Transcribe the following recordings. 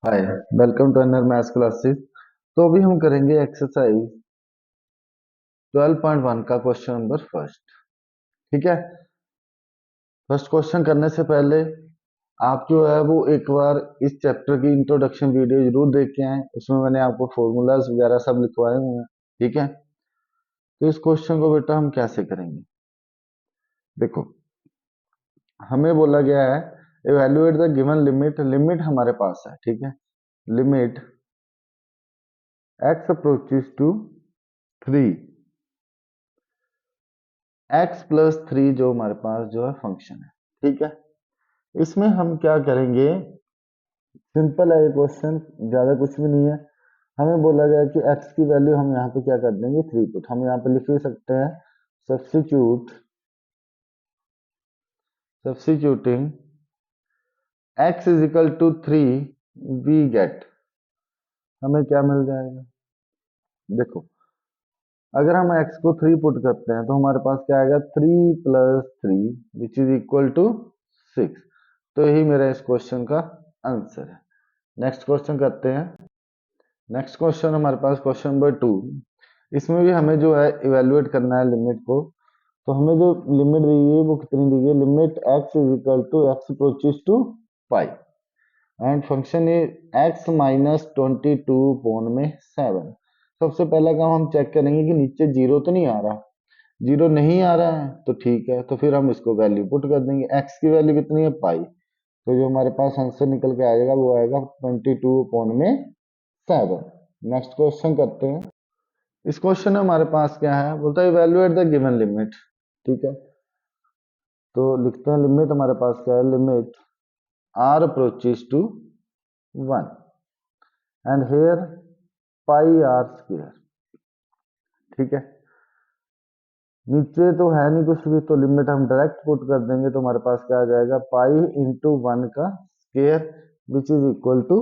Hi, welcome to our maths classes. तो अभी हम करेंगे एक्सरसाइज 12.1 का क्वेश्चन नंबर फर्स्ट। ठीक है। फर्स्ट क्वेश्चन करने से पहले आप जो है वो एक बार इस चैप्टर की इंट्रोडक्शन वीडियो जरूर देख के आए। उसमें मैंने आपको फॉर्मूलाज वगैरह सब लिखवाए हुए हैं। ठीक है। तो इस क्वेश्चन को बेटा हम कैसे करेंगे, देखो हमें बोला गया है evaluate the given limit. Limit हमारे पास है, ठीक है। Limit x approaches to 3, x+3 जो हमारे पास जो है फंक्शन है। ठीक है। इसमें हम क्या करेंगे, सिंपल है ये क्वेश्चन, ज्यादा कुछ भी नहीं है। हमें बोला गया कि x की वैल्यू हम यहाँ पे क्या कर देंगे 3 पुट। हम यहाँ पे लिख भी सकते हैं substituting x is equal to 3 we get, हमें क्या मिल जाएगा। देखो अगर हम x को 3 पुट करते हैं तो हमारे पास क्या आएगा 3+3 विच इज इक्वल टू 6। तो यही मेरा इस क्वेश्चन का आंसर है। नेक्स्ट क्वेश्चन करते हैं। नेक्स्ट क्वेश्चन हमारे पास क्वेश्चन नंबर 2। इसमें भी हमें जो है इवेलुएट करना है लिमिट को। तो हमें जो लिमिट दी है वो कितनी दी है, limit x is equal to x approaches to 5 and function is x-22/7। सबसे पहला काम हम चेक करेंगे कि नीचे जीरो तो नहीं आ रहा। जीरो नहीं आ रहा है तो ठीक है, तो फिर हम इसको वैल्यू पुट कर देंगे। x की वैल्यू कितनी है पाई, तो जो हमारे पास आंसर निकल के आ जाएगा वो आएगा 22/7। नेक्स्ट क्वेश्चन करते हैं। इस क्वेश्चन में हमारे पास क्या है, बोलता है इवेल्युएट द गिवन लिमिट। ठीक है। तो लिखते हैं लिमिट हमारे पास क्या है, limit r approaches to 1 and here pi r square. ठीक है। नीचे तो है नहीं कुछ भी, तो लिमिट हम डायरेक्ट पुट कर देंगे तो हमारे पास क्या आ जाएगा पाई इंटू 1 का square which is equal to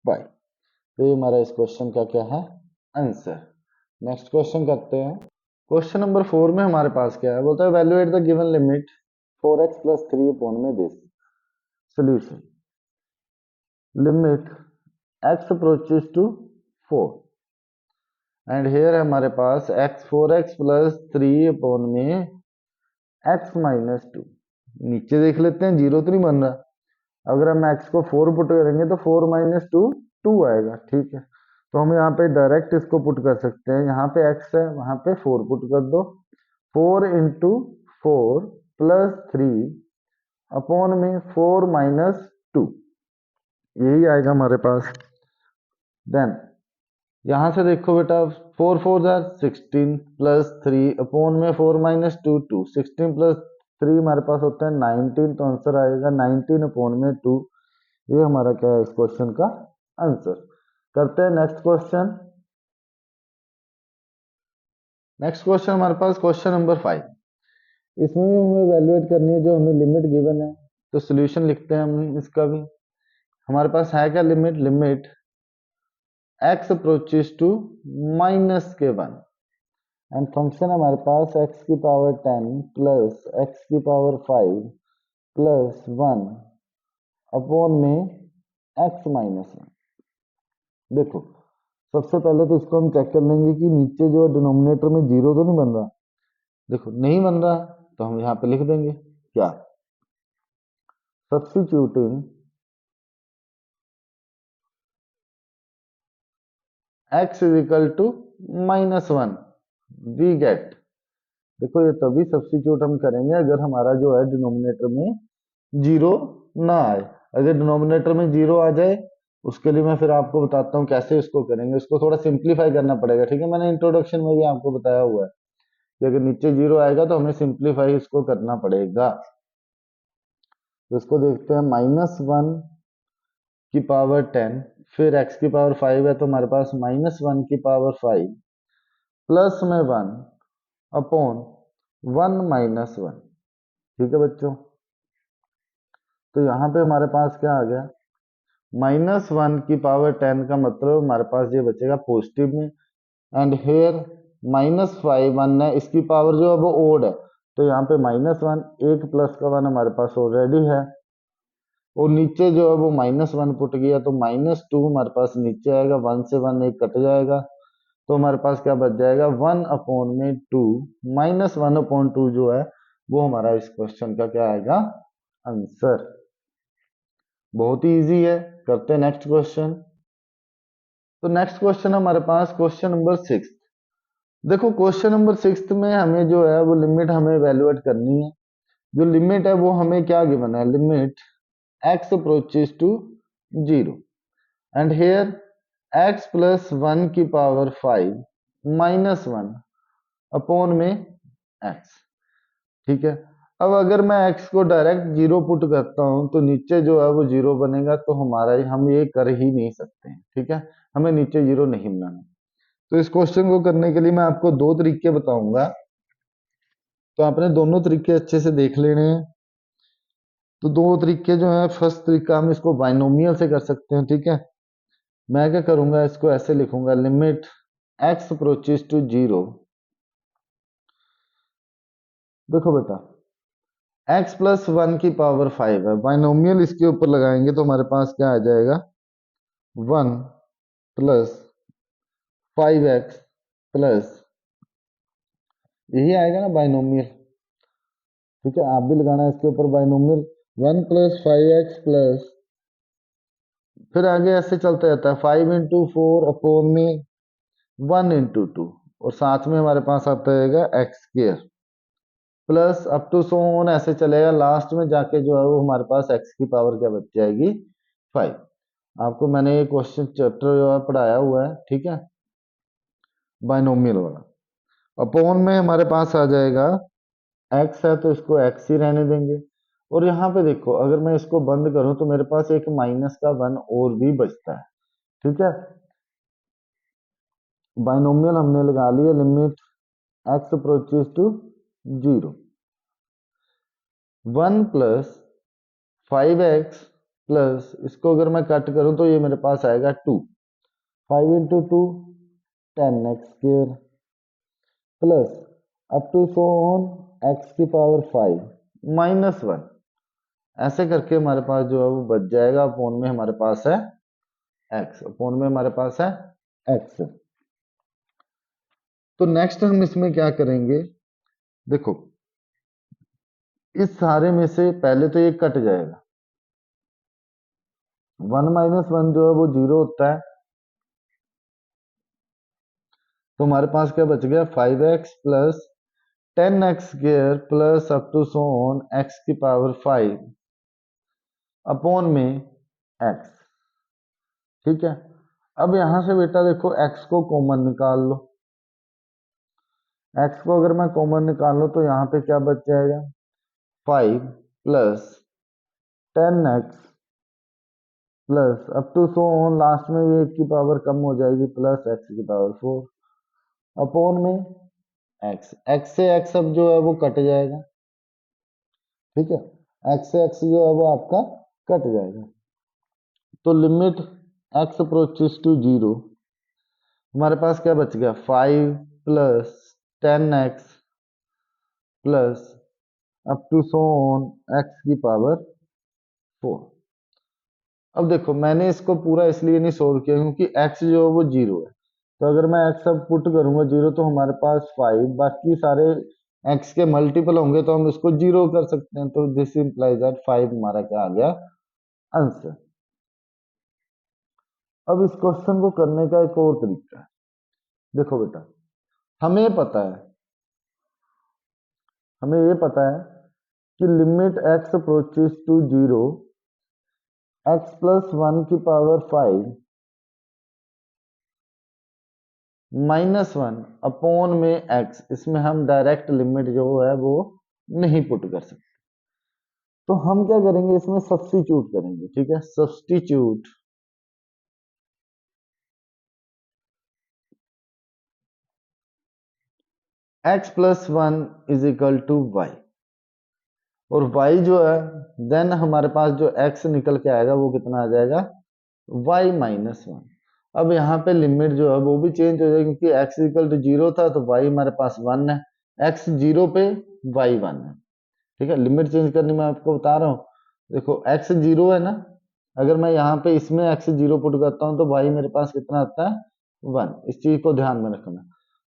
pi. तो ये हमारा इस क्वेश्चन का क्या है आंसर। नेक्स्ट क्वेश्चन करते हैं। क्वेश्चन नंबर 4 में हमारे पास क्या है, बोलता है evaluate the given limit 4x+3 upon में दिस। Solution limit x approaches to 4 and here हमारे पास x4x+3 अपॉन में x-2। नीचे देख लेते हैं, जीरो तो नहीं बन रहा। अगर हम x को 4 पुट करेंगे तो 4-2 2 आएगा। ठीक है। तो हम यहाँ पे डायरेक्ट इसको पुट कर सकते हैं। यहाँ पे x है, वहां पे 4 पुट कर दो। 4 × 4 + 3 अपॉन में 4-2, यही आएगा हमारे पास। देन यहां से देखो बेटा 4×4 = 16 + 3 अपॉन में 4-2 2। 16 + 3 हमारे पास होता है 19, तो आंसर आएगा 19 अपॉन में 2। ये हमारा क्या है इस क्वेश्चन का आंसर। करते हैं नेक्स्ट क्वेश्चन। नेक्स्ट क्वेश्चन हमारे पास क्वेश्चन नंबर 5। इसमें भी हमें वैल्यूएट करनी है जो हमें लिमिट गिवन है। तो सोल्यूशन लिखते हैं हम इसका भी। हमारे पास है क्या limit, limit x approaches to -1 and function हमारे पास x⁻10 + x⁻5 + 1 अपॉन में x-1। देखो सबसे पहले तो इसको हम चेक कर लेंगे कि नीचे जो डिनोमिनेटर में जीरो तो नहीं बन रहा। देखो नहीं बन रहा तो हम यहाँ पे लिख देंगे क्या, substituting x is equal to -1 we get. देखो ये तभी सब्स्टिट्यूट हम करेंगे अगर हमारा जो है डिनोमिनेटर में जीरो ना आए। अगर डिनोमिनेटर में जीरो आ जाए उसके लिए मैं फिर आपको बताता हूँ कैसे इसको करेंगे। उसको थोड़ा सिंप्लीफाई करना पड़ेगा। ठीक है, मैंने इंट्रोडक्शन में भी आपको बताया हुआ है कि अगर नीचे जीरो आएगा तो हमें सिंप्लीफाई इसको करना पड़ेगा। तो इसको देखते हैं -1⁻10, फिर x⁻5 है तो हमारे पास -1⁻5 प्लस में 1 अपॉन 1-1। ठीक है बच्चों। तो यहाँ पे हमारे पास क्या आ गया, -1⁻10 का मतलब हमारे पास ये बचेगा पॉजिटिव में। एंड हेयर -5 है, इसकी पावर जो है वो ओड है, तो यहाँ पे -1 एक प्लस का 1 हमारे पास ऑलरेडी है। और नीचे जो है वो -1 पुट किया तो -2 हमारे पास नीचे आएगा, 1 से 1 एक कट जाएगा, तो हमारे पास क्या बच जाएगा 1/2 -1/2 जो है वो हमारा इस क्वेश्चन का क्या आएगा आंसर। बहुत ही इजी है। करते हैं नेक्स्ट क्वेश्चन। तो नेक्स्ट क्वेश्चन हमारे पास क्वेश्चन नंबर 6। देखो क्वेश्चन नंबर 6 में हमें जो है वो लिमिट हमें इवेलुएट करनी है। जो लिमिट है वो हमें क्या गिवन है, limit x approaches to 0 and here x plus 1 की पावर 5 -1 अपॉन में x। ठीक है, अब अगर मैं x को डायरेक्ट 0 पुट करता हूं तो नीचे जो है वो 0 बनेगा, तो हम ये कर ही नहीं सकते हैं। ठीक है, हमें नीचे 0 नहीं बनाना। तो इस क्वेश्चन को करने के लिए मैं आपको दो तरीके बताऊंगा, तो आपने दोनों तरीके अच्छे से देख लेने हैं। तो दो तरीके जो है, फर्स्ट तरीका हम इसको बाइनोमियल से कर सकते हैं। ठीक है, मैं क्या करूंगा, इसको ऐसे लिखूंगा, लिमिट x अप्रोचेस टू 0। देखो बेटा x प्लस 1 की पावर 5 है, बाइनोमियल इसके ऊपर लगाएंगे तो हमारे पास क्या आ जाएगा 1 प्लस 5x प्लस, यही आएगा ना बाइनोमियल। ठीक है, आप भी लगाना इसके ऊपर बाइनोमियल, 1 प्लस 5x प्लस, फिर आगे ऐसे चलता रहता है 5 × 4 अपॉन में 1 × 2, और साथ में हमारे पास आता रहेगा X square plus up to so on, ऐसे चलेगा। लास्ट में जाके जो है वो हमारे पास x की पावर क्या बच जाएगी 5। आपको मैंने ये क्वेश्चन चैप्टर जो है पढ़ाया हुआ है। ठीक है, बाइनोमियल वाला। अपॉन में हमारे पास आ जाएगा x है तो इसको x ही रहने देंगे, और यहाँ पे देखो अगर मैं इसको बंद करूं तो मेरे पास एक माइनस का 1 और भी बचता है। ठीक है, बाइनोमियल हमने लगा लिया, limit x approaches to 0, 1 plus 5x plus, इसको अगर मैं कट करूं तो ये मेरे पास आएगा 2, 5 × 2 10x² plus up to so on x की पावर 5 -1, ऐसे करके हमारे पास जो है वो बच जाएगा। अपॉन में हमारे पास है x, अपॉन में हमारे पास है x। तो नेक्स्ट हम इसमें क्या करेंगे, देखो इस सारे में से पहले तो ये कट जाएगा, 1 - 1 जो है वो 0 होता है, तो हमारे पास क्या बच गया 5x plus 10x² plus up to so on x की पावर 5 अपॉन में x। ठीक है, अब यहां से बेटा देखो x को कॉमन निकाल लो, x को अगर मैं कॉमन निकाल लो तो यहाँ पे क्या बच जाएगा 5 plus 10x plus up to so on, last में भी 1 की पावर कम हो जाएगी, प्लस x की पावर 4 अपॉन में x। x से x अब जो है वो कट जाएगा। ठीक है, x से x जो है वो आपका कट जाएगा, तो लिमिट x अप्रोचेस टू 0, हमारे पास क्या बच गया 5 plus 10x plus up to so on x की पावर 4। अब देखो मैंने इसको पूरा इसलिए नहीं सोल्व किया क्योंकि x जो है वो 0 है, तो अगर मैं x अब पुट करूंगा 0 तो हमारे पास 5, बाकी सारे x के मल्टीपल होंगे तो हम इसको 0 कर सकते हैं, तो दिस इंप्लाइज दैट 5 हमारा क्या आ गया आंसर। अब इस क्वेश्चन को करने का एक और तरीका है। देखो बेटा हमें ये पता है कि limit x approaches to 0, x plus 1 की पावर 5 -1 अपॉन में x, इसमें हम डायरेक्ट लिमिट जो है वो नहीं पुट कर सकते, तो हम क्या करेंगे इसमें सब्स्टिट्यूट करेंगे। ठीक है, substitute x plus 1 is equal to y, और y जो है देन हमारे पास जो x निकल के आएगा वो कितना आ जाएगा y -1। अब यहाँ पे लिमिट जो है वो भी चेंज हो जाएगी क्योंकि x इक्वल टू 0 था तो y हमारे पास 1 है, x 0 पे y 1 है। ठीक है, लिमिट चेंज करनी मैं आपको बता रहा हूँ, देखो x 0 है ना, अगर मैं यहाँ पे इसमें x 0 पुट करता हूँ तो y मेरे पास कितना आता है 1। इस चीज को ध्यान में रखना।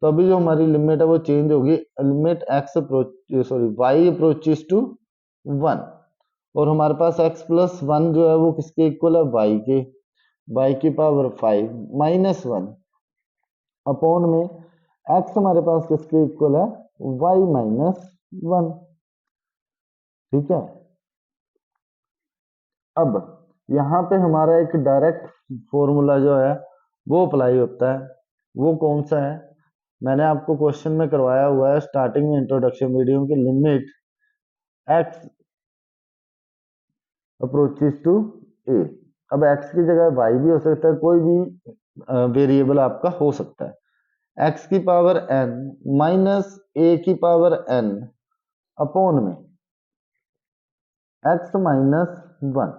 तो अभी जो हमारी लिमिट है वो चेंज होगी, limit x approach sorry y approaches to 1, और हमारे पास x प्लस 1 जो है वो किसके इक्वल है y की पावर 5 माइनस 1 अपॉन में x हमारे पास किसके इक्वल है y माइनस 1। ठीक है, अब यहाँ पे हमारा एक डायरेक्ट फॉर्मूला जो है वो अप्लाई होता है। वो कौन सा है, मैंने आपको क्वेश्चन में करवाया हुआ है स्टार्टिंग में इंट्रोडक्शन वीडियो की, limit x approaches to a। अब x की जगह y भी हो सकता है, कोई भी वेरिएबल आपका हो सकता है। x की पावर n माइनस a की पावर n अपॉन में x माइनस 1।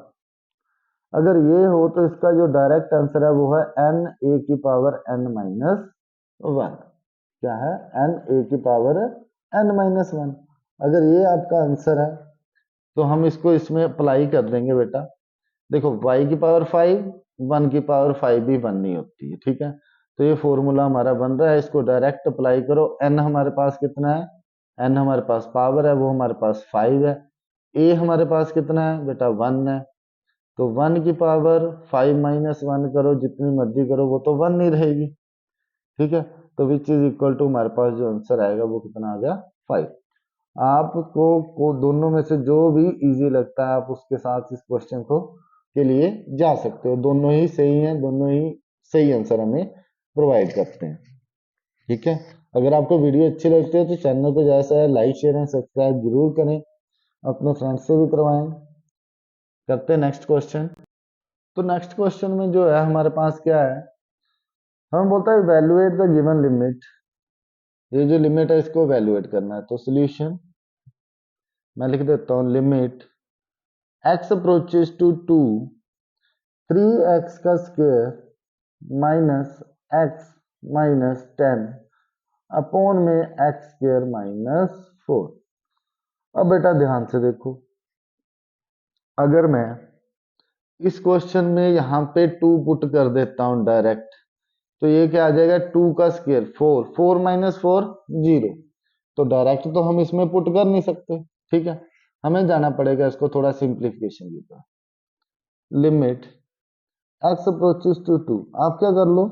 अगर ये हो तो इसका जो डायरेक्ट आंसर है वो है n a की पावर n माइनस 1। क्या है, n a की पावर n माइनस 1। अगर ये आपका आंसर है तो हम इसको इसमें अप्लाई कर देंगे बेटा। देखो y की पावर 5, 1 की पावर 5 भी 1 नहीं होती है, ठीक है। तो ये फॉर्मूला हमारा बन रहा है, इसको डायरेक्ट अप्लाई करो। n हमारे पास कितना है, n हमारे पास पावर है वो हमारे पास 5 है। a हमारे पास कितना है बेटा 1 है, तो 1 की पावर 5 माइनस 1 करो जितनी मर्जी करो वो तो 1 नहीं रहेगी। ठीक है, तो विच इज इक्वल टू हमारे पास जो आंसर आएगा वो कितना आ गया 5। आपको को दोनों में से जो भी इजी लगता है आप उसके साथ इस क्वेश्चन को के लिए जा सकते हो। दोनों ही सही हैं, दोनों ही सही आंसर हमें प्रोवाइड करते हैं। ठीक है, अगर आपको वीडियो अच्छी लगती है तो चैनल को जैसा है लाइक शेयर एंड सब्सक्राइब जरूर करें, अपने फ्रेंड्स से भी करवाएं। करते हैं नेक्स्ट क्वेश्चन। तो नेक्स्ट क्वेश्चन में जो है हमारे पास क्या है, हमें बोलता है इवैल्यूएट द गिवन लिमिट। ये जो लिमिट है इसको इवैल्यूएट करना है, तो सॉल्यूशन मैं लिख देता हूँ, limit x approaches to 2, 3x का square minus x minus 10 upon में x स्क्वायर माइनस 4। अब बेटा ध्यान से देखो, अगर मैं इस क्वेश्चन में यहाँ पे 2 पुट कर देता हूँ डायरेक्ट, तो ये क्या आ जाएगा 2 का स्क्वायर 4, 4 माइनस 4 0। तो डायरेक्ट तो हम इसमें पुट कर नहीं सकते, ठीक है, हमें जाना पड़ेगा इसको थोड़ा सिंप्लीफिकेशन की तरफ। लिमिट x अप्रोचेस टू 2, आप क्या कर लो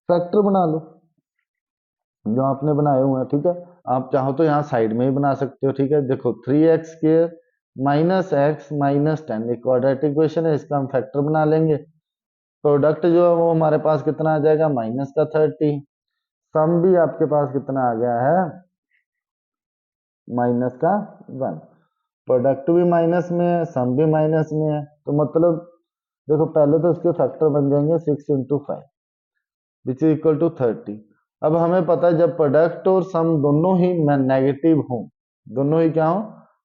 फैक्टर बना लो जो आपने बनाए हुए हैं। ठीक है, आप चाहो तो यहाँ साइड में ही बना सकते हो। ठीक है, देखो 3x square minus x minus 10 एक क्वाड्रेटिक इक्वेशन है, इसका हम फैक्टर बना लेंगे। प्रोडक्ट जो है वो हमारे पास कितना आ जाएगा माइनस का 30। सम भी आपके पास कितना आ गया है माइनस का 1। प्रोडक्ट भी माइनस में है, सम भी माइनस में है, तो मतलब देखो पहले तो इसके फैक्टर बन जाएंगे 6 into 5 which is equal to 30। अब हमें पता है जब प्रोडक्ट और सम दोनों ही नेगेटिव हो, दोनों ही क्या हो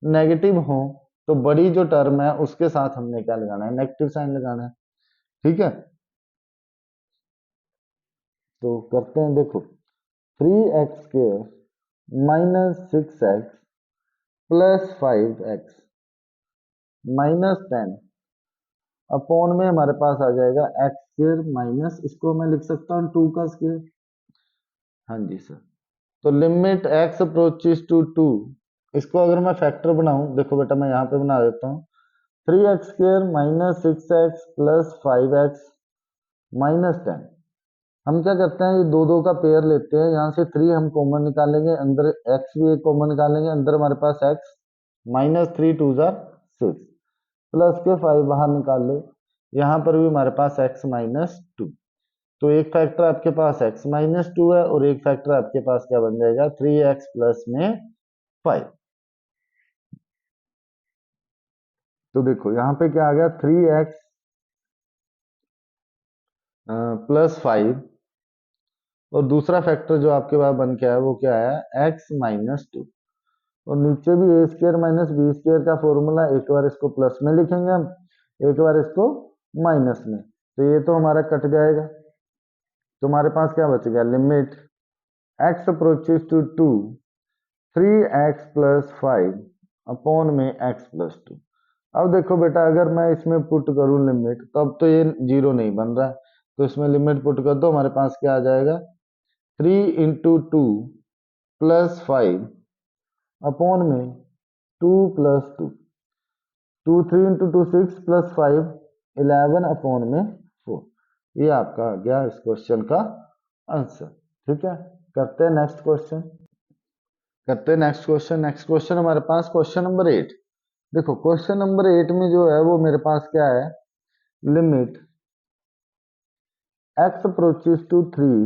नेगेटिव हो, तो बड़ी जो टर्म है उसके साथ हमने क्या लगाना है नेगेटिव साइन लगाना है। ठीक है, तो करते हैं, देखो 3x square minus 6x plus 5x minus 10 upon में हमारे पास आ जाएगा x स्क्वायर माइनस, इसको मैं लिख सकता हूँ 2 का स्क्वायर। हाँ जी सर, तो लिमिट x अप्रोचेस टू 2, इसको अगर मैं फैक्टर बनाऊं, देखो बेटा मैं यहाँ पे बना देता हूँ 3x square minus 6x plus 5x minus 10। हम क्या करते हैं ये दो दो का पेयर लेते हैं, यहाँ से 3 हम कॉमन निकालेंगे, अंदर x भी एक कॉमन निकालेंगे, अंदर हमारे पास x माइनस 3 टू जार 6 प्लस के 5 बाहर निकाल ले, यहाँ पर भी हमारे पास x माइनस 2। तो एक फैक्टर आपके पास x माइनस 2 है और एक फैक्टर आपके पास क्या बन जाएगा 3x प्लस में 5। तो देखो यहाँ पे क्या आ गया 3x प्लस 5, और दूसरा फैक्टर जो आपके पास बन के आया वो क्या आया x माइनस 2, और नीचे भी ए स्क्र माइनस बी स्क्र का फॉर्मूला, एक बार इसको प्लस में लिखेंगे हम, एक बार इसको माइनस में, तो ये तो हमारा कट जाएगा। तो हमारे पास क्या बच गया, limit x approaches to 2, 3x plus 5 upon में x प्लस 2। अब देखो बेटा, अगर मैं इसमें पुट करूं लिमिट, तब तो ये 0 नहीं बन रहा है, तो इसमें लिमिट पुट कर दो, हमारे पास क्या आ जाएगा, 3 × 2 + 5 अपॉन में 2 + 2, 3 × 2 6 + 5 11/4। ये आपका आ गया इस क्वेश्चन का आंसर। ठीक है, करते हैं नेक्स्ट क्वेश्चन। नेक्स्ट क्वेश्चन हमारे पास क्वेश्चन नंबर 8। देखो क्वेश्चन नंबर 8 में जो है वो मेरे पास क्या है, limit x approaches to 3,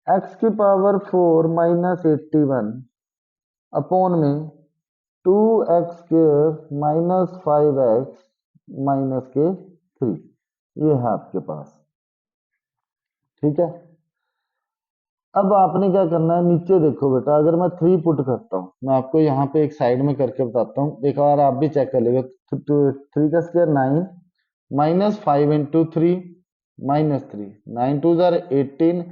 x⁴ - 81 upon में 2x² - 5x - के 3। ये है आपके पास। ठीक है, अब आपने क्या करना है, नीचे देखो बेटा, अगर मैं 3 पुट करता हूँ, मैं आपको यहाँ पे एक साइड में करके बताता हूँ, एक बार आप भी चेक कर लीजिए। 3 का स्क्वायर 9 -5 × 3 -3, 9 2 18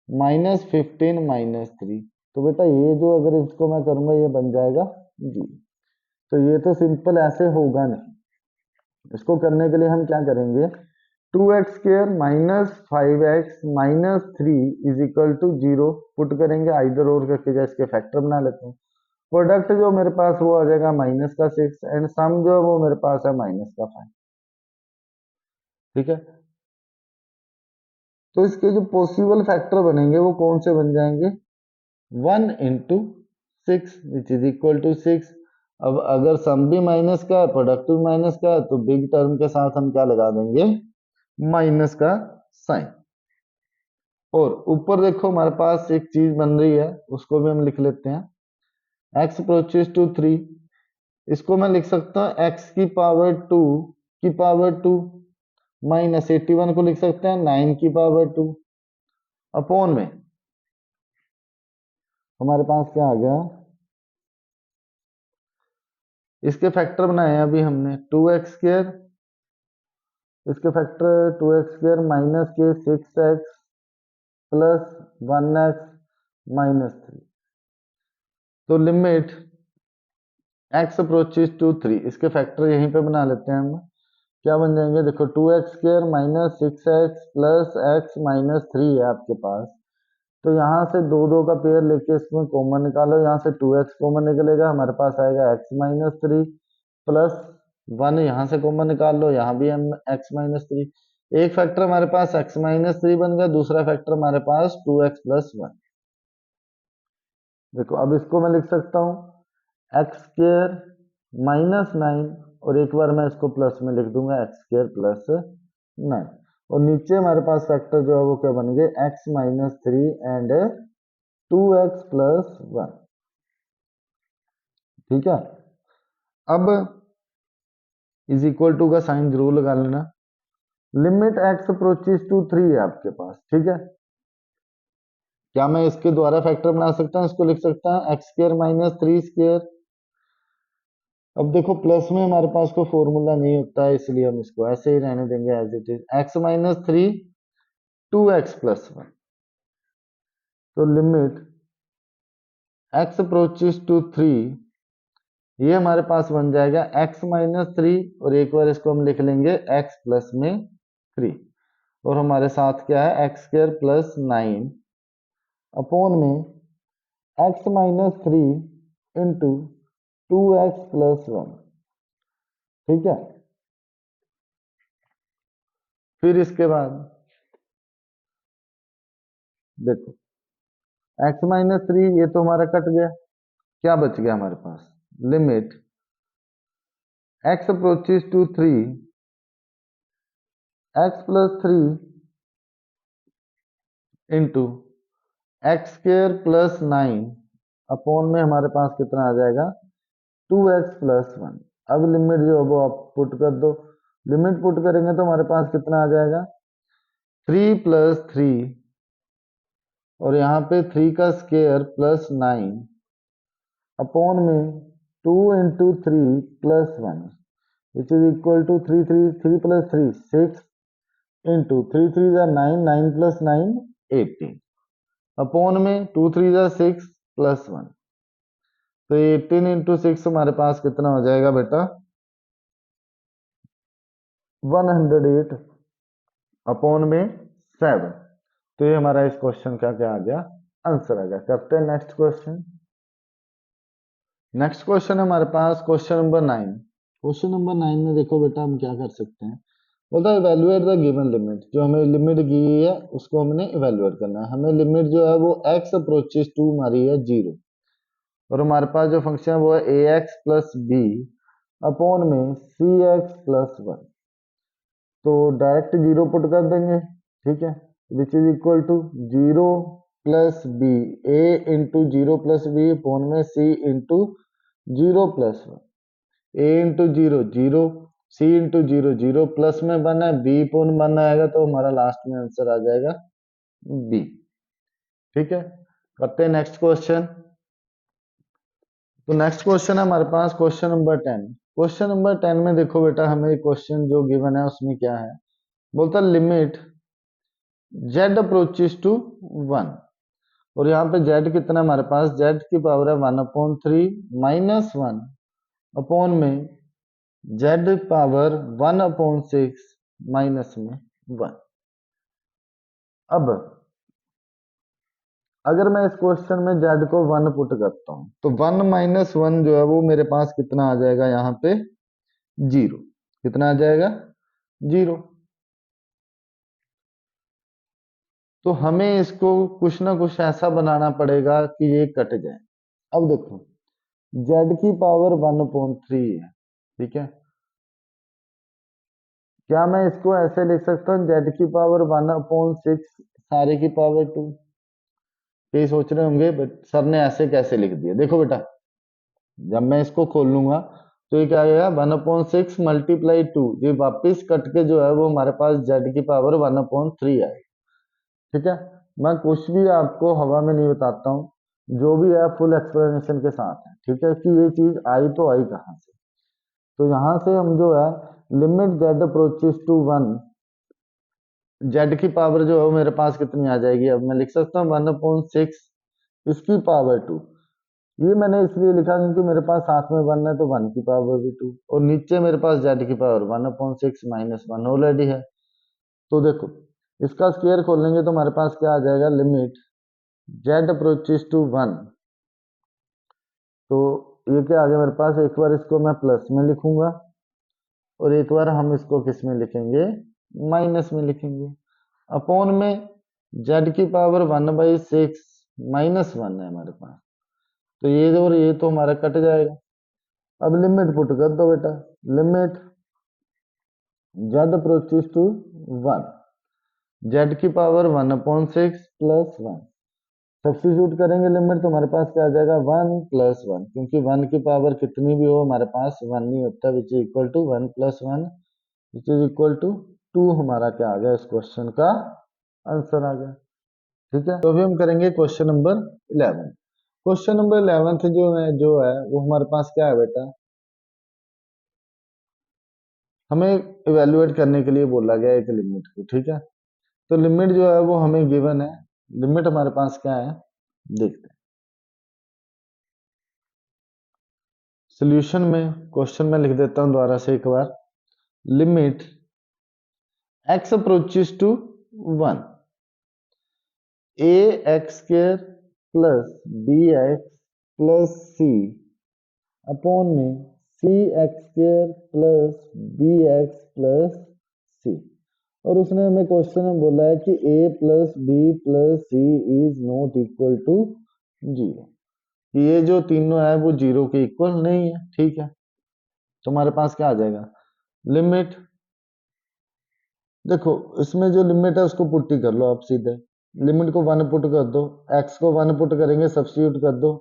-15 -3। तो बेटा ये जो अगर इसको मैं करूंगा ये बन जाएगा जी। तो ये तो सिंपल ऐसे होगा नहीं, इसको करने के लिए हम क्या करेंगे, 2x² - 5x - 3 = 0 पुट करेंगे, आइदर और करके या इसके फैक्टर बना लेते हैं। प्रोडक्ट जो मेरे पास वो आ जाएगा -6 एंड सम जो वो मेरे पास है -5। ठीक है, तो इसके जो पॉसिबल फैक्टर बनेंगे वो कौन से बन जाएंगे, 1 × 6 विच इज इक्वल टू 6। अब अगर सम भी माइनस का है, प्रोडक्ट भी माइनस का है, तो बिग टर्म के साथ हम क्या लगा देंगे, माइनस का साइन। और ऊपर देखो हमारे पास एक चीज बन रही है, उसको भी हम लिख लेते हैं, x अप्रोचेस टू 3, इसको मैं लिख सकता हूँ x⁴ - 81 को लिख सकते हैं 9⁴ अपॉन में हमारे पास क्या आ गया, इसके फैक्टर बनाए हैं अभी हमने, 2x², इसके फैक्टर 2x² - के 6x + 1x - 3। तो लिमिट x अप्रोचेस टू 3, इसके फैक्टर यहीं पे बना लेते हैं हम, क्या बन जाएंगे, देखो 2x² - 6x + x - 3 है आपके पास। तो यहाँ से दो दो का पेयर लेके इसमें कॉमन निकालो, यहाँ से 2x कॉमन निकलेगा, हमारे पास आएगा x - 3 प्लस 1, यहाँ से कॉमन निकाल लो, यहाँ भी हम x - 3। एक फैक्टर हमारे पास x - 3 बन गया, दूसरा फैक्टर हमारे पास 2x + 1। देखो अब इसको मैं लिख सकता हूँ x² - 9, और एक बार मैं इसको प्लस में लिख दूंगा x² + 9। और नीचे हमारे पास फैक्टर जो है वो क्या बन गए, x - 3 एंड 2x + 1। ठीक है, अब इज इक्वल टू का साइन जरूर लगा लेना। लिमिट x अप्रोचेस टू 3 है आपके पास। ठीक है, क्या मैं इसके द्वारा फैक्टर बना सकता हूँ, इसको लिख सकता हूँ x² - 3²। अब देखो प्लस में हमारे पास कोई फॉर्मूला नहीं होता है, इसलिए हम इसको ऐसे ही रहने देंगे as it is, x - 3 2x + 1। तो लिमिट x अप्रोचेस टू 3, ये हमारे पास बन जाएगा x - 3, और एक बार इसको हम लिख लेंगे x + 3, और हमारे साथ क्या है, x² + 9 अपॉन में x - 3 इंटू 2x + 1। ठीक है, फिर इसके बाद देखो x - 3 ये तो हमारा कट गया, क्या बच गया हमारे पास, limit x approaches to 3 x + 3 into x² + 9 upon में हमारे पास कितना आ जाएगा, 2x + 1। अब लिमिट जो है वो आप पुट कर दो, लिमिट पुट करेंगे तो हमारे पास कितना आ जाएगा, 3 + 3, और यहाँ पे 3 का स्क्वायर + 9 अपॉन में 2 × 3 + 1 which is equal to 3 + 3 6 into 3 3 9 9 + 9 18 upon में 2 3 6 + 1। तो 18 × 6 हमारे पास कितना हो जाएगा बेटा, 108 अपॉन में 7। तो ये हमारा इस क्वेश्चन का क्या आ गया, आंसर आ गया। करते हैं नेक्स्ट क्वेश्चन। नेक्स्ट क्वेश्चन हमारे पास क्वेश्चन नंबर 9। क्वेश्चन नंबर 9 में देखो बेटा हम क्या कर सकते हैं, बोलता है इवेल्युएट द गिवन लिमिट। जो हमें लिमिट दी है उसको हमने इवेल्युएट करना है। हमें लिमिट जो है वो x अप्रोचेस टू हमारी है 0, और हमारे पास जो फंक्शन है वो है ax प्लस बी अपॉन में cx प्लस 1। तो डायरेक्ट 0 पुट कर देंगे, ठीक है, which is equal to 0 plus b, a into 0 plus b upon में c into 0 plus 1। a into 0 0, c into 0 0, plus में 1 है, b अपॉन 1 आएगा तो हमारा लास्ट में आंसर आ जाएगा b। ठीक है, करते हैं नेक्स्ट क्वेश्चन। तो नेक्स्ट क्वेश्चन है हमारे पास क्वेश्चन नंबर 10। क्वेश्चन नंबर 10 में देखो बेटा हमें क्वेश्चन जो गिवन है उसमें क्या है, बोलता लिमिट z अप्रोचेस टू 1। और यहाँ पे z कितना है हमारे पास, z की पावर है 1/3 माइनस 1 अपॉन में z पावर 1/6 माइनस में 1। अब अगर मैं इस क्वेश्चन में z को 1 पुट करता हूं तो 1 माइनस 1 जो है वो मेरे पास कितना आ जाएगा, यहाँ पे 0। कितना आ जाएगा, 0। तो हमें इसको कुछ ना कुछ ऐसा बनाना पड़ेगा कि ये कट जाए। अब देखो z की पावर 1/3 है, ठीक है, क्या मैं इसको ऐसे लिख सकता हूँ z की पावर 1/6 सारे की पावर 2। ये सोच रहे होंगे बट सर ने ऐसे कैसे लिख दिया। देखो बेटा जब मैं इसको खोल लूंगा तो ये क्या आएगा, 1/6 मल्टीप्लाई 2, ये वापिस कट के जो है वो हमारे पास z की पावर 1/3 आएगी। ठीक है, मैं कुछ भी आपको हवा में नहीं बताता हूँ, जो भी है फुल एक्सप्लेनेशन के साथ है। ठीक है, कि ये चीज आई तो आई कहाँ से। तो यहाँ से हम जो है limit z approaches to 1, z की पावर जो है वो मेरे पास कितनी आ जाएगी, अब मैं लिख सकता हूँ 1/6 इसकी पावर 2। ये मैंने इसलिए लिखा क्योंकि मेरे पास साथ में 1 है तो 1 की पावर भी 2, और नीचे मेरे पास z की पावर 1/6 माइनस 1 ऑलरेडी है। तो देखो इसका स्क्वायर खोलेंगे तो हमारे पास क्या आ जाएगा, लिमिट z अप्रोचेस टू 1। तो ये क्या आ गया मेरे पास, एक बार इसको मैं प्लस में लिखूंगा और एक बार हम इसको किस में लिखेंगे, माइनस में लिखेंगे। अपॉन में z की पावर 1/6 माइनस 1 है हमारे पास, तो ये और ये तो हमारा कट जाएगा। अब लिमिट पुट कर दो बेटा, limit z approaches to 1, z की पावर 1/6 प्लस 1। सब्स्टिट्यूट करेंगे लिमिट तो हमारे पास क्या आ जाएगा, 1 प्लस 1, क्योंकि 1 की पावर कितनी भी हो हमारे पास 1 नहीं होता, which is equal to 1 plus 1 which is equal to 2। हमारा क्या आ गया, इस क्वेश्चन का आंसर आ गया। ठीक है, तो अभी हम करेंगे क्वेश्चन नंबर 11। क्वेश्चन नंबर 11 जो है वो हमारे पास क्या है बेटा, हमें इवेल्युएट करने के लिए बोला गया एक लिमिट को। ठीक है, तो लिमिट जो है वो हमें गिवन है, लिमिट हमारे पास क्या है देखते हैं। सॉल्यूशन में क्वेश्चन में लिख देता हूं दोबारा से एक बार, limit x approaches to 1, A X square plus B X plus C upon में C X square plus B X plus C. और उसने हमें क्वेश्चन में बोला है कि a plus B plus C is not equal to 0, ये जो तीनों है वो 0 के इक्वल नहीं है। ठीक है, तो हमारे पास क्या आ जाएगा, लिमिट, देखो इसमें जो लिमिट है उसको पुट ही कर लो आप सीधे, लिमिट को 1 पुट कर दो, x को 1 पुट करेंगे सब्स्टिट्यूट कर दो,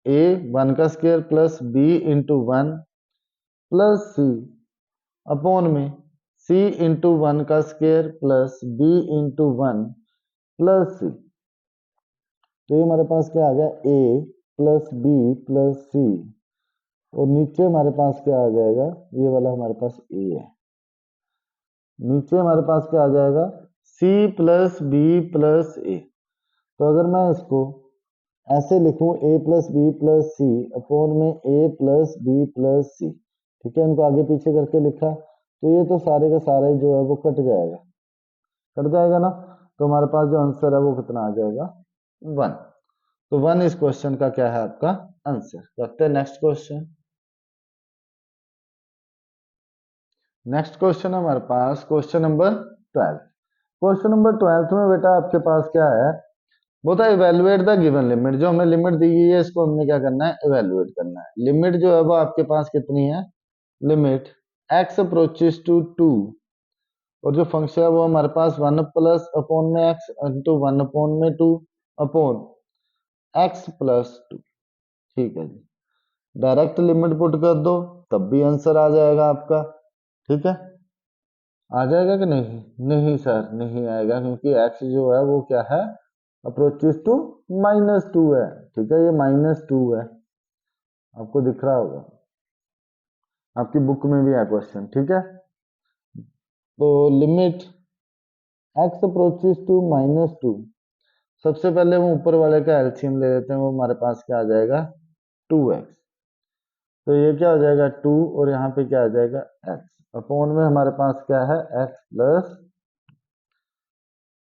a 1 का square plus b into 1 plus सी अपॉन में c इंटू 1 का square plus b into 1 plus C. तो ये हमारे पास क्या आ गया, a plus B plus C, और नीचे हमारे पास क्या आ जाएगा, ये वाला हमारे पास a है, नीचे हमारे पास क्या आ जाएगा, c plus B plus a. तो अगर मैं इसको ऐसे लिखूं a plus B plus C upon में a plus B plus c, ठीक है, इनको आगे पीछे करके लिखा तो ये तो सारे का सारा ही जो है वो कट जाएगा ना। तो हमारे पास जो आंसर है वो कितना आ जाएगा, 1। तो 1 इस क्वेश्चन का क्या है आपका आंसर। करते हैं नेक्स्ट क्वेश्चन। नेक्स्ट क्वेश्चन है हमारे पास क्वेश्चन नंबर 12। क्वेश्चन नंबर 12 में बेटा आपके पास क्या है, वो था इवेलुएट द गिवन लिमिट। जो हमें लिमिट दी गई है इसको हमने क्या करना है, इवेलुएट करना है। लिमिट जो है वो आपके पास कितनी है, लिमिट x अप्रोचेस टू 2, और जो फंक्शन है वो हमारे पास 1 प्लस अपॉन में x इंटू 1 अपॉन में 2 अपॉन x प्लस 2। ठीक है जी, डायरेक्ट लिमिट पुट कर दो तब भी आंसर आ जाएगा आपका। ठीक है, आ जाएगा कि नहीं, नहीं सर नहीं आएगा, क्योंकि x जो है वो क्या है, अप्रोचेस टू -2 है। ठीक है, ये -2 है, आपको दिख रहा होगा, आपकी बुक में भी है क्वेश्चन। ठीक है, तो लिमिट x अप्रोचेस टू -2, सबसे पहले हम ऊपर वाले का एलसीएम ले लेते हैं, वो हमारे पास क्या आ जाएगा, 2x। तो ये क्या हो जाएगा 2, और यहाँ पे क्या आ जाएगा x, अपॉन में हमारे पास क्या है x प्लस।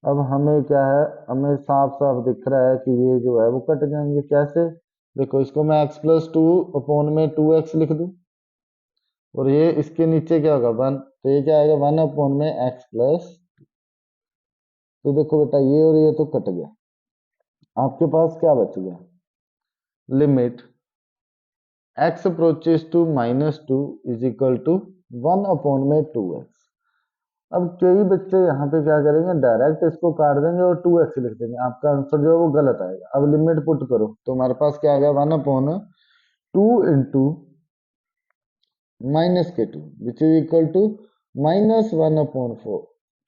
अब हमें क्या है, हमें साफ साफ दिख रहा है कि ये जो है वो कट जाएंगे। कैसे, देखो इसको मैं x प्लस 2 अपॉन में 2x लिख दूं, और ये इसके नीचे क्या होगा 1, तो ये क्या आएगा 1 अपॉन में x प्लस। तो देखो बेटा ये और ये तो कट गया, आपके पास क्या बच गया, limit x approaches to -2 is equal to 1 upon में 2x। अब कई बच्चे यहाँ पे क्या करेंगे, डायरेक्ट इसको काट देंगे और 2x लिख देंगे, आपका आंसर जो है वो गलत आएगा। अब लिमिट पुट करो तो हमारे पास क्या आ गया, 1 upon 2 into -k2 which is equal to -1 upon 4।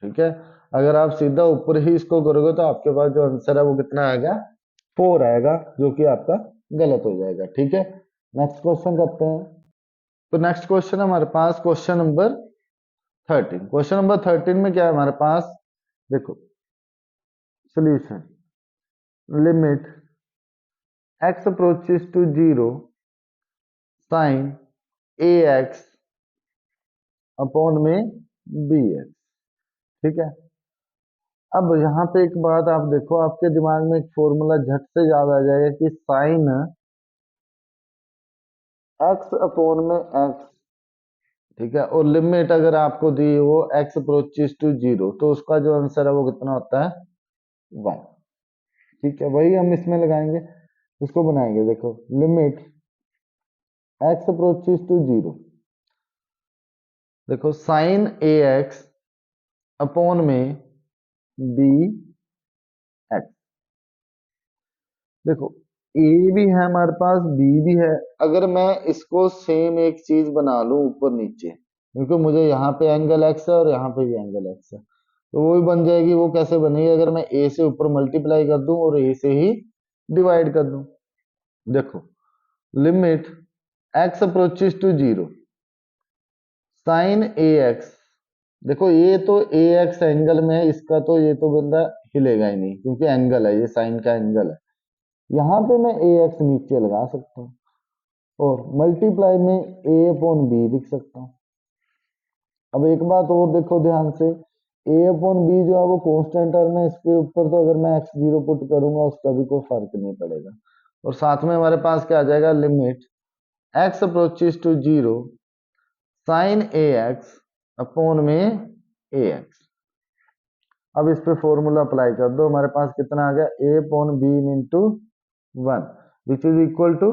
ठीक है, अगर आप सीधा ऊपर ही इसको करोगे तो आपके पास जो आंसर है वो कितना आएगा, 4 आएगा, जो कि आपका गलत हो जाएगा। ठीक है, नेक्स्ट क्वेश्चन करते हैं। तो नेक्स्ट क्वेश्चन हमारे पास क्वेश्चन नंबर 13। क्वेश्चन नंबर 13 में क्या है हमारे पास, देखो solution, limit x approaches to 0 sine ax upon में bx। ठीक है, अब यहाँ पे एक बात आप देखो, आपके दिमाग में एक फॉर्मूला झट से याद आ जाएगा कि साइन x अपॉन में x। ठीक है, और लिमिट अगर आपको दी हो x अप्रोचेस टू 0, तो उसका जो आंसर है वो कितना होता है, 1। ठीक है, वही हम इसमें लगाएंगे, इसको बनाएंगे। देखो लिमिट x अप्रोचेस टू 0, देखो साइन ax अपॉन में bx। देखो a भी है हमारे पास, b भी है। अगर मैं इसको सेम एक चीज बना लूं ऊपर नीचे, क्योंकि मुझे यहाँ पे एंगल x है और यहाँ पे भी एंगल x है, तो वो भी बन जाएगी। वो कैसे बनेगी, अगर मैं a से ऊपर मल्टीप्लाई कर दूं और a से ही डिवाइड कर दूं। देखो limit x approaches to 0 sine ax, देखो ये तो ax एंगल में है इसका, तो ये तो बंदा हिलेगा ही नहीं, क्योंकि एंगल है, ये साइन का एंगल है। यहाँ पे मैं ax नीचे लगा सकता हूँ, और मल्टीप्लाई में a अपॉन बी लिख सकता हूँ। अब एक बात और देखो ध्यान से, a अपॉन बी जो है वो कांस्टेंट टर्म है, इसके ऊपर तो अगर मैं x0 पुट करूंगा उसका भी कोई फर्क नहीं पड़ेगा। और साथ में हमारे पास क्या आ जाएगा, limit x approaches to 0 sine ax upon में ax। अब इस पे फॉर्मूला अप्लाई कर दो, हमारे पास कितना आ गया, a upon B into 1 which is equal to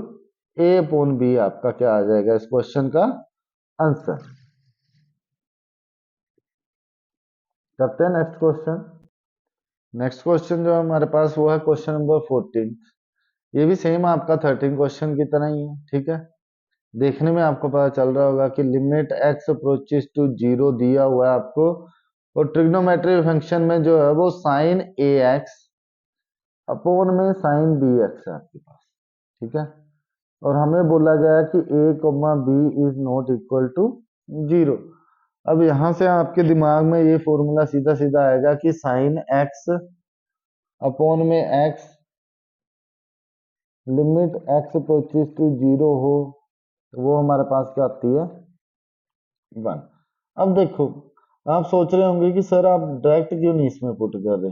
a upon b. आपका क्या आ जाएगा इस क्वेश्चन का आंसर। करते हैं नेक्स्ट क्वेश्चन। नेक्स्ट क्वेश्चन जो हमारे पास वो है क्वेश्चन नंबर 14। ये भी सेम आपका 13 क्वेश्चन की तरह ही है। ठीक है, देखने में आपको पता चल रहा होगा कि लिमिट x अप्रोचेस टू 0 दिया हुआ है आपको, और ट्रिग्नोमेट्री फंक्शन में जो है वो साइन ax अपॉन में साइन bx है आपके पास। ठीक है, और हमें बोला गया है कि a comma b is not equal to 0। अब यहां से आपके दिमाग में ये फॉर्मूला सीधा सीधा आएगा कि साइन x अपॉन में x, limit x approaches to 0 हो, तो वो हमारे पास क्या आती है, 1। अब देखो, आप सोच रहे होंगे कि सर आप डायरेक्ट क्यों नहीं इसमें पुट कर रहे।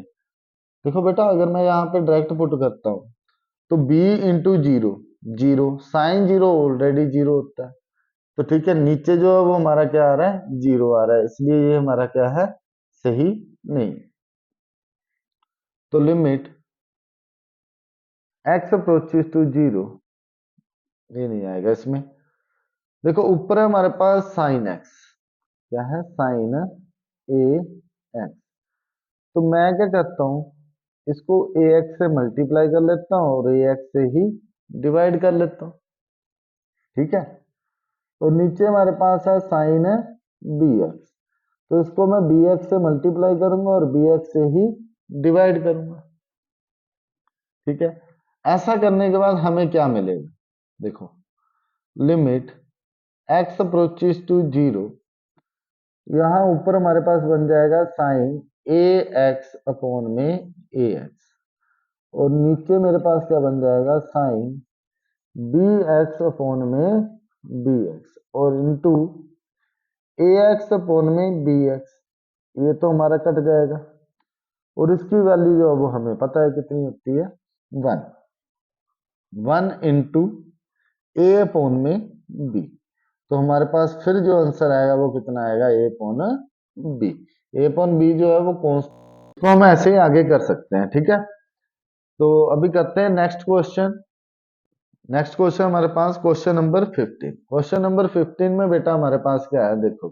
देखो बेटा, अगर मैं यहाँ पे डायरेक्ट पुट करता हूँ तो b into zero, zero sine zero already zero होता है, तो ठीक है, नीचे जो है वो हमारा क्या आ रहा है, जीरो आ रहा है, इसलिए ये हमारा क्या है, सही नहीं। तो limit x approaches to zero, ये नहीं आएगा इसमें। देखो ऊपर है हमारे पास साइन x, क्या है, साइन ए एक्स, तो मैं क्या करता हूँ, इसको ए एक्स से मल्टीप्लाई कर लेता हूँ और ए एक्स से ही डिवाइड कर लेता हूँ, ठीक है। और नीचे हमारे पास है साइन बी एक्स, तो इसको मैं बी एक्स से मल्टीप्लाई करूंगा और बी एक्स से ही डिवाइड करूंगा, ठीक है। ऐसा करने के बाद हमें क्या मिलेगा, देखो limit x approaches to zero, यहाँ ऊपर हमारे पास बन जाएगा साइन ए एक्स अपॉन में ए एक्स, और नीचे मेरे पास क्या बन जाएगा, साइन बी एक्स अपॉन में बी एक्स, और इंटू ए एक्स अपॉन में बी एक्स, ये तो हमारा कट जाएगा, और इसकी वैल्यू जो है वो हमें पता है कितनी होती है, वन, वन इंटू ए अपॉन में बी, तो हमारे पास फिर जो आंसर आएगा वो कितना आएगा, ए अपॉन बी। ए अपॉन बी जो है वो कॉन्स्टेंट, तो हम ऐसे ही आगे कर सकते हैं, ठीक है। तो अभी करते हैं नेक्स्ट क्वेश्चन। नेक्स्ट क्वेश्चन हमारे पास क्वेश्चन नंबर 15। क्वेश्चन नंबर 15 में बेटा हमारे पास क्या है, देखो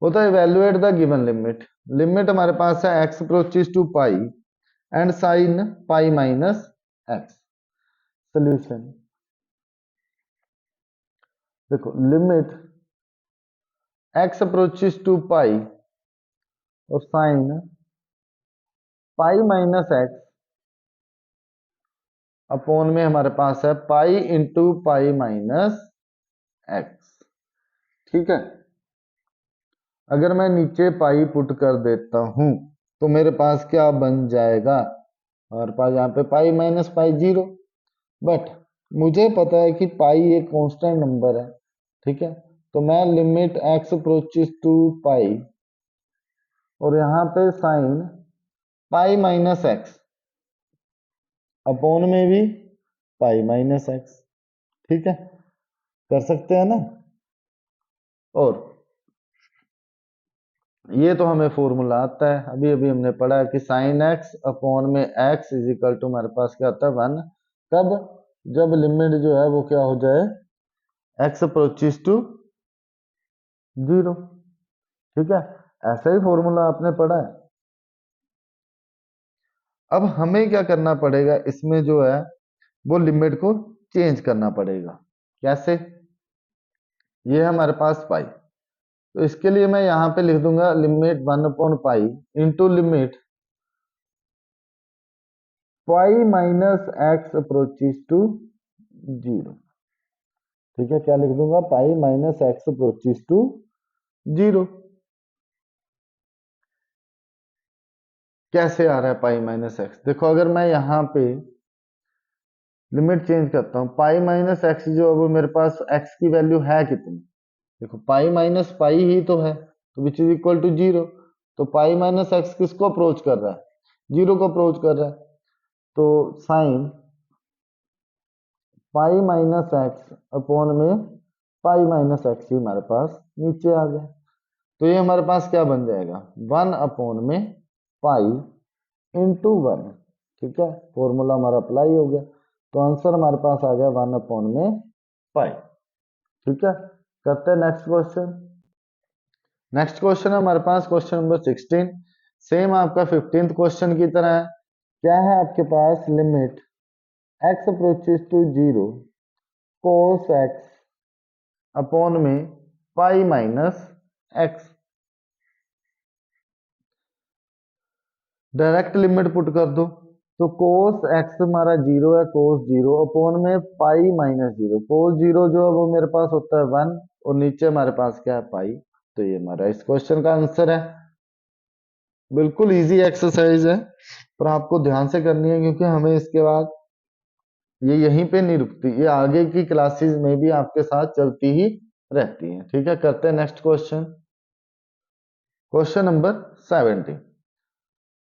होता है evaluate the given limit. Limit हमारे पास है x approaches to pi and sine pi minus x. Solution, देखो limit x approaches to pi और sine pi minus x upon में हमारे पास है pi into pi minus x, ठीक है। अगर मैं नीचे पाई पुट कर देता हूं तो मेरे पास क्या बन जाएगा, हमारे पास यहाँ पे pi minus pi zero, but मुझे पता है कि पाई एक कांस्टेंट नंबर है, ठीक है। तो मैं limit x approaches to pi और यहाँ पे sign pi minus x upon में भी पाई माइनस एक्स, ठीक है, कर सकते हैं ना। और ये तो हमें फॉर्मूला आता है, अभी अभी हमने पढ़ा है कि साइन एक्स अपॉन में एक्स इज इक्वल टू हमारे पास क्या होता है, वन। कब, जब लिमिट जो है वो क्या हो जाए, एक्स अप्रोचेस टू जीरो, ठीक है। ऐसा ही फॉर्मूला आपने पढ़ा है। अब हमें क्या करना पड़ेगा, इसमें जो है वो लिमिट को चेंज करना पड़ेगा। कैसे, ये है हमारे पास पाई, तो इसके लिए मैं यहाँ पे लिख दूंगा limit one upon pi into limit pi minus x approaches to zero, ठीक है। क्या लिख दूंगा, pi minus x approaches to zero. कैसे आ रहा है पाई माइनस एक्स, देखो अगर मैं यहाँ पे लिमिट चेंज करता हूँ, पाई माइनस एक्स जो है वो मेरे पास एक्स की वैल्यू है कितनी, देखो पाई माइनस पाई ही तो है, तो which is equal to zero. तो पाई माइनस एक्स किसको अप्रोच कर रहा है, जीरो को अप्रोच कर रहा है, तो sign pi minus x upon में पाई माइनस एक्स ही हमारे पास नीचे आ गया, तो ये हमारे पास क्या बन जाएगा, वन अपॉन में पाई इंटू वन, ठीक है। फॉर्मूला हमारा अप्लाई हो गया, तो आंसर हमारे पास आ गया वन अपॉन में पाई, ठीक है। करते हैं नेक्स्ट क्वेश्चन। नेक्स्ट क्वेश्चन है हमारे पास क्वेश्चन नंबर 16। सेम आपका 15th क्वेश्चन की तरह है। क्या है आपके पास, limit x approaches to zero cos x upon में pi minus X. Direct limit put कर दो, तो कोस एक्स हमारा जीरो है, कोस जीरो अपॉन में pi minus zero, cos zero जो है वो मेरे पास होता है वन, और नीचे हमारे पास क्या है, पाई। तो ये हमारा इस क्वेश्चन का आंसर है। बिल्कुल इजी एक्सरसाइज है, पर आपको ध्यान से करनी है क्योंकि हमें इसके बाद ये यहीं पे नहीं रुकती, ये आगे की क्लासेस में भी आपके साथ चलती ही रहती है, ठीक है। करते हैं next question. Question number 17।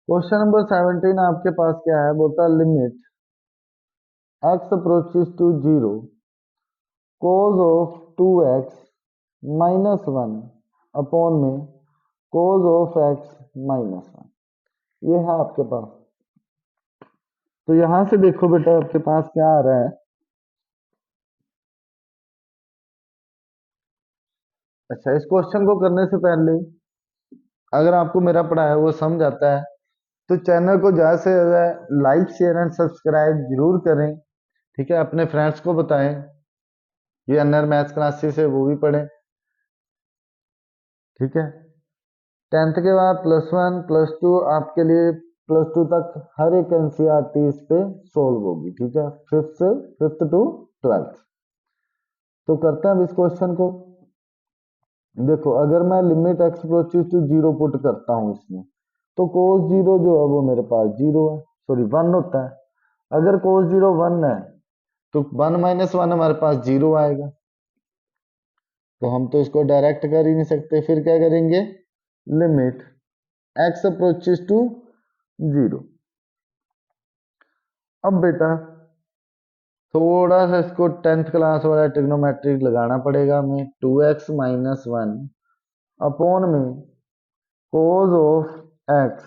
Question number 17 आपके पास क्या है, बोलता limit x approaches to 0 cos of 2x minus 1 upon में cos ऑफ x माइनस 1। ये है आपके पास। तो यहां से देखो बेटा आपके पास क्या आ रहा है। अच्छा, इस क्वेश्चन को करने से पहले अगर आपको मेरा पढ़ाया वो समझ आता है तो चैनल को ज़्यादा से ज़्यादा लाइक शेयर एंड सब्सक्राइब जरूर करें। ठीक है, अपने फ्रेंड्स को बताएं ये अनर मैथ्स क्लासेस है वो भी पढ़ें। ठीक है, 10th के बाद +1 +2 आपके लिए +2 तक हर एक एनसीईआरटी इस पे सोल्व होगी। ठीक है, फिफ्थ टू 12th। तो करते हैं अब इस क्वेश्चन को। देखो, अगर मैं limit x approaches to 0 put करता हूं इसमें, तो cos 0 जो है वो मेरे पास 0 है, सॉरी 1 होता है। अगर cos 0 1 है तो 1 माइनस 1 हमारे पास 0 आएगा। तो हम तो इसको डायरेक्ट कर ही नहीं सकते, फिर क्या करेंगे, लिमिट x अप्रोचेस टू 0। अब बेटा थोड़ा सा इसको 10th क्लास वाला ट्रिग्नोमेट्रिक लगाना पड़ेगा हमें। 2x माइनस 1 अपॉन में cos ऑफ x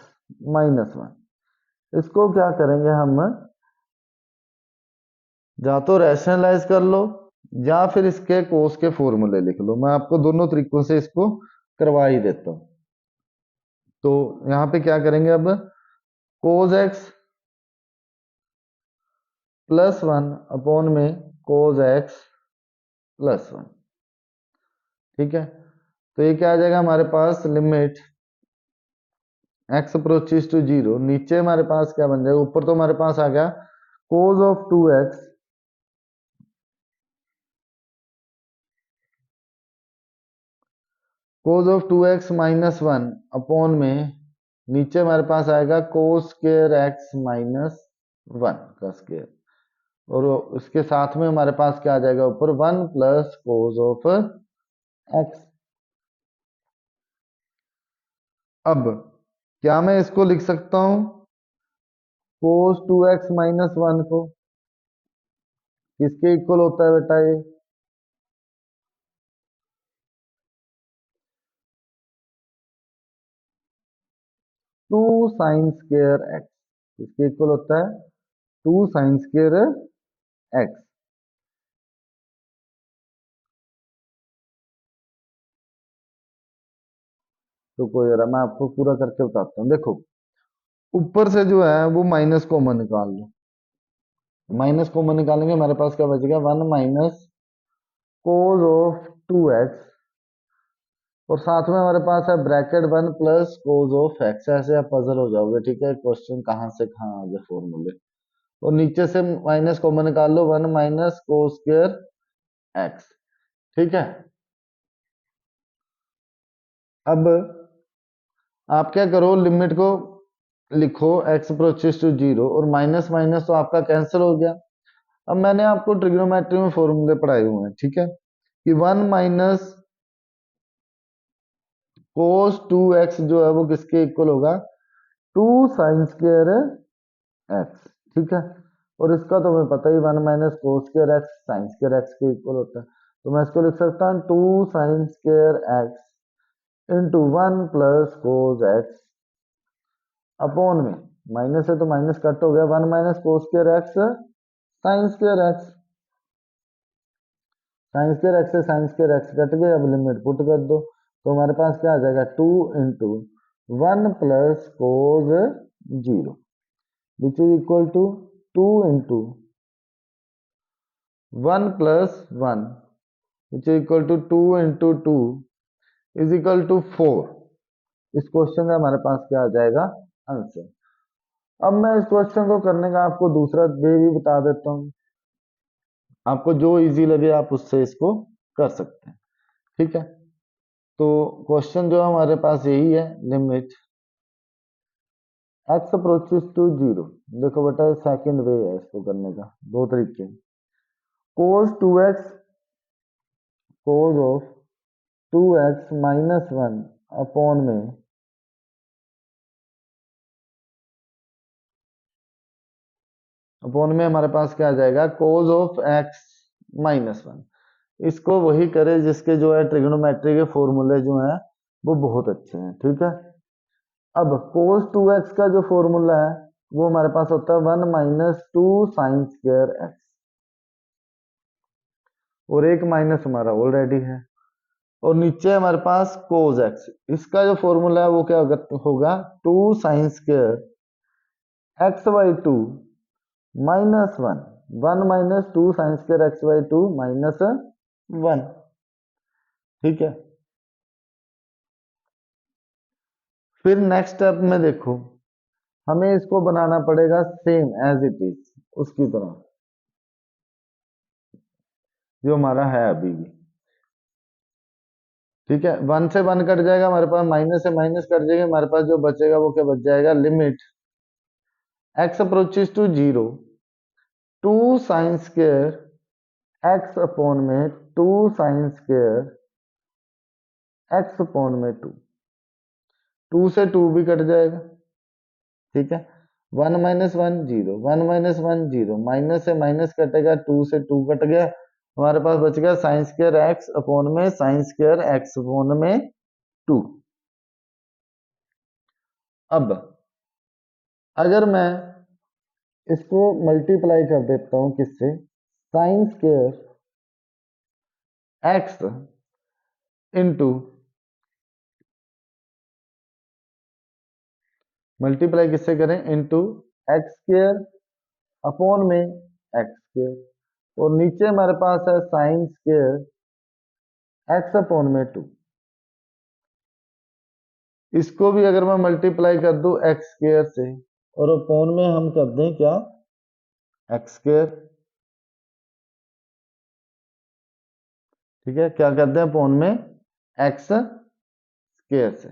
माइनस 1। इसको क्या करेंगे हम, या तो रैशनलाइज कर लो या फिर इसके कोस के फॉर्मूले लिख लो। मैं आपको दोनों तरीकों से इसको करवा ही देता हूं। तो यहाँ पे क्या करेंगे अब, कोस एक्स +1 अपॉन में कोस एक्स +1। ठीक है, तो ये क्या आ जाएगा हमारे पास, लिमिट x अप्रोचेस टू 0। नीचे हमारे पास क्या बन जाएगा, ऊपर तो हमारे पास आ गया cos of 2x cos of 2x minus 1 upon में नीचे हमारे पास आएगा कोस स्क्वायर x माइनस 1 का स्क्वायर, और उसके साथ में हमारे पास क्या आ जाएगा ऊपर, 1 प्लस कोस ऑफ x। अब क्या मैं इसको लिख सकता हूं, कोस 2x माइनस 1 को किसके इक्वल होता है बेटा, ये 2 साइन स्क्वायर x किसके इक्वल होता है, 2 साइन स्क्वायर x। तो कोई जरा मैं आपको पूरा करके बताता हूँ। देखो, ऊपर से जो है वो माइनस कॉमन निकाल लो। माइनस कॉमन निकालेंगे हमारे पास क्या बचेगा, 1 माइनस कोस ऑफ 2x, और साथ में हमारे पास है bracket 1 plus cos of x। ऐसे आप पजल हो जाओगे। ठीक है, क्वेश्चन कहाँ से कहाँ आ गए फॉर्मूले। और नीचे से माइनस कॉमन निकाल लो, 1 माइनस कोस स्क्वायर x। ठीक है, अब आप क्या करो, लिमिट को लिखो x अप्रोचेस टू 0, और माइनस माइनस तो आपका कैंसिल हो गया। अब मैंने आपको ट्रिग्नोमेट्री में फॉर्मूले पढ़ाए हुए हैं। ठीक है, कि 1 माइनस कोस 2x जो है वो किसके इक्वल होगा, 2 साइन स्क्वायर x। ठीक है, और इसका तो हमें पता ही 1 minus cos square x sine square x के इक्वल होता है। तो मैं इसको लिख सकता हूँ 2 sine square x into 1 plus कोस x अपॉन में, माइनस है तो माइनस कट हो गया, 1 minus cos square x sine square x। Sine square x से साइन स्क्वायर x कट गए। अब लिमिट पुट कर दो तो हमारे पास क्या आ जाएगा, 2 into 1 plus cos 0 which is equal to 2 into 1 plus 1 which is equal to 2 into 2 is equal to 4। इस क्वेश्चन का हमारे पास क्या आ जाएगा, आंसर। अब मैं इस क्वेश्चन को करने का आपको दूसरा वे भी बता देता हूँ। आपको जो इजी लगे आप उससे इसको कर सकते हैं। ठीक है, तो क्वेश्चन जो हमारे पास यही है, लिमिट x अप्रोचेस टू 0। देखो बेटा, सेकंड वे है इसको करने का, दो तरीके। cos 2x cos of 2x minus 1 upon में अपॉन में हमारे पास क्या आ जाएगा, cos of x minus one. इसको वही करे जिसके जो है ट्रिग्नोमेट्री के फॉर्मूले जो हैं वो बहुत अच्छे हैं, ठीक है। अब कोस टू एक्स का जो फॉर्मूला है वो हमारे पास होता है 1 - 2 sin² एक्स, और एक माइनस हमारा ऑलरेडी है, और नीचे हमारे पास कोस एक्स। इसका जो फॉर्मूला है वो क्या होगा, 2 sin² x/2 -1, 1 - 2 sin² x/2 -1, ठीक है। फिर नेक्स्ट स्टेप में देखो, हमें इसको बनाना पड़ेगा सेम एज इट इज, उसकी तरह जो हमारा है अभी भी, ठीक है। 1 से 1 कट जाएगा हमारे पास, माइनस से माइनस कट जाएगा हमारे पास, जो बचेगा वो क्या बच जाएगा, limit x approaches to 0, 2 sin² x/, 2 sin² x/2, 2 से 2 भी कट जाएगा, ठीक है। 1 - 1 0, 1 - 1 0, माइनस से माइनस कटेगा, 2 से 2 कट गया, हमारे पास बच गया sin²x/sin²x/2। अब अगर मैं इसको मल्टीप्लाई कर देता हूं किससे, sin² x इंटू, मल्टीप्लाई किससे करें, इंटू x² अपॉन में x², और नीचे हमारे पास है sin²x/2। इसको भी अगर मैं मल्टीप्लाई कर दूं x² से, और अपॉन में हम कर दें क्या, x², ठीक है, क्या करते हैं अपॉन में x² से।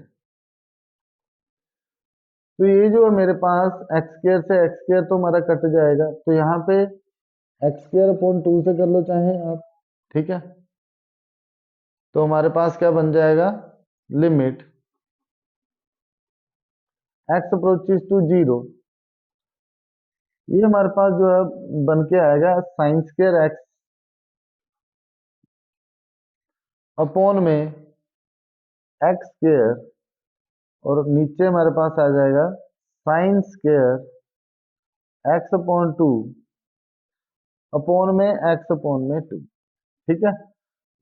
तो ये जो मेरे पास x² से x² तो हमारा कट जाएगा, तो यहाँ पे x²/2 से कर लो चाहे आप, ठीक है। तो हमारे पास क्या बन जाएगा, लिमिट x अप्रोचेस टू 0, ये हमारे पास जो है बन के आएगा sin²x अपॉन में x², और नीचे हमारे पास आ जाएगा sin²x/2 अपॉन में x/2, ठीक है।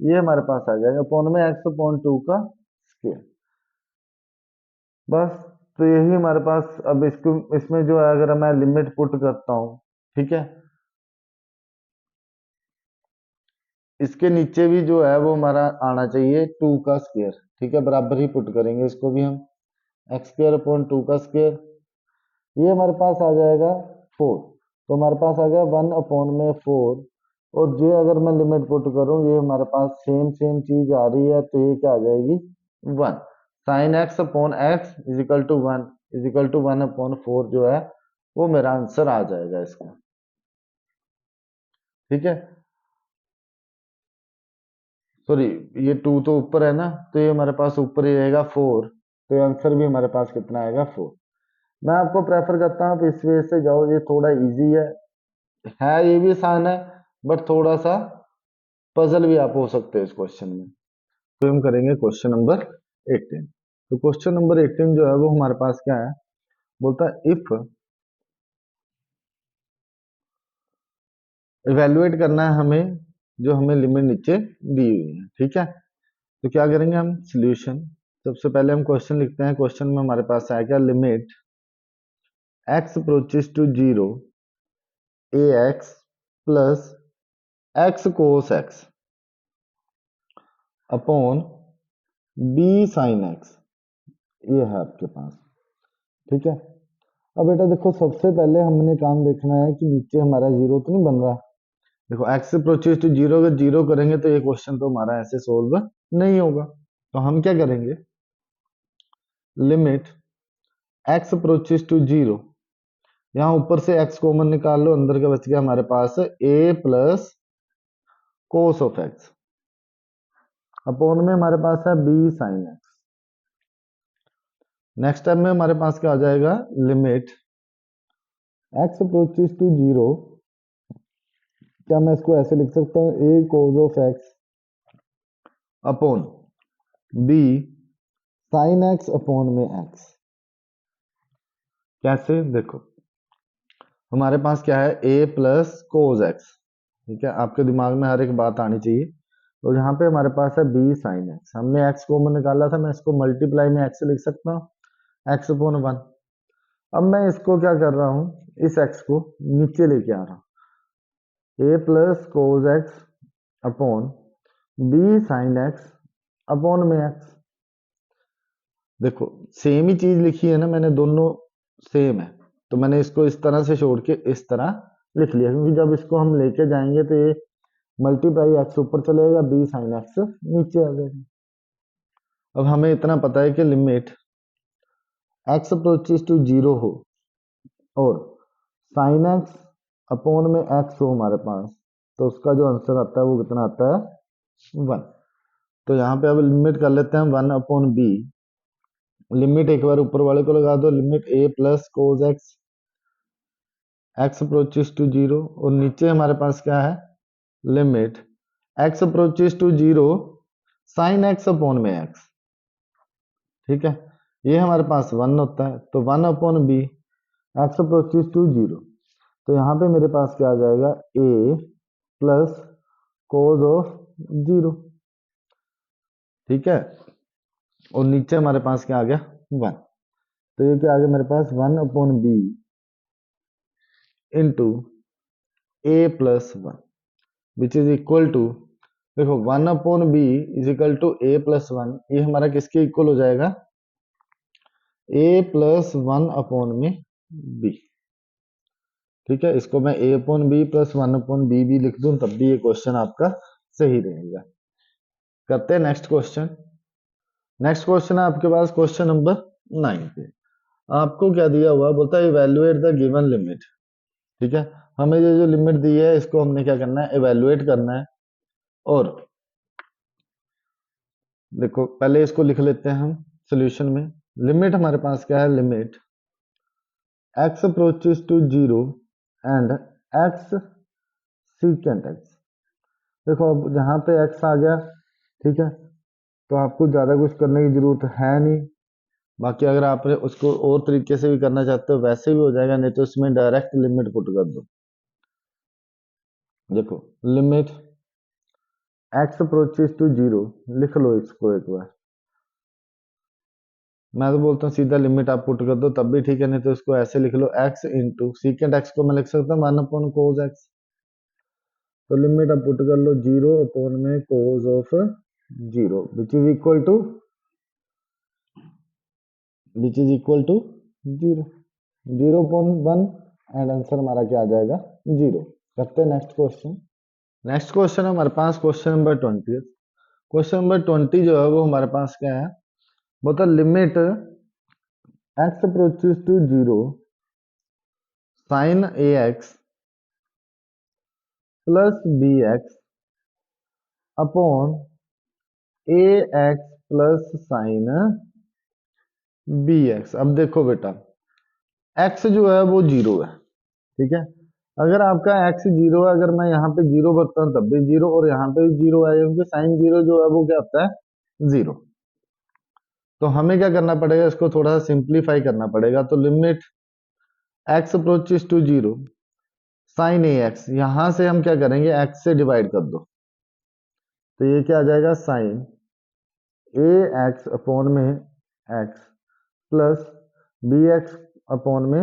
ये हमारे पास आ जाएगा अपॉन में x/2 का स्क्वायर, बस। तो यही हमारे पास, अब इसको इसमें जो है अगर मैं लिमिट पुट करता हूं, ठीक है, इसके नीचे भी जो है वो हमारा आना चाहिए 2 का स्क्वायर, ठीक है, बराबर ही पुट करेंगे इसको भी हम, x²/2 का स्क्वायर, ये हमारे पास आ जाएगा 4, तो हमारे पास आ गया 1/4, और जो अगर मैं लिमिट पुट करूं, ये हमारे पास सेम सेम चीज आ रही है, तो ये क्या आ जाएगी 1, sin x/x = 1/4 जो है वो मेरा आंसर आ जाएगा इसका, ठीक है। सॉरी, ये 2 तो ऊपर है ना, तो ये हमारे पास ऊपर ही रहेगा 4, तो ये आंसर भी हमारे पास कितना आएगा 4। मैं आपको प्रेफर करता हूँ आप इस वे से जाओ, ये थोड़ा इजी है ये भी आसान है, बट थोड़ा सा पजल भी आप हो सकते हैं इस क्वेश्चन में। तो हम करेंगे क्वेश्चन नंबर 18। तो क्वेश्चन नंबर 18 जो है वो हमारे पास क्या है, बोलता है इफ इवेल्युएट करना है हमें, जो हमें लिमिट नीचे दी हुई है, ठीक है। तो क्या करेंगे हम, सॉल्यूशन। सबसे पहले हम क्वेश्चन लिखते हैं, क्वेश्चन में हमारे पास है क्या, limit x approaches to 0 ax plus x cos x upon b sin x, ये है आपके पास, ठीक है। अब बेटा देखो, सबसे पहले हमने काम देखना है कि नीचे हमारा जीरो तो नहीं बन रहा। देखो x अप्रोचेस टू 0, अगर 0 करेंगे तो ये क्वेश्चन तो हमारा ऐसे सोल्व नहीं होगा, तो हम क्या करेंगे, लिमिट x अप्रोचेस टू 0, यहाँ ऊपर से x कॉमन निकाल लो, अंदर का बच गया हमारे पास a plus cos of x upon में हमारे पास है b sin x। Next time में हमारे पास क्या आ जाएगा, limit x approaches to zero, क्या मैं इसको ऐसे लिख सकता हूँ, A cos of X upon B sine x upon में एक्स। कैसे, देखो हमारे पास क्या है, ए प्लस कोज एक्स, ठीक है, आपके दिमाग में हर एक बात आनी चाहिए। तो यहाँ पे हमारे पास है बी साइन एक्स, हमने एक्स कॉमन निकाला था, मैं इसको मल्टीप्लाई में एक्स से लिख सकता हूँ, एक्स अपॉन वन। अब मैं इसको क्या कर रहा हूँ, इस एक्स को नीचे लेके आ रहा हूँ, A plus cos X upon B sine x upon में एक्स। देखो सेम ही चीज लिखी है ना मैंने, दोनों सेम है, तो मैंने इसको इस तरह से छोड़ के इस तरह लिख लिया, क्योंकि जब इसको हम लेके जाएंगे तो ये मल्टीप्लाई एक्स ऊपर चलेगा, बी साइन एक्स नीचे आ जाएगा। अब हमें इतना पता है कि limit x approaches to zero हो और साइन एक्स अपॉन में एक्स हो हमारे पास, तो उसका जो आंसर आता है वो कितना आता है, वन। तो यहाँ पे अब लिमिट कर लेते हैं वन अपॉन बी, लिमिट एक बार ऊपर वाले को लगा दो, limit a plus cos x, x approaches to zero, और नीचे हमारे पास क्या है, limit x approaches to zero sine x upon में एक्स, ठीक है, ये हमारे पास वन होता है, तो one upon b x approaches to zero, तो यहाँ पे मेरे पास क्या आ जाएगा, ए प्लस कोज ऑफ जीरो, ठीक है, और नीचे हमारे पास क्या आ गया, वन। तो ये क्या आ गया मेरे पास, one upon B into A plus one which is equal to, देखो one upon B is equal to A plus one, ये हमारा किसके इक्वल हो जाएगा, ए प्लस वन अपॉन में बी, ठीक है, इसको मैं A upon B plus one upon B भी लिख दूं तब भी ये क्वेश्चन आपका सही रहेगा। करते हैं नेक्स्ट क्वेश्चन। नेक्स्ट क्वेश्चन है आपके पास क्वेश्चन नंबर 9 पे, आपको क्या दिया हुआ, बोलता है इवेल्युएट द गिवन लिमिट, ठीक है, हमें ये जो लिमिट दी है इसको हमने क्या करना है, इवेल्युएट करना है। और देखो पहले इसको लिख लेते हैं हम सॉल्यूशन में, लिमिट हमारे पास क्या है, limit x approaches to zero and x secant x। देखो अब यहाँ पे x आ गया, ठीक है, तो आपको ज़्यादा कुछ करने की जरूरत है नहीं, बाकी अगर आप उसको और तरीके से भी करना चाहते हो वैसे भी हो जाएगा, नहीं तो इसमें डायरेक्ट लिमिट पुट कर दो। देखो limit x approaches to zero, लिख लो इसको एक बार, मैं तो बोलता हूँ सीधा लिमिट आप पुट कर दो तब भी ठीक है, नहीं तो इसको ऐसे लिख लो, x इंटू सीकेंट x को मैं लिख सकता हूँ वन अपॉन कोज एक्स, तो लिमिट आप पुट कर लो जीरो अपॉन में cos of zero which is equal to zero, zero upon one, and answer हमारा क्या आ जाएगा, जीरो। करते हैं नेक्स्ट क्वेश्चन। नेक्स्ट क्वेश्चन है हमारे पास क्वेश्चन नंबर 20। क्वेश्चन नंबर 20 जो है वो हमारे पास क्या है, बोलता limit x approaches to zero sine a x plus B x upon a x plus sine b x. अब देखो बेटा x जो है वो जीरो है, ठीक है, अगर आपका x जीरो है, अगर मैं यहाँ पे जीरो भरता हूँ तब भी जीरो, और यहाँ पे भी जीरो है, क्योंकि साइन जीरो जो है वो क्या होता है, जीरो। तो हमें क्या करना पड़ेगा, इसको थोड़ा सा सिंप्लीफाई करना पड़ेगा, तो limit x approaches to zero sine a x, यहां से हम क्या करेंगे, x से डिवाइड कर दो, तो ये क्या आ जाएगा, साइन ए एक्स अपॉन में x plus B x upon में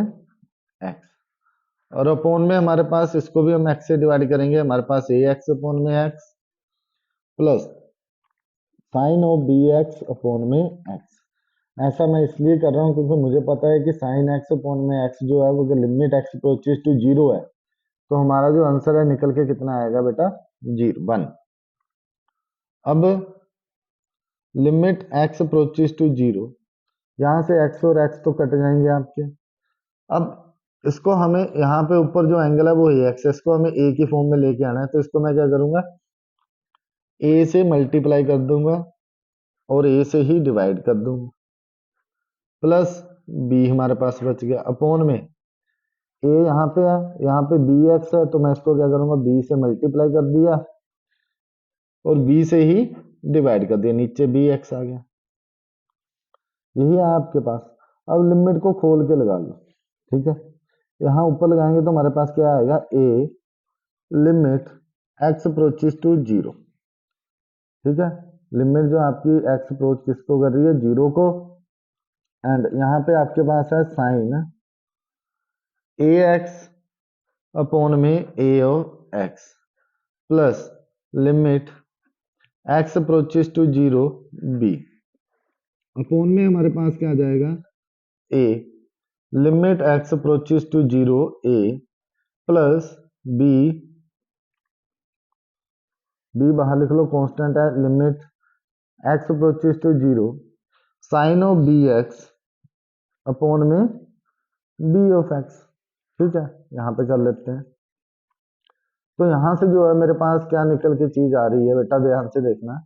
x, और अपॉन में हमारे पास इसको भी हम x से डिवाइड करेंगे, हमारे पास ए एक्स अपॉन में x plus sine of B x upon में x। ऐसा मैं इसलिए कर रहा हूँ क्योंकि मुझे पता है कि साइन एक्स अपॉन में x जो है वो limit x approaches to zero है, तो हमारा जो आंसर है निकल के कितना आएगा बेटा, जीरो, वन। अब limit x approaches to zero, यहाँ से x और x तो कट जाएंगे आपके, अब इसको हमें यहाँ पे ऊपर जो एंगल है वो है x, इसको हमें a की फॉर्म में लेके आना है, तो इसको मैं क्या करूंगा, a से मल्टीप्लाई कर दूंगा और a से ही डिवाइड कर दूंगा, प्लस b हमारे पास बच गया अपॉन में ए यहाँ पे है, यहाँ पे बी एक्स है, तो मैं इसको क्या करूंगा, बी से मल्टीप्लाई कर दिया और बी से ही डिवाइड कर दिया, नीचे बी एक्स आ गया। यही है आपके पास। अब लिमिट को खोल के लगा लो, ठीक है। यहाँ ऊपर लगाएंगे तो हमारे पास क्या आएगा, a limit x approaches to zero, ठीक है। लिमिट जो आपकी एक्स अप्रोच किसको कर रही है, जीरो को। एंड यहाँ पे आपके पास है साइन ए एक्स अपॉन में A of X plus limit x approaches to zero B, upon में हमारे पास क्या आ जाएगा, A limit x approaches to zero A plus B, B बाहर लिख लो, कांस्टेंट है, limit x approaches to zero sine of B x upon में बी ऑफ एक्स, ठीक है। यहाँ पे कर लेते हैं। तो यहां से जो है मेरे पास क्या निकल के चीज आ रही है, बेटा ध्यान से देखना।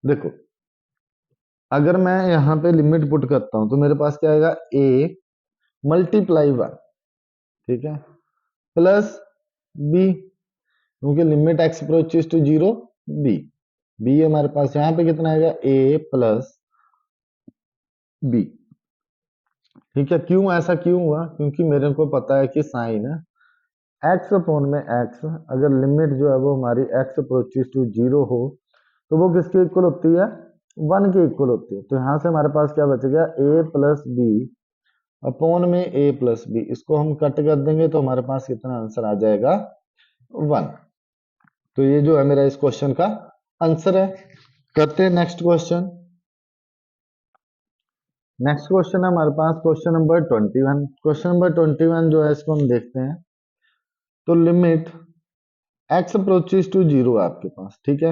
देखो अगर मैं यहाँ पे लिमिट पुट करता हूं तो मेरे पास क्या आएगा, ए मल्टीप्लाई वन, ठीक है, प्लस बी, क्योंकि limit x approaches to zero b, b हमारे पास यहाँ पे कितना आएगा, ए प्लस बी, ठीक है। क्यों ऐसा क्यों हुआ, क्योंकि मेरे को पता है कि साइन एक्स अपॉन में एक्स, अगर लिमिट जो है वो हमारी एक्स अप्रोचेस टू जीरो हो तो वो किसके इक्वल होती है, वन के इक्वल होती है। तो यहाँ से हमारे पास क्या बच गया, ए प्लस बी अपॉन में ए प्लस बी, इसको हम कट कर देंगे तो हमारे पास कितना आंसर आ जाएगा, वन। तो ये जो है मेरा इस क्वेश्चन का आंसर है। करते हैं नेक्स्ट क्वेश्चन। नेक्स्ट क्वेश्चन है हमारे पास क्वेश्चन नंबर 21। क्वेश्चन नंबर 21 जो है इसको हम देखते हैं। तो limit x approaches to zero है आपके पास, ठीक है,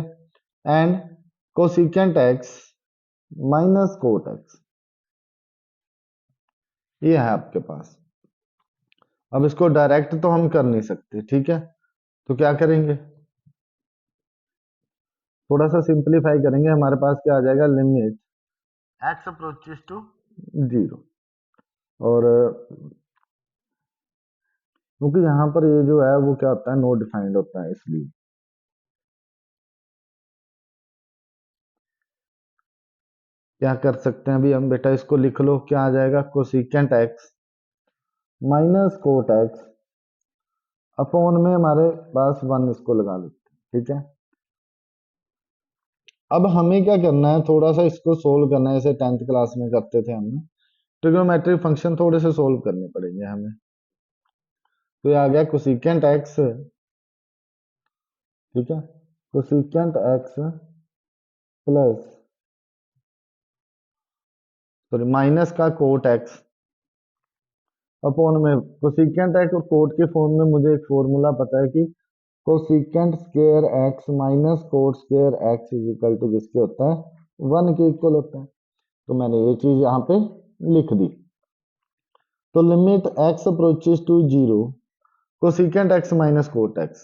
and cosecant x minus cot x, ये है आपके पास। अब इसको डायरेक्ट तो हम कर नहीं सकते, ठीक है, तो क्या करेंगे, थोड़ा सा सिंपलीफाई करेंगे। हमारे पास क्या आ जाएगा, limit x approaches to zero, और क्योंकि यहाँ पर ये जो है वो क्या होता है, नो डिफाइंड होता है, इसलिए क्या कर सकते हैं अभी हम, बेटा इसको लिख लो, क्या आ जाएगा, cosecant x minus cot x upon में हमारे पास वन, इसको लगा लेते हैं, ठीक है। अब हमें क्या करना है, थोड़ा सा इसको सोल्व करना है, जैसे 10th क्लास में करते थे हमने, ट्रिग्नोमेट्रिक फंक्शन थोड़े से सोल्व करने पड़ेंगे हमें। तो ये आ गया कोसिकेंट एक्स, ठीक है, cosecant x plus sorry minus का कोट एक्स अपॉन में कोसिकेंट एक्स, और कोट के फॉर्म में मुझे एक फॉर्मूला पता है कि cosecant square x minus cot square x is equal to किसके होता है, वन के इक्वल होता है। तो मैंने ये चीज यहाँ पे लिख दी। तो limit x approaches to zero cosecant x minus cot X,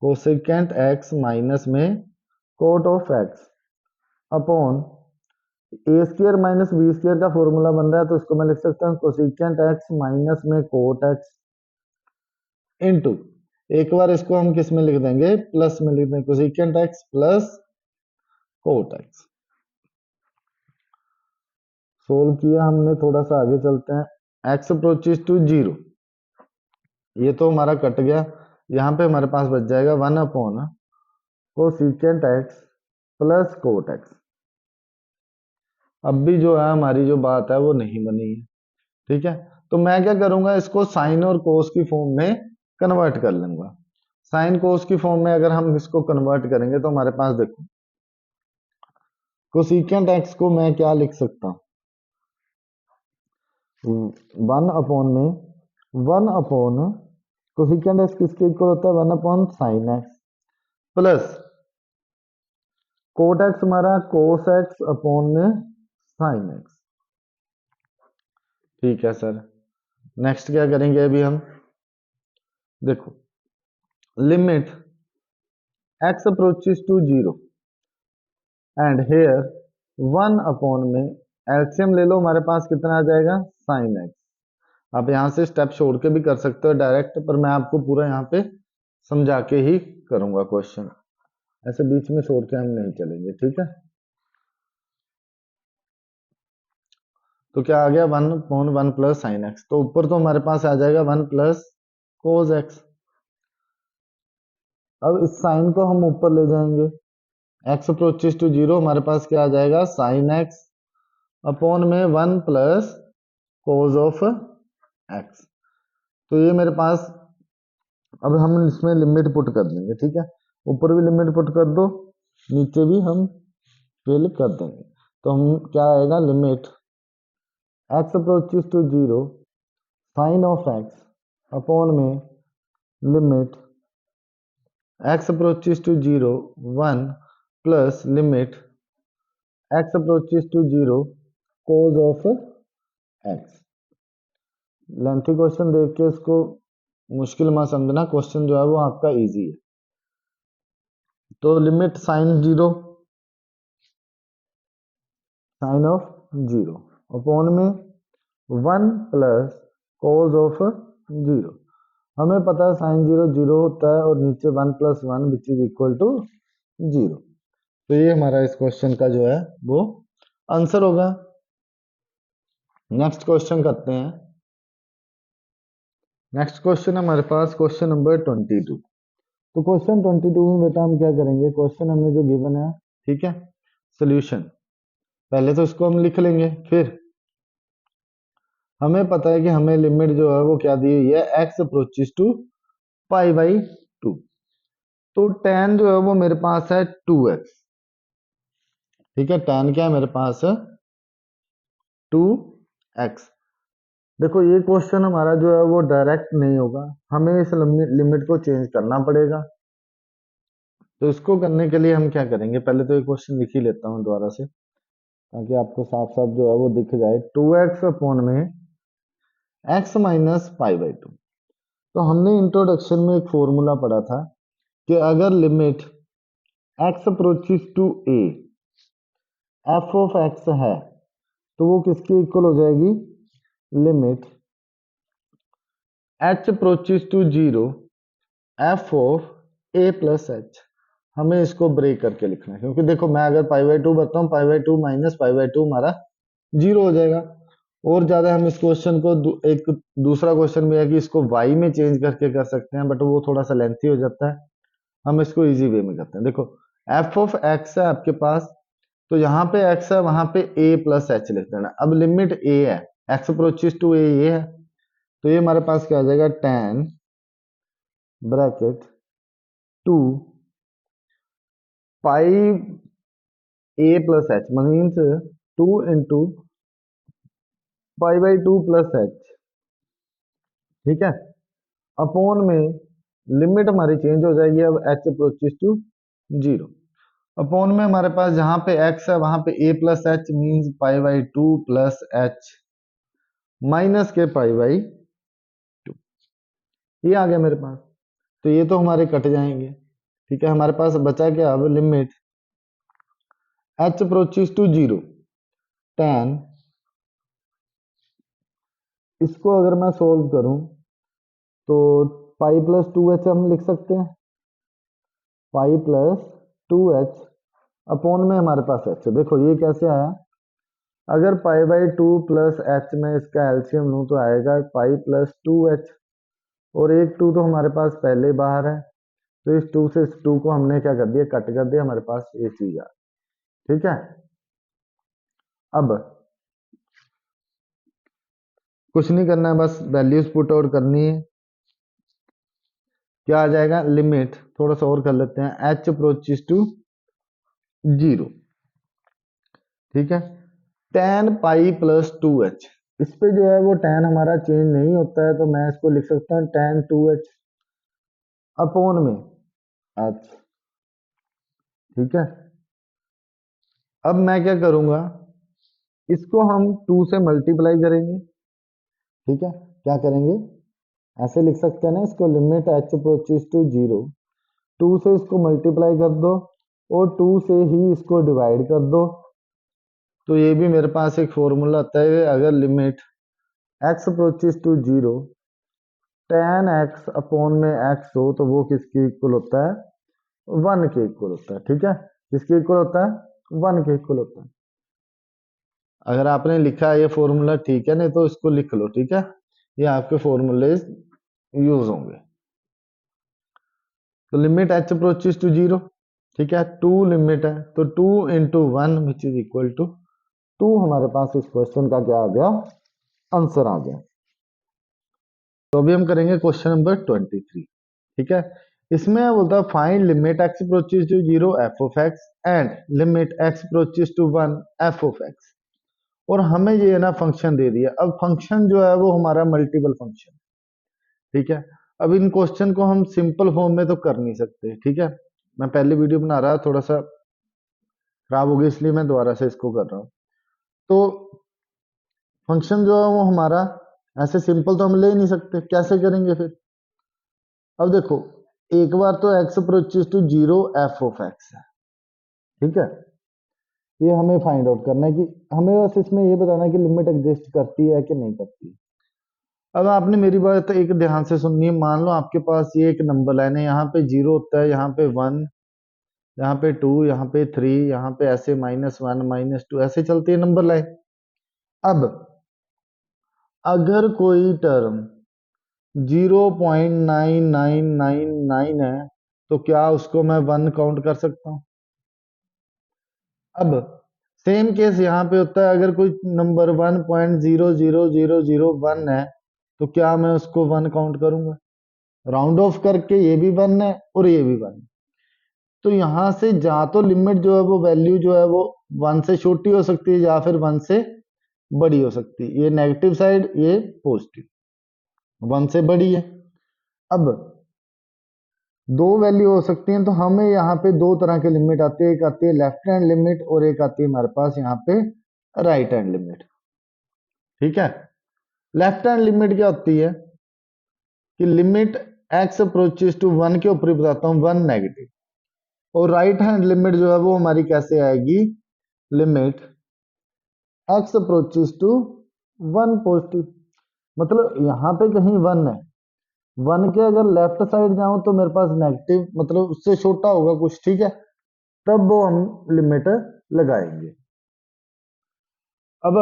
cosecant x minus में cot of X upon A square minus B square का फॉर्मूला बन रहा है, तो इसको मैं लिख सकता हूँ कोसिकेंट एक्स माइनस में कोट एक्स इनटू, एक बार इसको हम किस में लिख देंगे, प्लस में लिख देंगे, cosecant x plus cot x. Solve किया हमने, थोड़ा सा आगे चलते हैं। एक्स अप्रोचेस टू जीरो, ये तो हमारा कट गया, यहाँ पे हमारे पास बच जाएगा one upon cosecant x plus cot x. अब भी जो है हमारी जो बात है वो नहीं बनी है, ठीक है। तो मैं क्या करूंगा, इसको साइन और कोस की फॉर्म में कन्वर्ट कर लूंगा। साइन कोस की फॉर्म में अगर हम इसको कन्वर्ट करेंगे तो हमारे पास देखो, कोसिकेंट एक्स को मैं क्या लिख सकता हूँ, वन अपॉन में वन अपॉन कोसिकेंट एक्स किसके इक्वल होता है, one upon sine x plus cot x हमारा कोस एक्स अपॉन में साइन एक्स, ठीक है सर। नेक्स्ट क्या करेंगे अभी हम, देखो limit x approaches to zero and here one upon में एलसीएम ले लो, हमारे पास कितना आ जाएगा, साइन एक्स आप यहाँ से स्टेप छोड़ के भी कर सकते हो डायरेक्ट, पर मैं आपको पूरा यहाँ पे समझा के ही करूंगा क्वेश्चन, ऐसे बीच में छोड़ के हम नहीं चलेंगे, ठीक है। तो क्या आ गया 1/1 प्लस साइन एक्स, तो ऊपर तो हमारे पास आ जाएगा 1 प्लस कोस एक्स। अब इस साइन को हम ऊपर ले जाएंगे, एक्स अप्रोचेस टू जीरो, हमारे पास क्या आ जाएगा साइन एक्स अपॉन में 1 प्लस कोस ऑफ एक्स। तो ये मेरे पास, अब हम इसमें लिमिट पुट कर देंगे, ठीक है। ऊपर भी लिमिट पुट कर दो, नीचे भी हम फिल कर देंगे। तो हम क्या आएगा, limit x approaches to zero sine of X upon में limit x approaches to zero 1 plus limit x approaches to zero cos of X. Lengthy question देख के इसको मुश्किल मत समझना, क्वेश्चन जो है वो आपका इजी है। तो limit sine zero sine of zero upon में 1 प्लस कोस ऑफ जीरो। हमें पता है साइन जीरो जीरो होता है और नीचे 1 plus 1 which is equal to zero. तो ये हमारा इस क्वेश्चन का जो है वो आंसर होगा। नेक्स्ट क्वेश्चन करते हैं। नेक्स्ट क्वेश्चन हमारे पास क्वेश्चन नंबर 22। तो क्वेश्चन 22 में बेटा हम क्या करेंगे, क्वेश्चन हमें जो गिवन है, ठीक है, सोल्यूशन पहले तो इसको हम लिख लेंगे, फिर हमें पता है कि हमें लिमिट जो है वो क्या दी हुई है, x approaches to pi by 2। तो tan जो है वो मेरे पास है 2x, ठीक है। tan क्या है मेरे पास 2x। देखो ये क्वेश्चन हमारा जो है वो डायरेक्ट नहीं होगा, हमें इस लिमिट को चेंज करना पड़ेगा। तो इसको करने के लिए हम क्या करेंगे, पहले तो ये क्वेश्चन लिख ही लेता हूँ दोबारा से, ताकि आपको साफ साफ जो है वो दिख जाए। 2x अपॉन में x माइनस पाई बाई 2। तो हमने इंट्रोडक्शन में एक फॉर्मूला पढ़ा था कि अगर limit x approaches to a f of x है, तो वो किसके इक्वल हो जाएगी, limit h approaches to zero f of a plus h। हमें इसको ब्रेक करके लिखना है, क्योंकि देखो मैं अगर पाई बाई 2 बताऊं, पाई बाई 2 माइनस पाई बाई 2 हमारा जीरो हो जाएगा। और ज्यादा हम इस क्वेश्चन को एक दूसरा क्वेश्चन भी है कि इसको y में चेंज करके कर सकते हैं, बट वो थोड़ा सा लेंथी हो जाता है। हम इसको इजी वे में करते हैं। देखो f ऑफ x है आपके पास, तो यहाँ पे x है, वहां पे a प्लस h लिख देना। अब लिमिट a है, x अप्रोचेस टू a ये है, तो ये हमारे पास क्या आ जाएगा, tan bracket 2 pi a plus h means 2 into pi by 2 plus h, ठीक है, अपॉन में लिमिट हमारी चेंज हो जाएगी अब h approaches to zero. Upon में हमारे पास जहां पे x है वहां पे a plus H means pi by 2 plus H minus के पाई बाई 2। ये आ गया मेरे पास। तो ये तो हमारे कट जाएंगे, ठीक है। हमारे पास बचा क्या, अब limit h approaches to zero tan, इसको अगर मैं सोल्व करूं तो पाई प्लस 2h हम लिख सकते हैं, पाई प्लस 2h अपॉन में हमारे पास h। देखो ये कैसे आया, अगर पाई बाई 2 प्लस एच में इसका एलसीएम लूं तो आएगा पाई प्लस 2h, और एक 2 तो हमारे पास पहले बाहर है, तो इस 2 से इस 2 को हमने क्या कर दिया, कट कर दिया, हमारे पास ये चीज आ, ठीक है। अब कुछ नहीं करना है, बस वैल्यूज पुट आउट करनी है। क्या आ जाएगा, लिमिट थोड़ा सा और कर लेते हैं, h अप्रोचेस टू जीरो, ठीक है, tan पाई प्लस 2h। इस पे जो है वो tan हमारा चेंज नहीं होता है, तो मैं इसको लिख सकता हूँ tan 2h अपॉन में h, ठीक है। अब मैं क्या करूंगा, इसको हम 2 से मल्टीप्लाई करेंगे, ठीक है। क्या करेंगे, ऐसे लिख सकते हैं ना इसको, limit h approaches to zero, 2 से इसको मल्टीप्लाई कर दो और 2 से ही इसको डिवाइड कर दो। तो ये भी मेरे पास एक फॉर्मूला आता है, अगर limit x approaches to zero, tan x upon में x हो तो वो किसके इक्वल होता है, 1 के इक्वल होता है। ठीक है, किसके इक्वल होता है, 1 के इक्वल होता है। अगर आपने लिखा है ये फॉर्मूला ठीक है, नहीं तो इसको लिख लो। ठीक है, ये आपके फॉर्मूले यूज होंगे। तो limit h approaches to zero, ठीक है, 2 लिमिट है तो 2 into 1 which is equal to 2 हमारे पास इस क्वेश्चन का क्या आ गया, आंसर आ गया। तो अभी हम करेंगे क्वेश्चन नंबर 23। ठीक है, इसमें बोलता है find limit x approaches to zero f of x and limit x approaches to 1 f of x। और हमें ये ना फंक्शन दे दिया। अब फंक्शन जो है वो हमारा मल्टीपल फंक्शन। ठीक है, अब इन क्वेश्चन को हम सिंपल फॉर्म में तो कर नहीं सकते। ठीक है, मैं पहले वीडियो बना रहा, थोड़ा सा खराब हो गई, इसलिए मैं दोबारा से इसको कर रहा हूँ। तो फंक्शन जो है वो हमारा ऐसे सिंपल तो हम ले नहीं सकते, कैसे करेंगे फिर। अब देखो, एक बार तो x approaches to zero f of x है। ठीक है, ये हमें फाइंड आउट करना है कि हमें बस इसमें ये बताना है कि लिमिट एग्जिस्ट करती है कि नहीं करती। अब आपने मेरी बात एक ध्यान से सुननी है। मान लो आपके पास ये एक नंबर लाइन है, यहाँ पे 0 होता है, यहाँ पे 1, यहाँ पे 2, यहाँ पे 3, यहाँ पे ऐसे -1 -2 ऐसे चलती है नंबर लाइन। अब अगर कोई टर्म 0.9999 है तो क्या उसको मैं 1 काउंट कर सकता हूँ। अब सेम केस यहाँ पे होता है, अगर कोई नंबर 1.00001 है तो क्या मैं उसको 1 काउंट करूंगा। राउंड ऑफ करके ये भी 1 है और ये भी 1 है। तो यहां से जा तो लिमिट जो है वो वैल्यू जो है वो 1 से छोटी हो सकती है या फिर 1 से बड़ी हो सकती है। ये नेगेटिव साइड, ये पॉजिटिव, 1 से बड़ी है। अब दो वैल्यू हो सकती हैं, तो हमें यहाँ पे दो तरह के लिमिट आती है। एक आती है लेफ्ट हैंड लिमिट और एक आती है हमारे पास यहाँ पे राइट हैंड लिमिट। ठीक है, लेफ्ट हैंड लिमिट क्या होती है कि लिमिट x अप्रोचेस टू 1 के ऊपर ही बताता हूँ, 1 नेगेटिव। और राइट हैंड लिमिट जो है वो हमारी कैसे आएगी, limit x approaches to 1 positive. मतलब यहाँ पे कहीं 1 है, 1 के अगर लेफ्ट साइड जाऊं तो मेरे पास नेगेटिव, मतलब उससे छोटा होगा कुछ। ठीक है, तब वो हम लिमिट लगाएंगे। अब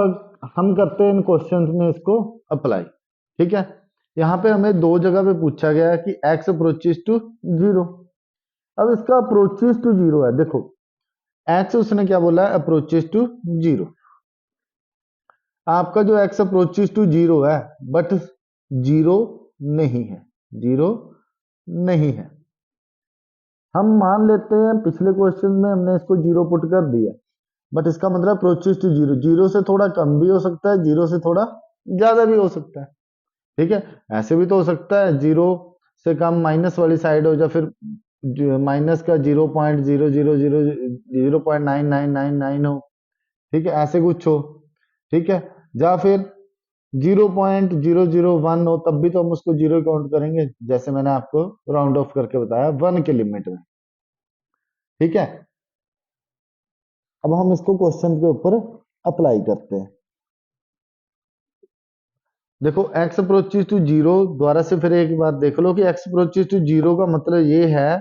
हम करते हैं इन क्वेश्चंस में इसको अप्लाई। ठीक है, यहाँ पे हमें दो जगह पे पूछा गया है कि x अप्रोचेस टू जीरो। अब इसका अप्रोचेस टू जीरो है, देखो x उसने क्या बोला है, अप्रोचेस टू जीरो। आपका जो x अप्रोचेस टू जीरो है बट जीरो नहीं है, जीरो नहीं है। हम मान लेते हैं पिछले क्वेश्चन में हमने इसको जीरो पुट कर दिया, बट इसका मतलब अप्रोचेस टू जीरो, जीरो से थोड़ा कम भी हो सकता है, जीरो से थोड़ा ज्यादा भी हो सकता है। ठीक है, ऐसे भी तो हो सकता है जीरो से कम माइनस वाली साइड हो, या फिर माइनस का 0.00000.9999 हो। ठीक है, ऐसे कुछ हो। ठीक है, या फिर 0.001 हो, तब भी तो हम उसको जीरो काउंट करेंगे, जैसे मैंने आपको राउंड ऑफ करके बताया 1 के लिमिट में। ठीक है, अब हम इसको क्वेश्चन के ऊपर अप्लाई करते हैं। देखो x अप्रोचेस टू जीरो, द्वारा से फिर एक बात देख लो कि x अप्रोचेस टू जीरो का मतलब ये है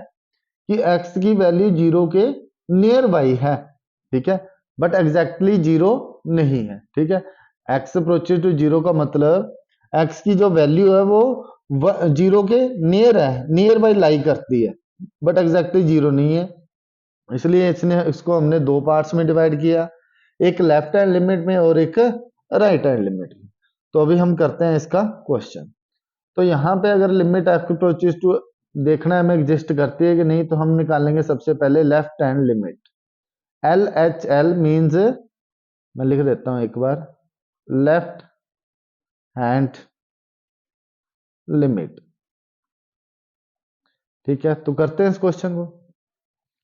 कि x की वैल्यू जीरो के नियर बाई है। ठीक है, बट एग्जैक्टली जीरो नहीं है। ठीक है, x अप्रोचेस टू जीरो का मतलब x की जो वैल्यू है वो जीरो के नियर है, नियर बाई लाई करती है, बट एग्जैक्टली जीरो नहीं है। इसलिए इसको हमने दो पार्ट्स में डिवाइड किया, एक लेफ्ट हैंड लिमिट में और एक राइट हैंड लिमिट में। तो अभी हम करते हैं इसका क्वेश्चन। तो यहाँ पे अगर लिमिट f अप्रोचेस टू देखना है हमें एग्जिस्ट करती है कि नहीं, तो हम निकालेंगे सबसे पहले left hand limit. LHL means, मैं लिख देता हूं एक बार, लेफ्ट हैंड लिमिट। ठीक है, तो करते हैं इस क्वेश्चन को।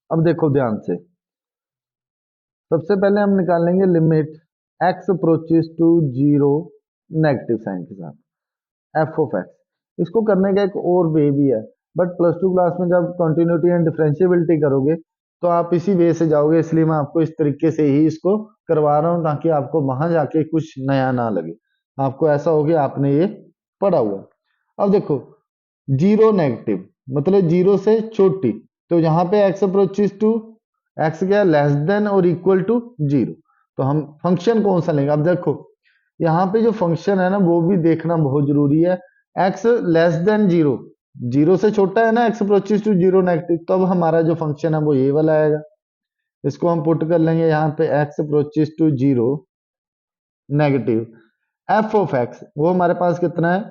अब देखो ध्यान से, सबसे पहले हम निकालेंगे limit x approaches to zero negative sign के साथ f ऑफ x। इसको करने का एक और वे भी है, बट प्लस टू क्लास में जब कंटिन्यूटी एंड डिफरेंशिएबिलिटी करोगे तो आप इसी वे से जाओगे, इसलिए मैं आपको इस तरीके से ही इसको करवा रहा हूं ताकि आपको वहां जाके कुछ नया ना लगे। आपको ऐसा हो गया आपने ये पढ़ा हुआ। अब देखो जीरो नेगेटिव मतलब जीरो से छोटी, तो यहाँ पे x अप्रोचेस टू, x क्या लेस देन और इक्वल टू जीरो, तो हम फंक्शन कौन सा लेंगे। अब देखो यहाँ पे जो फंक्शन है ना वो भी देखना बहुत जरूरी है। x less than zero, zero से छोटा है ना x approaches to zero negative, तो अब हमारा जो फंक्शन है वो ये वाला आएगा। इसको हम पुट कर लेंगे यहाँ पे x approaches to zero negative, f of x वो हमारे पास कितना है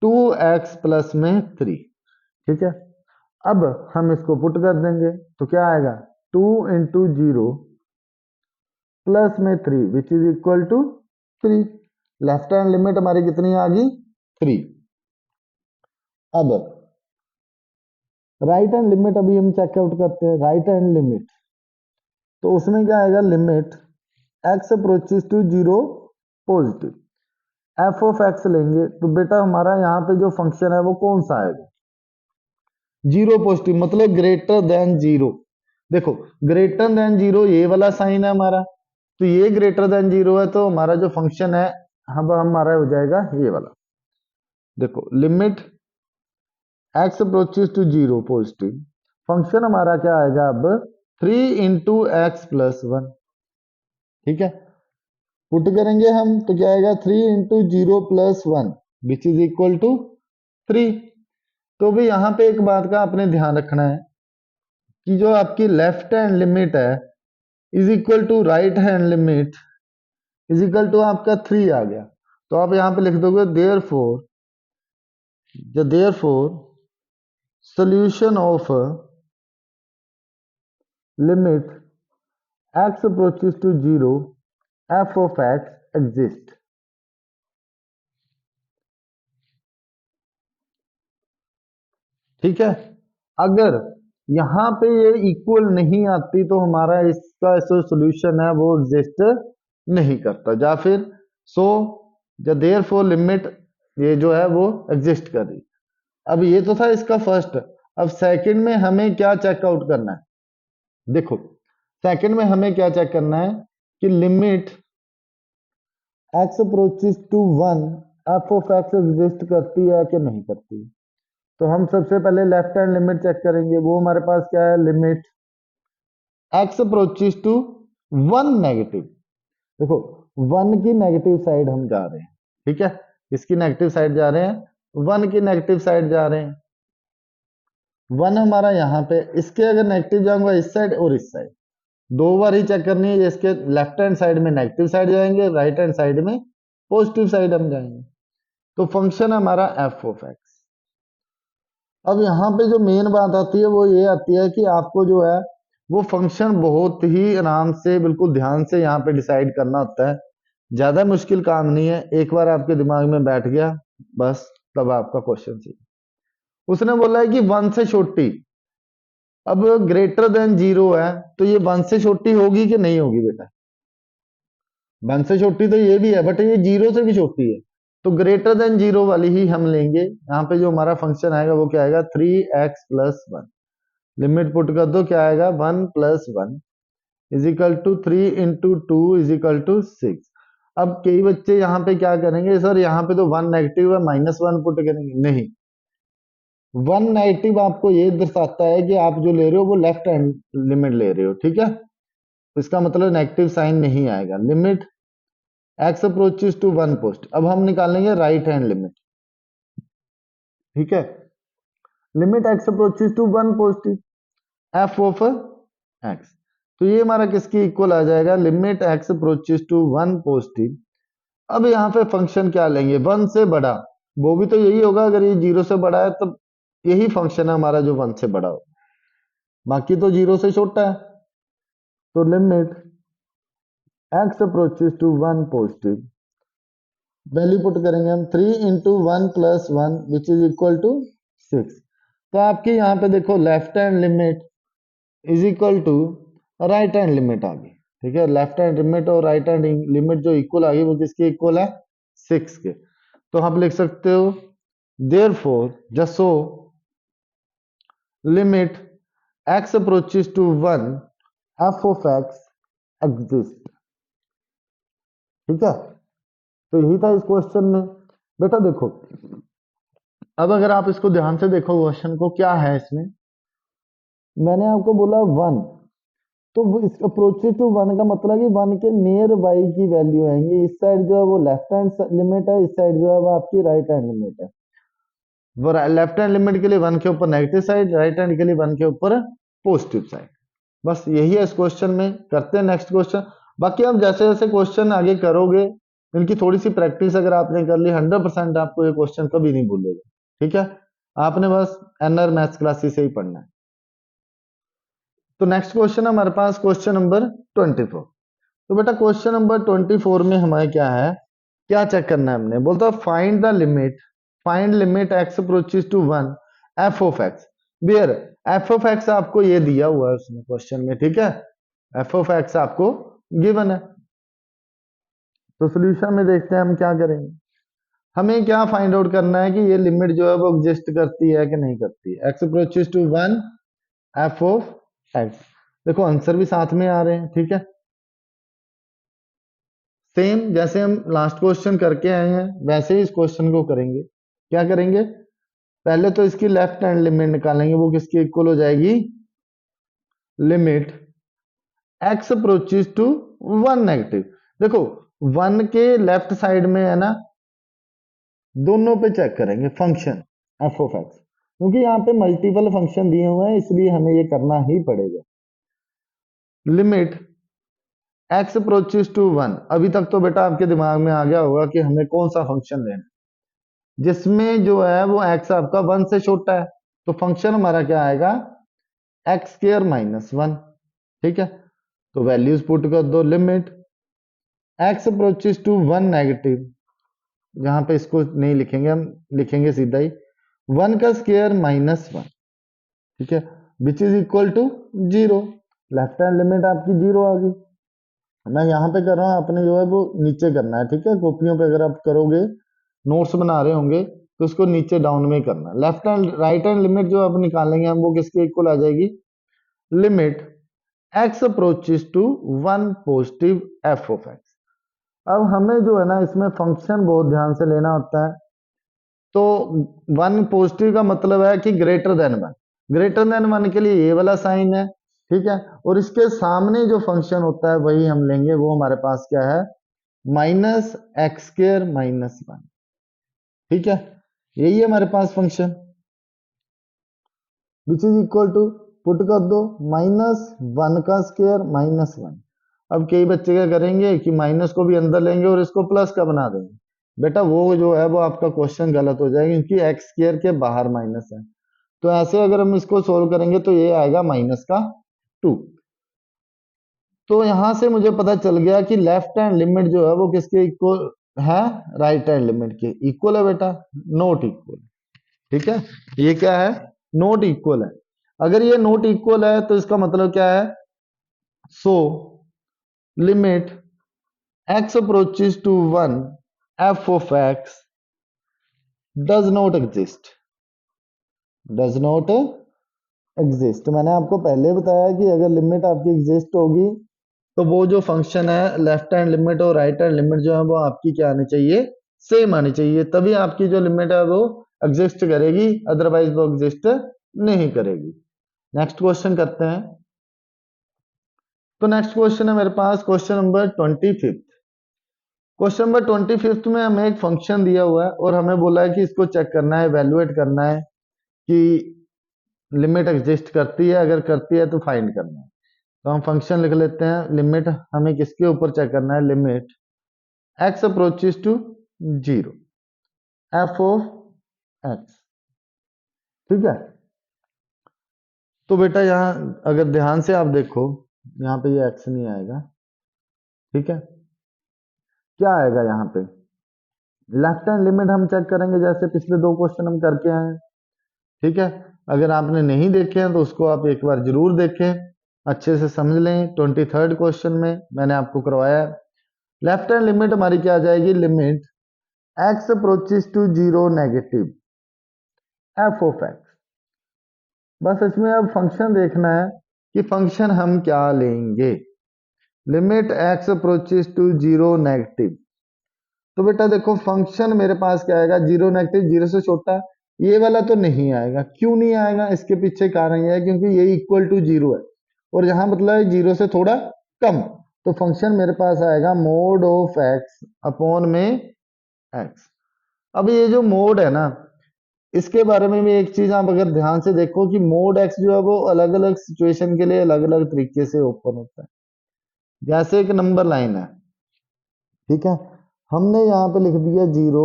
2x प्लस में 3। ठीक है, अब हम इसको पुट कर देंगे तो क्या आएगा 2 इंटू जीरो प्लस में 3 which is equal to 3। Left hand limit हमारी कितनी आ गई 3। अब राइट हैंड लिमिट अभी हम चेकआउट करते हैं। राइट हैंड लिमिट तो उसमें क्या आएगा limit x approaches to zero positive F of x लेंगे तो बेटा हमारा यहाँ पे जो फंक्शन है वो कौन सा आएगा जीरो पॉजिटिव मतलब ग्रेटर देन जीरो। देखो ग्रेटर देन जीरो ये वाला साइन है हमारा, तो ये ग्रेटर देन जीरो है तो हमारा जो फंक्शन है हम हमारा हो जाएगा ये वाला। देखो limit x approaches to zero positive, function हमारा क्या आएगा अब 3 इंटू एक्स प्लस वन। ठीक है, पुट करेंगे हम तो क्या आएगा 3 into zero plus one which is equal to 3। तो भी यहाँ पे एक बात का आपने ध्यान रखना है कि जो आपकी लेफ्ट हैंड लिमिट है is equal to right hand limit is equal to आपका 3 आ गया, तो आप यहाँ पे लिख दोगे therefore solution of limit x approaches to zero f of x exist. ठीक है, अगर यहाँ पे ये इक्वल नहीं आती तो हमारा इसका जो सोल्यूशन है वो एग्जिस्ट नहीं करता, या फिर सो देयरफॉर लिमिट ये जो है वो एग्जिस्ट कर रही। अब ये तो था इसका फर्स्ट। अब सेकंड में हमें क्या चेकआउट करना है। देखो सेकंड में हमें क्या चेक करना है कि limit x approaches to one F of x exist करती है कि नहीं करती। तो हम सबसे पहले लेफ्ट हैंड लिमिट चेक करेंगे, वो हमारे पास क्या है limit x approaches to one negative. देखो वन की नेगेटिव साइड हम जा रहे हैं। ठीक है, इसकी नेगेटिव साइड जा रहे हैं, वन की नेगेटिव साइड जा रहे हैं। वन हमारा यहाँ पे, इसके अगर नेगेटिव जाऊंगा इस साइड और इस साइड, दो बार ही चेक करनी है। इसके लेफ्ट हैंड साइड में नेगेटिव साइड जाएंगे, राइट हैंड साइड में पॉजिटिव साइड हम जाएंगे। तो फंक्शन हमारा एफ ऑफ एक्स। अब यहाँ पे जो मेन बात आती है वो ये आती है कि आपको जो है वो फंक्शन बहुत ही आराम से बिल्कुल ध्यान से यहाँ पे डिसाइड करना होता है। ज्यादा मुश्किल काम नहीं है, एक बार आपके दिमाग में बैठ गया बस तब आपका क्वेश्चन चाहिए। उसने बोला है कि वन से छोटी, अब ग्रेटर देन जीरो है तो ये वन से छोटी होगी कि नहीं होगी बेटा। वन से छोटी तो ये भी है बट ये जीरो से भी छोटी है, तो ग्रेटर देन जीरो वाली ही हम लेंगे। यहाँ पे जो हमारा फंक्शन आएगा वो क्या आएगा 3x plus one. Limit put कर दो क्या आएगा 1 plus one is equal to 3 into two is equal to 6। अब कई बच्चे यहाँ पे क्या करेंगे सर यहाँ पे तो वन नेगेटिव है माइनस वन पुट करेंगे, नहीं। वन नेगेटिव आपको ये दर्शाता है कि आप जो ले रहे हो वो लेफ्ट हैंड लिमिट ले रहे हो। ठीक है, तो इसका मतलब नेगेटिव साइन नहीं आएगा। Limit x approaches to one post, अब हम निकालेंगे राइट हैंड लिमिट। ठीक है, limit x approaches to one post f of x, तो ये हमारा किसकी इक्वल आ जाएगा limit x approaches to one positive. अब यहाँ पे फंक्शन क्या लेंगे वन से बड़ा, वो भी तो यही होगा। अगर ये जीरो से बड़ा है तो यही फंक्शन है हमारा जो वन से बड़ा हो, बाकी तो जीरो से छोटा है। तो limit x approaches to one positive, value put करेंगे हम 3 into one plus one which is equal to 6। तो आपके यहाँ पे देखो left hand limit is equal to right hand limit आ गई। ठीक है, लेफ्ट हैंड लिमिट और राइट हैंड लिमिट जो इक्वल आ गई वो किसके इक्वल है 6 के। तो आप लिख सकते हो therefore just so limit x approaches to one f of x exist. ठीक है, तो यही था इस क्वेश्चन में। बेटा देखो, अब अगर आप इसको ध्यान से देखो क्वेश्चन को, क्या है इसमें, मैंने आपको बोला 1, तो वो इस अप्रोचेस टू 1 का मतलब कि 1 के नियर बाई की वैल्यू आएंगी। इस साइड जो है वो लेफ्ट हैंड लिमिट है, इस साइड जो है वो आपकी राइट हैंड लिमिट है। वो लेफ्ट हैंड लिमिट के लिए 1 के ऊपर नेगेटिव साइड, राइट हैंड के लिए 1 के ऊपर पॉजिटिव साइड। बस यही है इस क्वेश्चन में। करते हैं नेक्स्ट क्वेश्चन। बाकी आप जैसे जैसे क्वेश्चन आगे करोगे, इनकी थोड़ी सी प्रैक्टिस अगर आपने कर ली, 100% आपको ये क्वेश्चन कभी नहीं भूलेगा। ठीक है, आपने बस एनआर मैथ्स क्लासेस से ही पढ़ना है। तो नेक्स्ट क्वेश्चन है हमारे पास क्वेश्चन नंबर 24। तो बेटा क्वेश्चन नंबर 24 में हमारे क्या है, क्या चेक करना है हमने, बोलता find the limit, find limit x approaches to 1 f of x where f of x आपको ये दिया हुआ है उसमें क्वेश्चन में। ठीक है, एफ ऑफ एक्स आपको गिवन है। तो सोल्यूशन में देखते हैं हम क्या करेंगे। हमें क्या फाइंड आउट करना है कि ये लिमिट जो है वो एग्जिस्ट करती है कि नहीं करती है। X approaches to 1 f of x, देखो आंसर भी साथ में आ रहे हैं। ठीक है, सेम जैसे हम लास्ट क्वेश्चन करके आए हैं वैसे ही इस क्वेश्चन को करेंगे। क्या करेंगे, पहले तो इसकी लेफ्ट हैंड लिमिट निकालेंगे, वो किसकी इक्वल हो जाएगी, limit x approaches to 1 negative. देखो 1 के लेफ्ट साइड में है ना, दोनों पे चेक करेंगे फंक्शन एफ ऑफ एक्स, क्योंकि यहाँ पे मल्टीपल फंक्शन दिए हुए हैं इसलिए हमें ये करना ही पड़ेगा। लिमिट एक्स अप्रोचेस टू 1, अभी तक तो बेटा आपके दिमाग में आ गया होगा कि हमें कौन सा फंक्शन लेना है जिसमें जो है वो एक्स आपका 1 से छोटा है। तो फंक्शन हमारा क्या आएगा, एक्स स्क्वायर माइनस 1। ठीक है, तो वैल्यूज पुट कर दो, limit x approaches to 1 negative, जहां पे इसको नहीं लिखेंगे हम, लिखेंगे सीधा ही 1 का स्क्वायर माइनस 1। ठीक है, which is equal to 0। Left hand limit आपकी 0 आ गई। मैं यहाँ पे कर रहा हूँ, आपने जो है वो नीचे करना है। ठीक है, कॉपियों पे अगर आप करोगे, नोट्स बना रहे होंगे तो उसको नीचे डाउन में करना है। Left hand right hand limit जो आप निकालेंगे हम, वो किसके इक्वल आ जाएगी, limit x approaches to 1 positive F of x. अब हमें जो है ना इसमें फंक्शन बहुत ध्यान से लेना होता है। तो 1 पॉजिटिव का मतलब है कि ग्रेटर देन 1, ग्रेटर देन 1 के लिए ये वाला साइन है। ठीक है, और इसके सामने जो फंक्शन होता है वही हम लेंगे, वो हमारे पास क्या है, माइनस एक्स स्क्वायर माइनस 1। ठीक है, यही है हमारे पास function, which is equal to, put कर दो माइनस 1 का स्क्वायर माइनस 1। अब कई बच्चे क्या करेंगे कि माइनस को भी अंदर लेंगे और इसको प्लस का बना देंगे। बेटा वो जो है वो आपका क्वेश्चन गलत हो जाएगा, क्योंकि एक्स स्क्वायर के बाहर माइनस है। तो ऐसे अगर हम इसको सोल्व करेंगे तो ये आएगा माइनस का 2। तो यहां से मुझे पता चल गया कि लेफ्ट हैंड लिमिट जो है वो किसके इक्वल है, राइट हैंड लिमिट के इक्वल है बेटा, नॉट इक्वल। ठीक है, ये क्या है, नॉट इक्वल है। अगर ये नॉट इक्वल है तो इसका मतलब क्या है, so limit x approaches to 1 f of x does not exist, does not exist. मैंने आपको पहले बताया कि अगर लिमिट आपकी एग्जिस्ट होगी तो वो जो फंक्शन है लेफ्ट हैंड लिमिट और राइट हैंड लिमिट जो है वो आपकी क्या आनी चाहिए, सेम आनी चाहिए, तभी आपकी जो लिमिट है वो एग्जिस्ट करेगी, अदरवाइज वो एग्जिस्ट नहीं करेगी। नेक्स्ट क्वेश्चन करते हैं। तो नेक्स्ट क्वेश्चन है मेरे पास क्वेश्चन नंबर 25। क्वेश्चन नंबर 25 में हमें एक फंक्शन दिया हुआ है और हमें बोला है कि इसको चेक करना है, इवेलुएट करना है कि लिमिट एग्जिस्ट करती है, अगर करती है तो फाइंड करना है। तो हम फंक्शन लिख लेते हैं, लिमिट हमें किसके ऊपर चेक करना है, limit x approaches to 0 f of x. ठीक है, तो बेटा यहाँ अगर ध्यान से आप देखो, यहाँ पे ये एक्स नहीं आएगा। ठीक है, क्या आएगा यहाँ पे, लेफ्ट हैंड लिमिट हम चेक करेंगे जैसे पिछले दो क्वेश्चन हम करके आए हैं। ठीक है, अगर आपने नहीं देखे हैं तो उसको आप एक बार जरूर देखें, अच्छे से समझ लें। 23rd क्वेश्चन में मैंने आपको करवाया है। लेफ्ट हैंड लिमिट हमारी क्या आ जाएगी, limit x approaches to 0 negative f of x. बस इसमें अब फंक्शन देखना है कि फंक्शन हम क्या लेंगे, limit x approaches to 0 negative. तो बेटा देखो फंक्शन मेरे पास क्या आएगा, जीरो नेगेटिव, जीरो से छोटा। ये वाला तो नहीं आएगा, क्यों नहीं आएगा, इसके पीछे कारण ये है क्योंकि ये इक्वल टू जीरो है और यहाँ मतलब है जीरो से थोड़ा कम। तो फंक्शन मेरे पास आएगा मोड ऑफ एक्स अपॉन में एक्स। अब ये जो मोड है ना, इसके बारे में भी एक चीज आप अगर ध्यान से देखो कि मोड एक्स जो है वो अलग अलग सिचुएशन के लिए अलग अलग तरीके से ओपन होता है। जैसे एक नंबर लाइन है, ठीक है, हमने यहाँ पे लिख दिया 0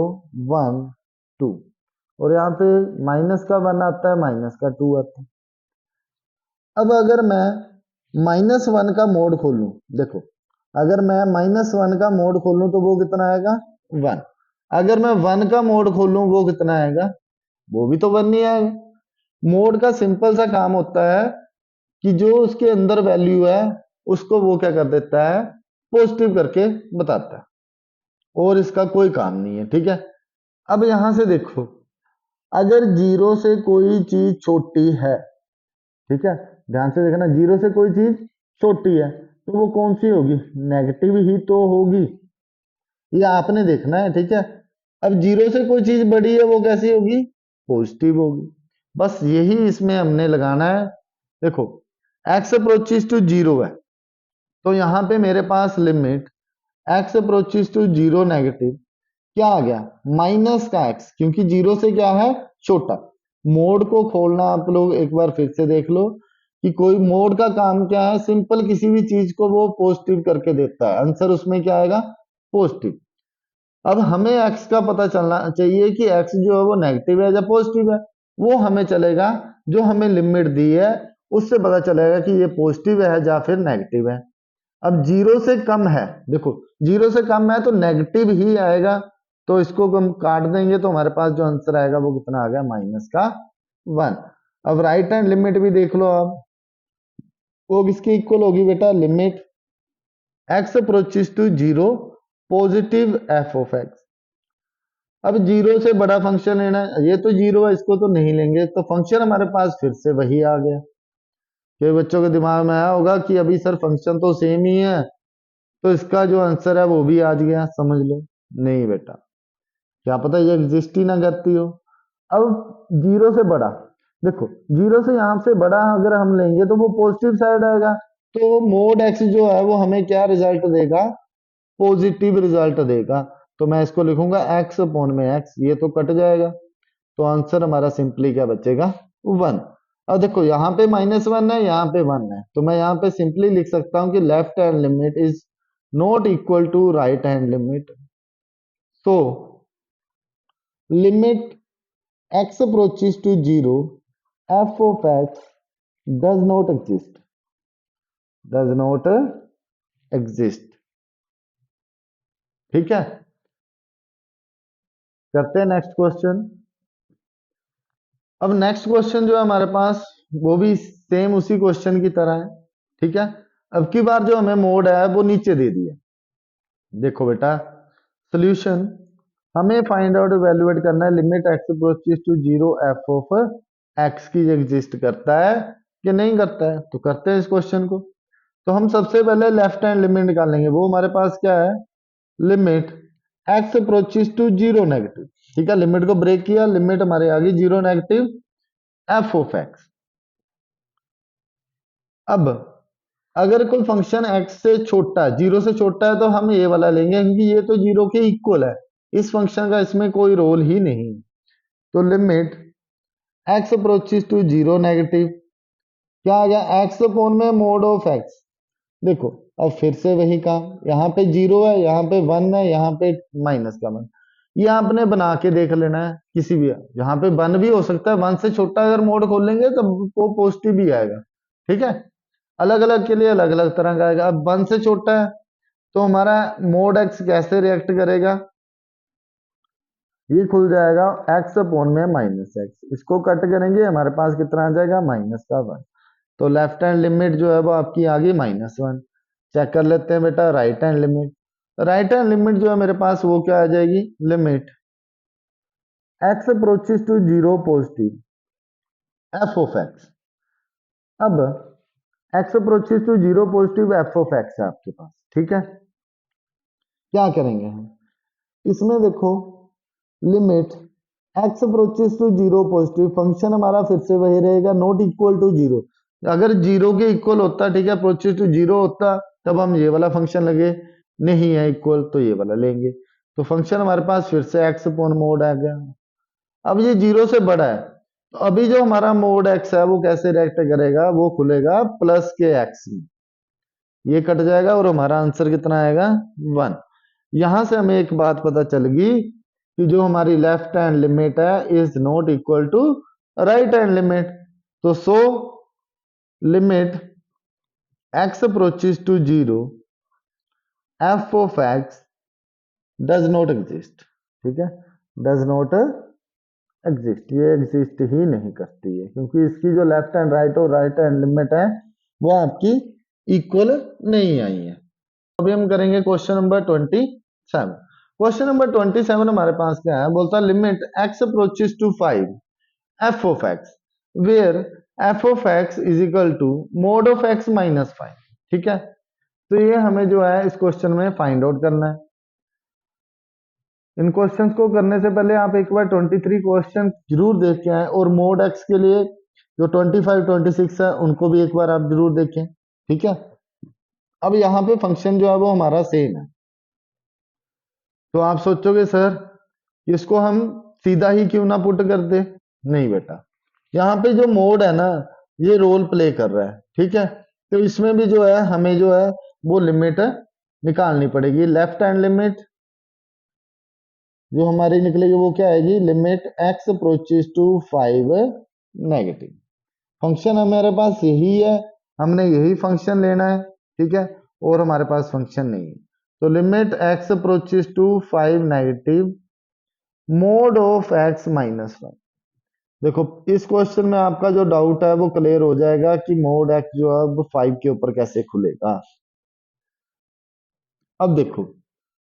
1 2 और यहाँ पे माइनस का 1 आता है, माइनस का 2 आता है। अब अगर मैं -1 का मोड खोलूं, देखो अगर मैं -1 का मोड खोलूं तो वो कितना आएगा, 1। अगर मैं 1 का मोड खोलूं वो कितना आएगा, वो भी तो 1 ही आएगा। मोड का सिंपल सा काम होता है कि जो उसके अंदर वैल्यू है उसको वो क्या कर देता है, पॉजिटिव करके बताता है, और इसका कोई काम नहीं है, ठीक है। अब यहां से देखो, अगर जीरो से कोई चीज छोटी है, ठीक है, ध्यान से देखना, जीरो से कोई चीज छोटी है तो वो कौन सी होगी, नेगेटिव ही तो होगी, ये आपने देखना है, ठीक है। अब जीरो से कोई चीज बड़ी है वो कैसी होगी, पॉजिटिव होगी। बस यही इसमें हमने लगाना है। देखो एक्स अप्रोचेस टू जीरो है तो यहाँ पे मेरे पास limit x approaches to zero negative क्या आ गया, माइनस का एक्स, क्योंकि जीरो से क्या है, छोटा। मोड को खोलना आप लोग एक बार फिर से देख लो कि कोई मोड का काम क्या है, सिंपल किसी भी चीज को वो पॉजिटिव करके देता है, आंसर उसमें क्या आएगा, पॉजिटिव। अब हमें एक्स का पता चलना चाहिए कि एक्स जो है वो नेगेटिव है या पॉजिटिव है। वो हमें चलेगा, जो हमें लिमिट दी है उससे पता चलेगा कि ये पॉजिटिव है या फिर नेगेटिव है। अब जीरो से कम है, देखो जीरो से कम है तो नेगेटिव ही आएगा, तो इसको हम काट देंगे तो हमारे पास जो आंसर आएगा वो कितना आ गया, माइनस का 1। अब राइट हैंड लिमिट भी देख लो आप, वो किसके इक्वल होगी बेटा, limit x approaches to zero positive F of x. अब जीरो से बड़ा फंक्शन लेना है, ये तो जीरो है इसको तो नहीं लेंगे, तो फंक्शन हमारे पास फिर से वही आ गया। कई बच्चों के दिमाग में आया होगा कि अभी सर फंक्शन तो सेम ही है तो इसका जो आंसर है वो भी आ गया, समझ लो। नहीं बेटा, क्या पता ये एग्जिस्ट ही ना करती हो। अब जीरो से बड़ा, देखो जीरो से यहाँ से बड़ा अगर हम लेंगे तो वो पॉजिटिव साइड आएगा, तो मोड एक्स जो है वो हमें क्या रिजल्ट देगा, पॉजिटिव रिजल्ट देगा। तो मैं इसको लिखूंगा एक्स अपॉन में एक्स, ये तो कट जाएगा, तो आंसर हमारा सिंपली क्या बचेगा, 1। अब देखो यहाँ पे -1 है, यहाँ पे 1 है, तो मैं यहाँ पे सिंपली लिख सकता हूँ कि left hand limit is not equal to right hand limit. So limit x approaches to 0 f of x does not exist, does not exist, ठीक है। करते हैं नेक्स्ट क्वेश्चन। अब नेक्स्ट क्वेश्चन जो है हमारे पास वो भी सेम उसी क्वेश्चन की तरह है, ठीक है। अब की बार जो हमें मोड है वो नीचे दे दिया। देखो बेटा सोल्यूशन, हमें फाइंड आउट इवेल्युएट करना है limit x approaches to zero F of x की एग्जिस्ट करता है कि नहीं करता है, तो करते हैं इस क्वेश्चन को। तो हम सबसे पहले लेफ्ट हैंड लिमिट निकालेंगे, वो हमारे पास क्या है, limit x approaches to zero negative, ठीक है। लिमिट को ब्रेक किया, लिमिट हमारे आ गई zero negative f of x. अब अगर कोई फंक्शन एक्स से छोटा है, जीरो से छोटा है, तो हम ये वाला लेंगे क्योंकि ये तो जीरो के इक्वल है, इस फंक्शन का इसमें कोई रोल ही नहीं। तो limit x approaches to zero negative क्या आ गया, एक्स अपॉन में मोड ऑफ एक्स। देखो अब फिर से वही काम, यहाँ पे जीरो है, यहाँ पे 1 है, यहाँ पे माइनस का 1। ये आपने बना के देख लेना है किसी भी, यहाँ पे 1 भी हो सकता है, 1 से छोटा अगर मोड खोल लेंगे तो वो पॉजिटिव भी आएगा, ठीक है। अलग अलग के लिए अलग अलग तरह का आएगा। अब 1 से छोटा है तो हमारा मोड एक्स कैसे रिएक्ट करेगा, ये खुल जाएगा एक्स अपॉन में माइनस एक्स, इसको कट करेंगे हमारे पास कितना आ जाएगा, माइनस का 1। तो लेफ्ट हैंड लिमिट जो है वो आपकी आ गई -1। चेक कर लेते हैं बेटा right hand limit. Right hand limit जो है मेरे पास वो क्या आ जाएगी, limit x approaches to zero positive F of x. अब X approaches to zero positive F of X है आपके पास, ठीक है। क्या करेंगे हम, इसमें देखो limit x approaches to zero positive, function हमारा फिर से वही रहेगा, नॉट इक्वल टू जीरो। अगर जीरो के इक्वल होता, ठीक है, अप्रोचेस टू जीरो होता तब हम ये वाला फंक्शन लगे, नहीं है इक्वल तो ये वाला लेंगे। तो फंक्शन हमारे पास फिर से एक्स अपॉन मोड आ गया। अब ये जीरो से बड़ा है, तो अभी जो हमारा मोड एक्स है वो कैसे रिएक्ट करेगा, वो खुलेगा प्लस के एक्स में, ये कट जाएगा और हमारा आंसर कितना आएगा 1। यहां से हमें एक बात पता चल गई कि जो हमारी लेफ्ट हैंड लिमिट है is not equal to right hand limit. तो so limit x approaches to zero F of x does not exist, ठीक है, डज नॉट एग्जिस्ट, ये एग्जिस्ट ही नहीं करती है क्योंकि इसकी जो लेफ्ट हैंड राइट और राइट हैंड लिमिट है वो आपकी इक्वल नहीं आई है। अभी हम करेंगे क्वेश्चन नंबर 27। क्वेश्चन नंबर 27 हमारे पास क्या है, बोलता है limit x approaches to 5 f of x where f of x is equal to mod of x minus 5, ठीक है। तो ये हमें जो है इस क्वेश्चन में फाइंड आउट करना है। इन क्वेश्चंस को करने से पहले आप एक बार 23 क्वेश्चन जरूर देख के आए और मोड एक्स के लिए जो 25 26 है उनको भी एक बार आप जरूर देखें, ठीक है। अब यहाँ पे फंक्शन जो है वो हमारा सेम है, तो आप सोचोगे सर इसको हम सीधा ही क्यों ना पुट कर दे, नहीं बेटा, यहाँ पे जो मोड है ना ये रोल प्ले कर रहा है, ठीक है। तो इसमें भी जो है हमें जो है वो लिमिट निकालनी पड़ेगी। लेफ्ट हैंड लिमिट जो हमारी निकलेगी वो क्या आएगी, limit x approaches to 5 negative. Function हमारे पास यही है, हमने यही फंक्शन लेना है, ठीक है, और हमारे पास फंक्शन नहीं है। तो limit x approaches to 5 negative mod of x minus 5। देखो इस क्वेश्चन में आपका जो डाउट है वो क्लियर हो जाएगा कि मोड एक्स जो है वो 5 के ऊपर कैसे खुलेगा। अब देखो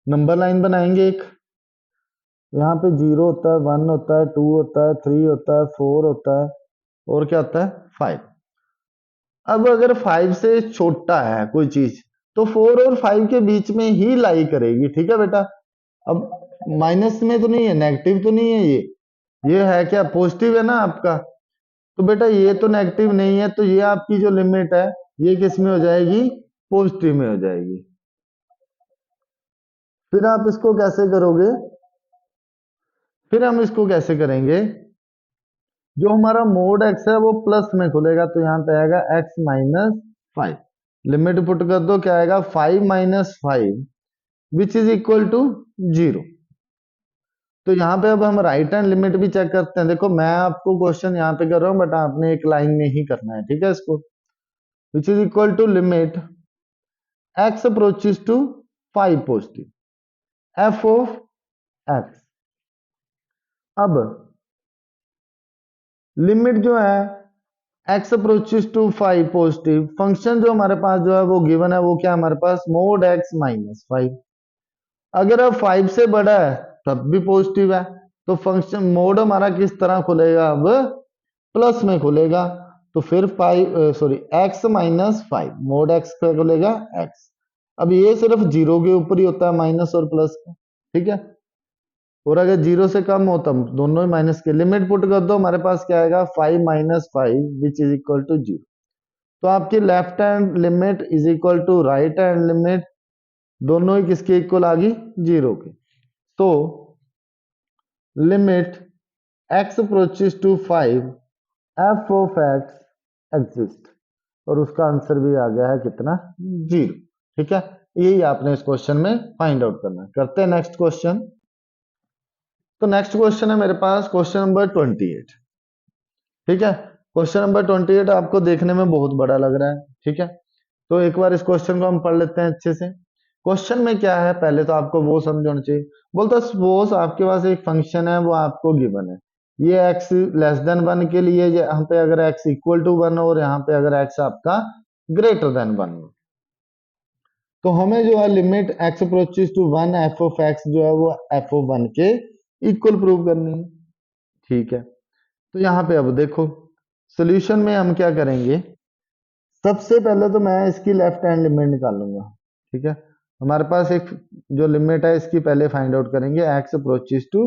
नंबर लाइन बनाएंगे एक, यहाँ पे 0 होता है, 1 होता है, 2 होता है, 3 होता है, 4 होता है और क्या होता है 5। अब अगर 5 से छोटा है कोई चीज तो 4 और 5 के बीच में ही लाई करेगी, ठीक है बेटा। अब माइनस में तो नहीं है, नेगेटिव तो नहीं है, ये है क्या पॉजिटिव है ना आपका, तो बेटा ये तो नेगेटिव नहीं है, तो ये आपकी जो लिमिट है ये किस में हो जाएगी, पॉजिटिव में हो जाएगी। फिर आप इसको कैसे करोगे, फिर हम इसको कैसे करेंगे, जो हमारा मोड एक्स है वो प्लस में खुलेगा, तो यहाँ पे आएगा एक्स माइनस 5, लिमिट पुट कर दो, क्या आएगा 5 minus 5 which is equal to 0। तो यहाँ पे अब हम राइट हैंड लिमिट भी चेक करते हैं। देखो मैं आपको क्वेश्चन यहाँ पे कर रहा हूँ बट आपने एक लाइन में ही करना है, ठीक है इसको, which is equal to limit x approaches to 5 positive F of x. अब लिमिट जो है x approaches to 5 positive, function जो हमारे पास जो है वो गिवन है वो क्या हमारे पास मोड एक्स माइनस 5। अगर अब 5 से बड़ा है तब भी पॉजिटिव है, तो फंक्शन मोड हमारा किस तरह खुलेगा, अब प्लस में खुलेगा। तो फिर 5 sorry x minus 5 mode x का खुलेगा एक्स। अब ये सिर्फ जीरो के ऊपर ही होता है माइनस और प्लस का, ठीक है, और अगर जीरो से कम हो तब दोनों ही माइनस के, लिमिट पुट कर दो हमारे पास क्या आएगा 5 minus 5 which is equal to 0। तो आपकी left hand limit is equal to right hand limit, दोनों ही किसके इक्वल आ गई, 0 के। तो limit x approaches to 5 f of x exist, और उसका आंसर भी आ गया है कितना, 0, ठीक है। यही आपने इस क्वेश्चन में फाइंड आउट करना है। करते हैं नेक्स्ट क्वेश्चन। तो नेक्स्ट क्वेश्चन है मेरे पास क्वेश्चन नंबर 28, ठीक है। क्वेश्चन नंबर 28 आपको देखने में बहुत बड़ा लग रहा है, ठीक है, तो एक बार इस क्वेश्चन को हम पढ़ लेते हैं अच्छे से। क्वेश्चन में क्या है पहले तो आपको वो समझ होना चाहिए। बोलता सपोज आपके पास एक फंक्शन है वो आपको गिवन है, ये x लेस देन 1 के लिए यहाँ पे अगर x इक्वल टू 1 और यहाँ पे अगर x आपका ग्रेटर देन 1 हो, तो हमें जो है limit x approaches to 1 f of x जो है वो एफ ऑफ 1 के इक्वल प्रूव करनी है, ठीक है। तो यहाँ पे अब देखो सोल्यूशन में हम क्या करेंगे, सबसे पहले तो मैं इसकी लेफ्ट हैंड लिमिट निकालूंगा, ठीक है। हमारे पास एक जो लिमिट है इसकी पहले फाइंड आउट करेंगे, x approaches to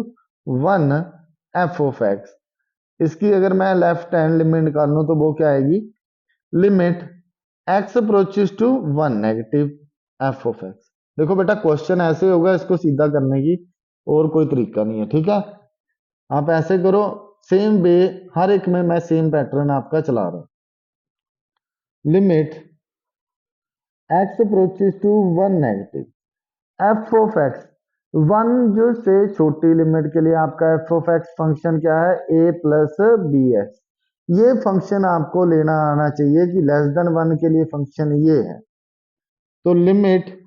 1 f of x। इसकी अगर मैं लेफ्ट हैंड लिमिट निकालूं तो वो क्या आएगी, limit x approaches to 1 negative f of x। देखो बेटा क्वेश्चन ऐसे होगा, इसको सीधा करने की और कोई तरीका नहीं है, ठीक है। आप ऐसे करो, सेम वे हर एक में मैं सेम पैटर्न आपका चला रहा हूं। Limit x approaches to 1 negative f of x, 1 जो से छोटी लिमिट के लिए आपका f ऑफ x फंक्शन क्या है, a प्लस बी एक्स। ये फंक्शन आपको लेना आना चाहिए कि लेस देन 1 के लिए फंक्शन ये है। तो लिमिट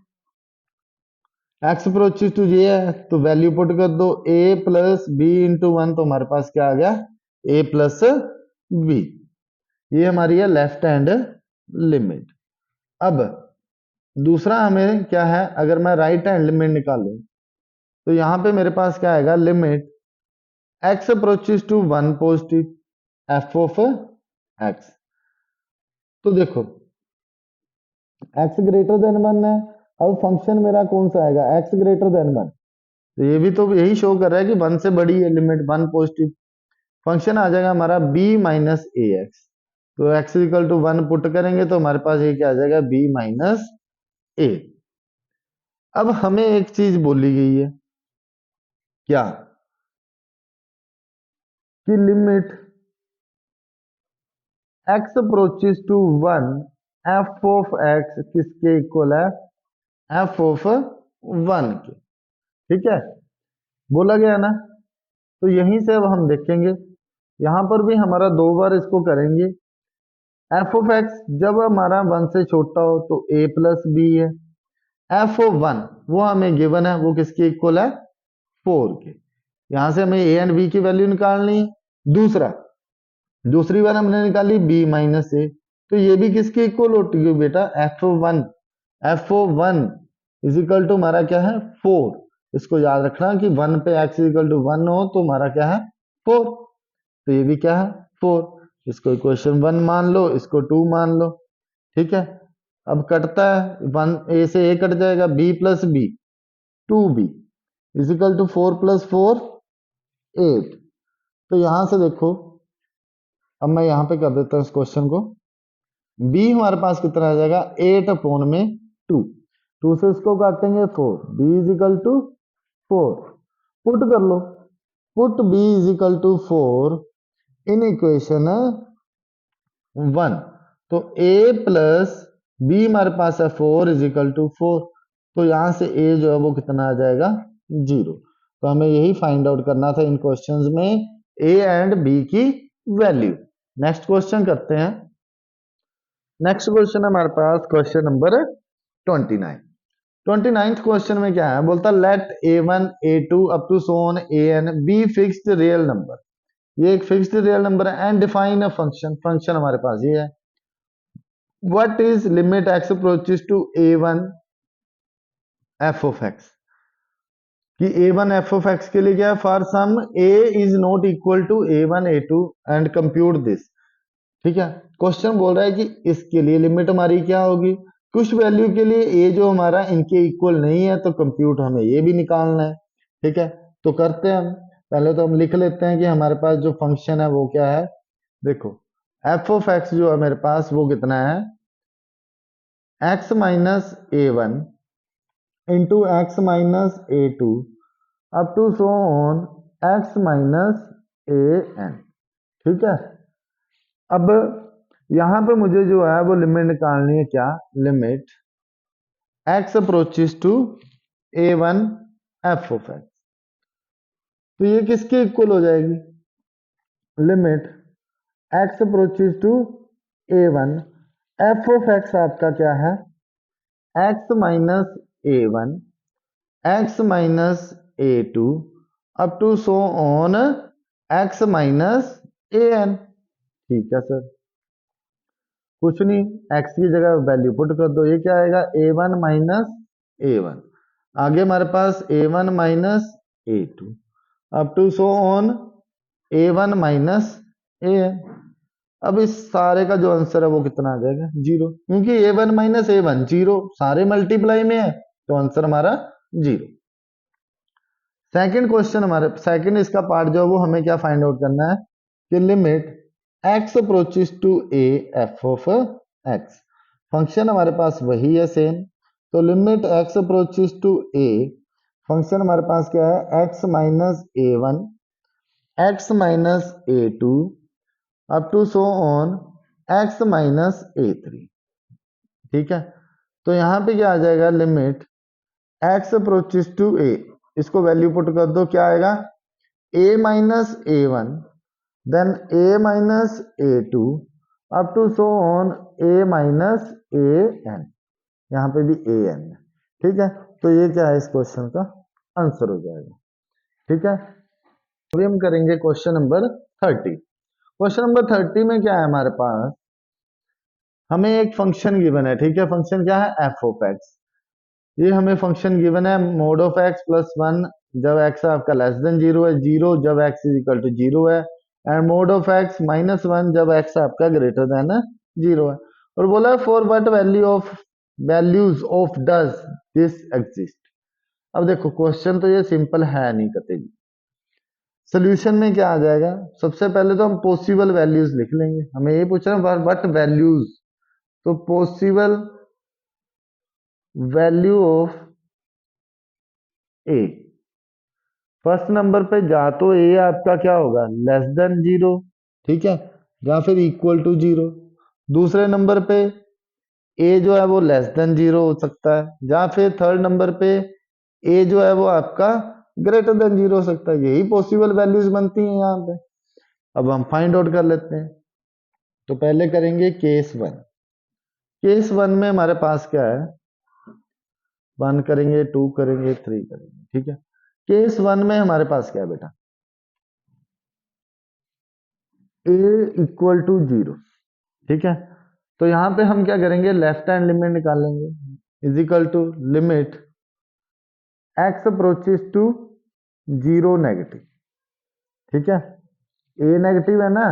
x अप्रोचेस टू ये है तो वैल्यू पुट कर दो, a प्लस बी इंटू 1, तो हमारे पास क्या आ गया, a प्लस बी। ये हमारी है लेफ्ट हैंड लिमिट। अब दूसरा हमें क्या है, अगर मैं राइट हैंड लिमिट निकालूं तो यहां पे मेरे पास क्या आएगा, limit x approaches to 1 positive f of x। तो देखो x ग्रेटर देन 1 है, अब फंक्शन मेरा कौन सा आएगा, x ग्रेटर देन 1। तो ये भी तो यही शो कर रहा है कि 1 से बड़ी है लिमिट, 1 पॉजिटिव। फंक्शन आ जाएगा हमारा b माइनस ए एक्स। तो x इक्वल टू 1 पुट करेंगे तो हमारे पास ये क्या आ जाएगा, b माइनस ए। अब हमें एक चीज बोली गई है क्या, कि limit x approaches to 1 f of x किसके इक्वल है, f ऑफ 1 के, ठीक है, बोला गया ना। तो यहीं से अब हम देखेंगे, यहां पर भी हमारा 2 बार इसको करेंगे। f ऑफ x जब हमारा 1 से छोटा हो तो a प्लस बी है, f ऑफ 1 वो हमें गिवन है, वो किसके इक्वल है, 4 के। यहां से हमें a एंड b की वैल्यू निकालनी है। दूसरी बार हमने निकाली b माइनस ए, तो ये भी किसके इक्वल होती है बेटा, f of one is equal to हमारा क्या है, 4। इसको याद रखना कि 1 पे x इक्वल टू 1 हो तो हमारा क्या है, 4। तो ये भी क्या है, 4। इसको इक्वेशन 1 मान लो, इसको 2 मान लो, ठीक है। अब कटता है, 1 a से a कट जाएगा, b plus b 2b is equal to 4 plus 4 8। तो यहां से देखो, अब मैं यहां पे कर देता हूं इस क्वेश्चन को, b हमारे पास कितना आ जाएगा, 8 अपॉन में 2, 2 से इसको काटेंगे 4, b is equal to 4। Put कर लो, put b is equal to 4 in equation 1। तो a प्लस b हमारे पास है 4 इज इक्वल टू 4। तो यहां से a जो है वो कितना आ जाएगा, 0। तो हमें यही फाइंड आउट करना था इन क्वेश्चंस में, a एंड b की वैल्यू। नेक्स्ट क्वेश्चन करते हैं। नेक्स्ट क्वेश्चन हमारे पास क्वेश्चन नंबर 29। 29th क्वेश्चन में क्या है, बोलता let a1 a2 up to so on an be fixed real number. ये एक फिक्स्ड रियल नंबर है and define a function. Function हमारे पास ये है, what is limit x approaches to a1 f of x। कि a1 f ऑफ x के लिए क्या है, for some a is not equal to a1 a2 and compute this. ठीक है, क्वेश्चन बोल रहा है कि इसके लिए लिमिट हमारी क्या होगी, कुछ वैल्यू के लिए ए जो हमारा इनके इक्वल नहीं है तो कंप्यूट हमें ये भी निकालना है। ठीक है, तो करते हैं हम। पहले तो हम लिख लेते हैं कि हमारे पास जो फंक्शन है वो क्या है। देखो एफ ऑफ एक्स जो है मेरे पास वो कितना है, x minus a one into x minus a two up to so on x minus a n. ठीक है, अब यहां पे मुझे जो है वो लिमिट निकालनी है, क्या, limit x approaches to a1 f of x। तो ये किसके इक्वल हो जाएगी, limit x approaches to a1 f of x आपका क्या है, x minus a1 x minus a2 up to so on x minus an। ठीक है सर, कुछ नहीं, x की जगह वैल्यू पुट कर दो, ये क्या आएगा, a1 माइनस a1। आगे हमारे पास a1 minus a2 up to so on a1 minus an। अब इस सारे का जो आंसर है वो कितना आ जाएगा, 0, क्योंकि a1 माइनस a1 0 सारे मल्टीप्लाई में है तो आंसर हमारा 0। सेकंड क्वेश्चन हमारे सेकंड इसका पार्ट जो है वो हमें क्या फाइंड आउट करना है कि limit x approaches to a f of x। Function हमारे पास वही है सेम, तो limit x approaches to a, function हमारे पास क्या है x minus a1 x minus a2 up to so on x minus a3। ठीक है, तो यहाँ पे क्या आ जाएगा limit x approaches to a, इसको वैल्यू पुट कर दो, क्या आएगा a minus a1 then a minus a2 up to so on a minus an, यहाँ पे भी an है। ठीक है, तो ये क्या है इस क्वेश्चन का आंसर हो जाएगा। ठीक है, अभी हम करेंगे क्वेश्चन नंबर 30। क्वेश्चन नंबर 30 में क्या है हमारे पास, हमें एक फंक्शन गिवन है। ठीक है, फंक्शन क्या है f ऑफ x। ये हमें फंक्शन गिवन है मोड ऑफ x प्लस 1 जब x आपका लेस देन 0 है, 0 जब x इज इक्वल टू 0 है, and mode of x minus 1 जब x आपका ग्रेटर देन 0 है। और बोला है for what values of does this exist. अब देखो क्वेश्चन तो ये सिंपल है नहीं कतई भी। सोल्यूशन में क्या आ जाएगा, सबसे पहले तो हम पॉसिबल वैल्यूज लिख लेंगे। हमें ये पूछ रहे हैं व्हाट वैल्यूज, तो possible value of A. First number पे जा तो ए आपका क्या होगा लेस देन 0, ठीक है, या फिर इक्वल टू 0। दूसरे नंबर पे ए जो है वो लेस देन 0 हो सकता है, या फिर थर्ड नंबर पे ए जो है वो आपका ग्रेटर देन 0 हो सकता है। यही पॉसिबल वैल्यूज बनती हैं यहाँ पे। अब हम फाइंड आउट कर लेते हैं। तो पहले करेंगे केस 1। केस 1 में हमारे पास क्या है, 1 करेंगे, 2 करेंगे, 3 करेंगे। ठीक है, केस 1 में हमारे पास क्या है बेटा, a इक्वल टू 0। ठीक है, तो यहां पे हम क्या करेंगे लेफ्ट हैंड लिमिट निकालेंगे, is equal to limit x approaches to 0 negative. ठीक है, a नेगेटिव है ना,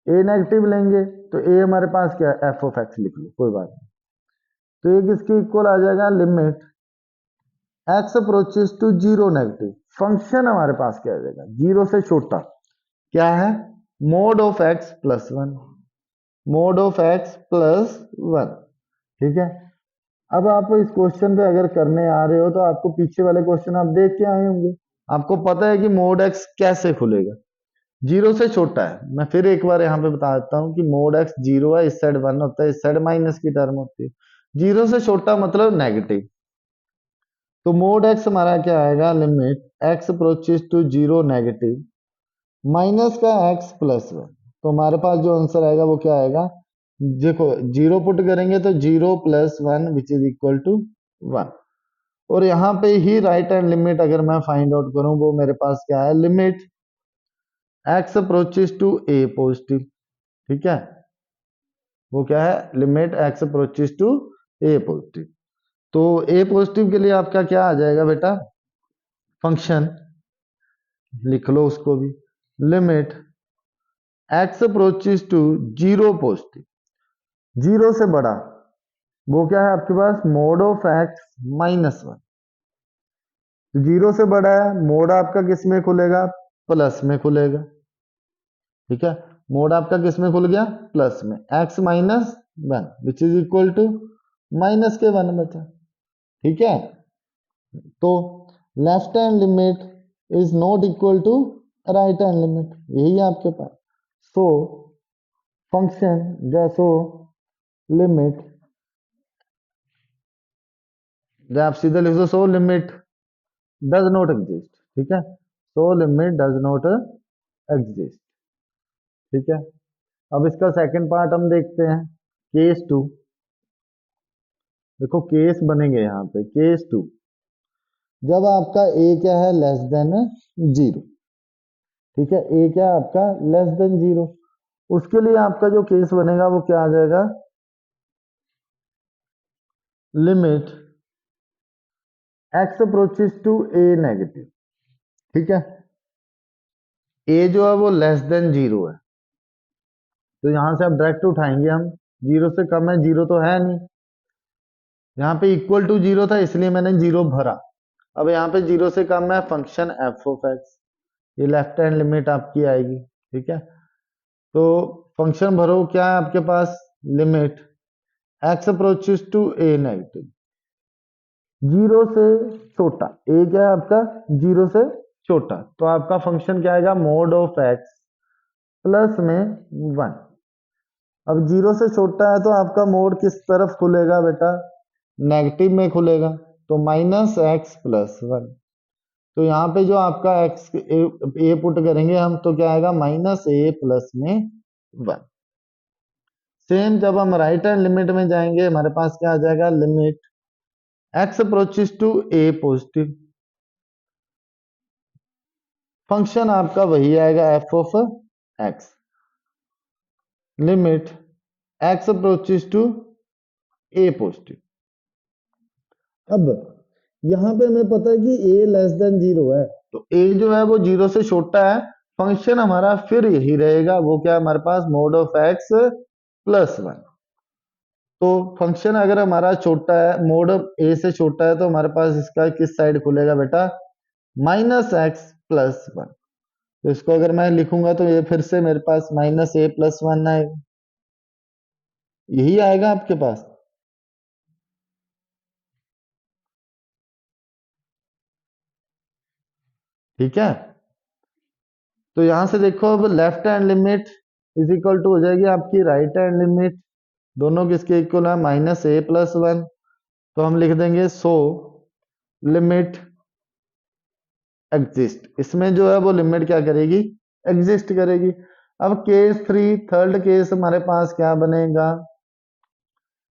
a नेगेटिव लेंगे तो a हमारे पास क्या है f ऑफ x लिख लो, कोई बात नहीं। तो ये किसके इक्वल आ जाएगा limit x approaches to 0 negative. Function हमारे पास क्या आ जाएगा 0 से छोटा, क्या है mode of x plus 1, mode of x plus 1। ठीक है, अब आप इस क्वेश्चन पे अगर करने आ रहे हो तो आपको पीछे वाले क्वेश्चन आप देख के आए होंगे, आपको पता है कि मोड x कैसे खुलेगा, 0 से छोटा है। मैं फिर एक बार यहाँ पे बता देता हूँ कि मोड x 0 है, इस साइड 1 होता है, इस साइड माइनस की टर्म होती है। 0 से छोटा मतलब नेगेटिव, तो मोड x हमारा क्या आएगा limit x approaches to 0 negative minus का x प्लस 1। तो हमारे पास जो आंसर आएगा वो क्या आएगा, देखो 0 पुट करेंगे तो 0 plus 1 which is equal to 1। और यहाँ पे ही राइट हैंड लिमिट अगर मैं फाइंड आउट करूं वो मेरे पास क्या है limit x approaches to a positive. ठीक है, वो क्या है limit x approaches to a positive. तो a पॉजिटिव के लिए आपका क्या आ जाएगा बेटा, फंक्शन लिख लो उसको भी, limit x approaches to 0 positive, 0 से बड़ा, वो क्या है आपके पास मोड ऑफ x माइनस 1। 0 से बड़ा है, मोड आपका किस में खुलेगा प्लस में खुलेगा। ठीक है, मोड आपका किस में खुल गया प्लस में, x minus 1 which is equal to minus के 1 बचा। ठीक है, तो left hand limit is not equal to right hand limit, यही है आपके पास। सो फंक्शन जैसो लिमिट, आप सीधा लिख दो so limit does not exist. ठीक है, so limit does not exist. ठीक है, अब इसका सेकंड पार्ट हम देखते हैं, केस 2। देखो केस बनेंगे यहाँ पे, केस 2 जब आपका a क्या है लेस देन 0। ठीक है, a क्या है आपका लेस देन 0, उसके लिए आपका जो केस बनेगा वो क्या आ जाएगा limit x approaches to a negative. ठीक है, a जो है वो लेस देन 0 है, तो यहां से आप डायरेक्ट उठाएंगे हम, 0 से कम है, 0 तो है नहीं, यहाँ पे इक्वल टू जीरो था इसलिए मैंने जीरो भरा। अब यहाँ पे जीरो से कम है फंक्शन एफ ऑफ एक्स, ये लेफ्ट हैंड लिमिट आपकी आएगी। ठीक है, तो फंक्शन भरो, क्या है आपके पास, limit x approaches to A negative, zero से छोटा, ए क्या है आपका, जीरो से छोटा, तो आपका फंक्शन क्या आएगा, मोड ऑफ एक्स प्लस में वन। अब जीरो से छोटा है तो आपका मोड किस तरफ खुलेगा बेटा, नेगेटिव में खुलेगा, तो माइनस एक्स प्लस वन। तो यहाँ पे जो आपका एक्स ए पुट करेंगे हम, तो क्या आएगा, माइनस ए प्लस में वन। सेम जब हम राइट हैंड लिमिट में जाएंगे हमारे पास क्या आ जाएगा, limit x approaches to A positive, function आपका वही आएगा f of x, limit x approaches to A positive. अब यहां पे हमें पता है कि a लेस देन जीरो है, तो a जो है वो जीरो से छोटा है, फंक्शन हमारा फिर यही रहेगा, वो क्या हमारे पास, mod of X plus one. तो फंक्शन अगर हमारा छोटा है, मोड ऑफ a से छोटा है, तो हमारे पास इसका किस साइड खुलेगा बेटा, माइनस एक्स प्लस वन। तो इसको अगर मैं लिखूंगा तो ये फिर से मेरे पास माइनस ए प्लस वन आएगा, यही आएगा आपके पास। ठीक है, तो यहां से देखो, अब left hand limit is equal to हो जाएगी आपकी राइट हैंड लिमिट, दोनों किसके इक्वल है, माइनस ए प्लस वन। तो हम लिख देंगे सो लिमिट एग्जिस्ट, इसमें जो है वो लिमिट क्या करेगी, एग्जिस्ट करेगी। अब केस थ्री, थर्ड केस हमारे पास क्या बनेगा,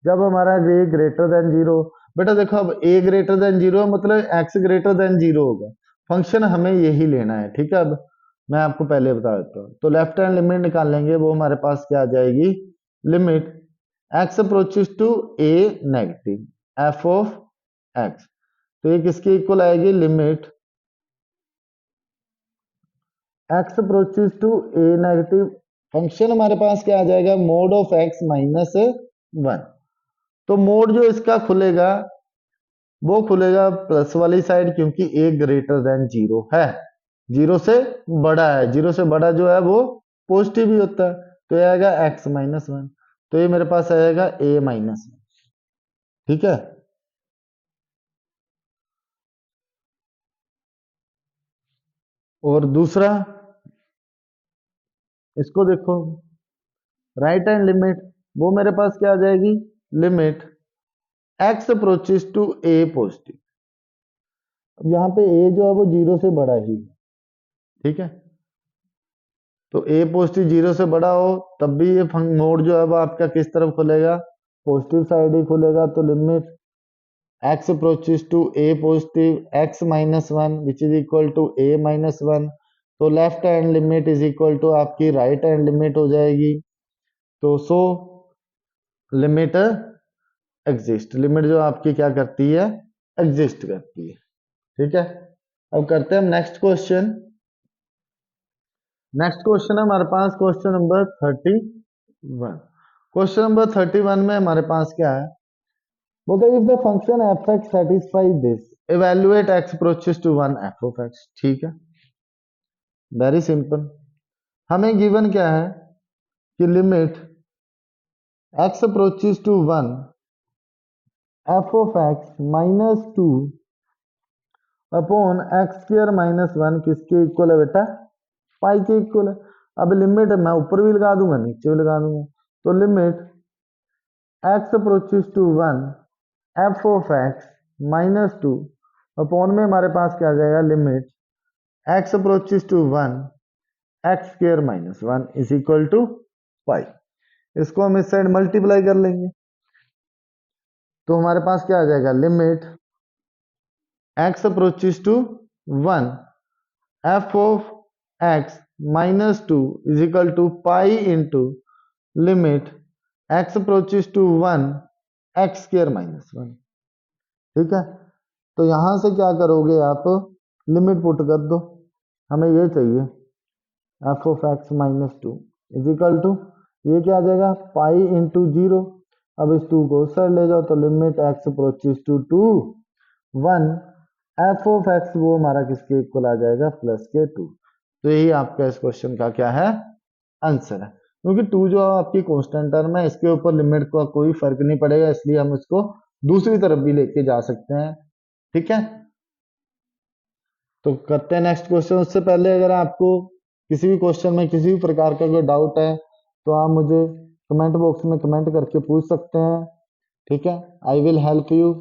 जब हमारा ए ग्रेटर देन जीरो। बेटा देखो, अब ए ग्रेटर देन जीरो मतलब एक्स ग्रेटर देन जीरो होगा, फंक्शन हमें यही लेना है। ठीक है, अब मैं आपको पहले बता देता हूँ, तो लेफ्ट हैंड लिमिट निकाल लेंगे, वो हमारे पास क्या आ जाएगी, limit x approaches to A negative f of x, तो ये किसके इक्वल आएगी, limit x approaches to A negative, function हमारे पास क्या आ जाएगा, mod of x minus one. तो मोड जो इसका खुलेगा वो खुलेगा प्लस वाली साइड, क्योंकि ए ग्रेटर देन जीरो है, जीरो से बड़ा है, जीरो से बड़ा जो है वो पॉजिटिव ही होता है, तो ये आएगा एक्स माइनस वन, तो ये मेरे पास आएगा ए माइनस वन। ठीक है, और दूसरा इसको देखो, राइट हैंड लिमिट, वो मेरे पास क्या आ जाएगी, limit x approaches to A positive. अब यहाँ पे ए जो है वो जीरो से बड़ा ही है। ठीक है, तो ए पॉजिटिव जीरो से बड़ा हो तब भी ये मोड जो है वो आपका किस तरफ खुलेगा, पॉजिटिव साइड ही खुलेगा, तो limit x approaches to A positive X minus one which is equal to A minus one. तो left hand limit is equal to आपकी राइट हैंड लिमिट हो जाएगी, तो सो लिमिट एग्जिस्ट, लिमिट जो आपकी क्या करती है, एग्जिस्ट करती है। ठीक है, अब करते हैं हम नेक्स्ट क्वेश्चन। नेक्स्ट क्वेश्चन है हमारे पास क्वेश्चन नंबर 31। क्वेश्चन नंबर 31 में हमारे पास क्या है, बोलते हैं if the function f x satisfy this evaluate x approaches to one F of x. ठीक है, वेरी सिंपल, हमें गिवन क्या है कि limit x approaches to one F of x minus two upon x square minus one किसके equal है बेटा, पाई के इक्वल है। अब लिमिट मैं ऊपर भी लगा दूंगा नीचे भी लगा दूंगा, तो limit x approaches to one F of x minus two upon में हमारे पास क्या आ जाएगा, limit x approaches to one x square minus one is equal to pi. इसको हम इस साइड मल्टीप्लाई कर लेंगे, तो हमारे पास क्या आ जाएगा, limit x approaches to one F of x minus two is equal to pi into limit x approaches to one x square minus one. ठीक है, तो यहां से क्या करोगे आप, लिमिट पुट कर दो, हमें ये चाहिए f of x minus two is equal to, ये क्या आ जाएगा, पाई इंटू जीरो। अब इस 2 को सर ले जाओ तो limit x approaches to 1 f of x वो हमारा किसके इक्वल आ जाएगा प्लस के 2। तो यही आपका इस क्वेश्चन का क्या है आंसर है, क्योंकि 2 जो आपकी कांस्टेंट टर्म है इसके ऊपर लिमिट का कोई फर्क नहीं पड़ेगा, इसलिए हम इसको दूसरी तरफ भी लेके जा सकते हैं। ठीक है, तो करते हैं नेक्स्ट क्वेश्चन। उससे पहले अगर आपको किसी भी क्वेश्चन में किसी भी प्रकार का कोई डाउट है तो आप मुझे कमेंट बॉक्स में कमेंट करके पूछ सकते हैं। ठीक है, आई विल हेल्प यू।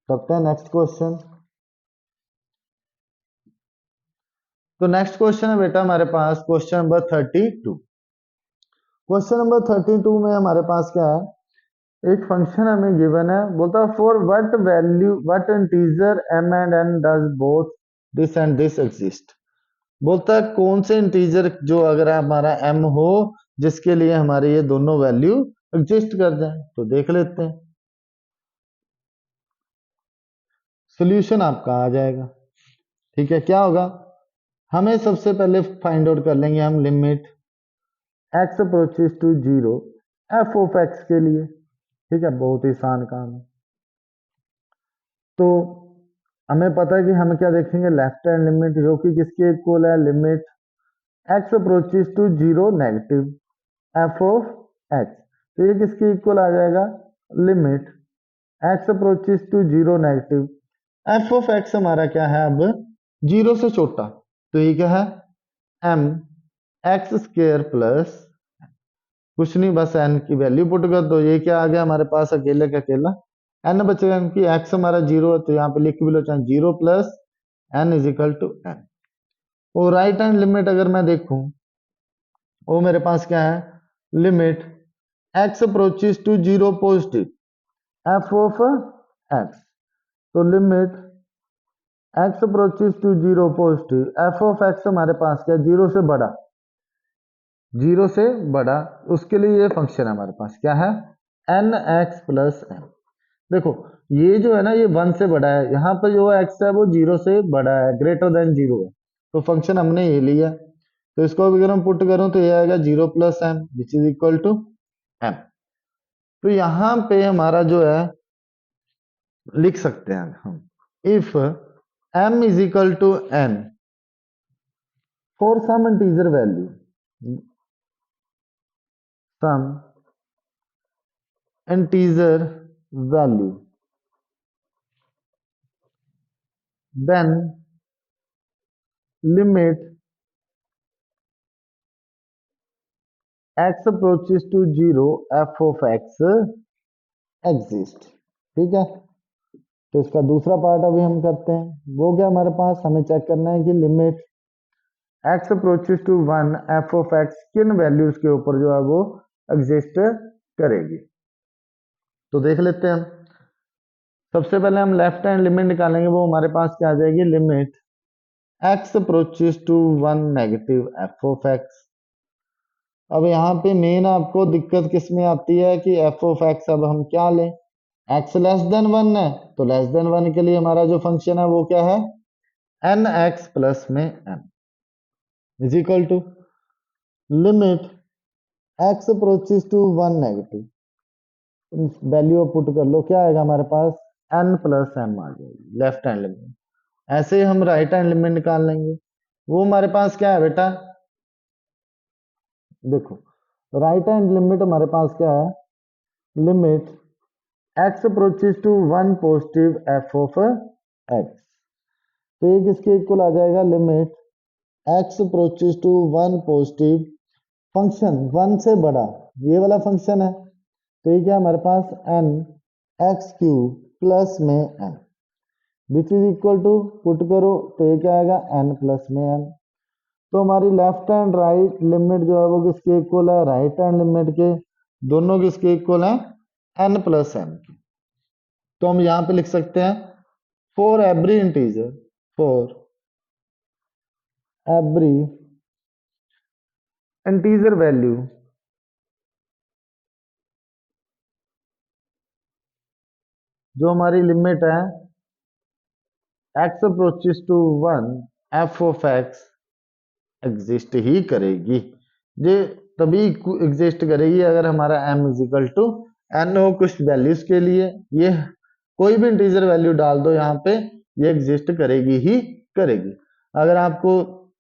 करते हैं नेक्स्ट क्वेश्चन। तो नेक्स्ट क्वेश्चन है बेटा हमारे पास क्वेश्चन नंबर 32। क्वेश्चन नंबर 32 में हमारे पास क्या है, एक फंक्शन हमें गिवन है, बोलता है for what value what integer m and n does both this and this exist. बोलता है कौन से इंटीजर जो अगर हमारा m हो जिसके लिए हमारे ये दोनों वैल्यू एग्जिस्ट कर जाए। तो देख लेते हैं, सॉल्यूशन आपका आ जाएगा। ठीक है, क्या होगा, हमें सबसे पहले फाइंड आउट कर लेंगे हम limit x approaches to 0 f of x के लिए। ठीक है, बहुत ही आसान काम है। तो हमें पता है कि हम क्या देखेंगे, लेफ्ट हैंड लिमिट जो कि किसके इक्वल है, limit x approaches to 0 negative f of x। तो ये किसके इक्वल आ जाएगा, limit x approaches to 0 negative f of x हमारा क्या है अब 0 से छोटा, तो ये क्या है m x स्क्वायर प्लस कुछ नहीं बस n की वैल्यू पुट कर दो। ये क्या आ गया हमारे पास अकेले का अकेला n बचेगा, क्योंकि x हमारा 0 है तो यहाँ पे लिख भी लो चाहे 0 plus n is equal to n। और राइट हैंड लिमिट अगर मैं देखूं वो मेरे पास क्या है, limit x approaches to 0 positive f of x। तो limit x approaches to 0 positive f of x हमारे पास क्या, 0 से बड़ा, 0 से बड़ा, उसके लिए ये फंक्शन है हमारे पास क्या है एन एक्स प्लस एम। देखो ये जो है ना ये 1 से बड़ा है, यहाँ पर जो x है वो 0 से बड़ा है, ग्रेटर देन 0 है, तो फंक्शन हमने ये लिया। तो इसको अगर हम पुट करूं तो ये आएगा 0 plus m which is equal to m. तो यहाँ पे हमारा जो है लिख सकते हैं हम, if m is equal to n for some integer value, some integer value, then limit x approaches to 0 f of x exist। ठीक है, तो इसका दूसरा पार्ट अभी हम करते हैं, वो क्या हमारे पास हमें चेक करना है कि limit x approaches to 1 f of x किन वैल्यूज के ऊपर जो है वो एग्जिस्ट करेगी। तो देख लेते हैं हम, सबसे पहले हम लेफ्ट हैंड लिमिट निकालेंगे, वो हमारे पास क्या आ जाएगी, limit x approaches to 1 negative f of x। अब यहाँ पे मेन आपको दिक्कत किस में आती है कि f ऑफ x अब हम क्या लें, x लेस देन 1 है, तो लेस देन 1 के लिए हमारा जो फंक्शन है वो क्या है एन एक्स प्लस में m is equal to limit x approaches to 1 negative, value put कर लो, क्या आएगा हमारे पास n प्लस m आ जाएगी लेफ्ट हैंड लिमिट। ऐसे ही हम राइट हैंड लिमिट निकाल लेंगे, वो हमारे पास क्या है बेटा, देखो राइट हैंड लिमिट हमारे पास क्या है, limit x approaches to 1 positive f of x। तो ये किसके इक्वल आ जाएगा, limit x approaches to 1 positive function 1 से बड़ा, ये वाला फंक्शन है, तो ये क्या हमारे पास n x क्यूब प्लस में n which is equal to put करो तो ये क्या आएगा n प्लस में n। तो हमारी लेफ्ट हैंड राइट लिमिट जो है वो किसके इक्वल है, राइट हैंड लिमिट के दोनों किसके इक्वल है n प्लस m के। तो हम यहां पे लिख सकते हैं for every integer, for every integer value जो हमारी लिमिट है x approaches to 1 f of x exist ही करेगी, ये तभी एग्जिस्ट करेगी अगर हमारा m is equal to N हो कुछ वैल्यूज के लिए, ये कोई भी इंटीजर वैल्यू डाल दो यहाँ पे, ये एग्जिस्ट करेगी ही करेगी। अगर आपको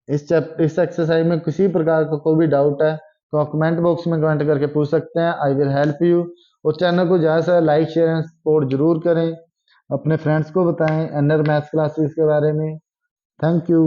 इस एक्सरसाइज में किसी प्रकार का कोई भी डाउट है तो आप कमेंट बॉक्स में कमेंट करके पूछ सकते हैं, आई विल हेल्प यू। और चैनल को ज़्यादा से लाइक शेयर एंड सपोर्ट जरूर करें, अपने फ्रेंड्स को बताएं एनआर मैथ्स क्लासेस के बारे में। Thank you.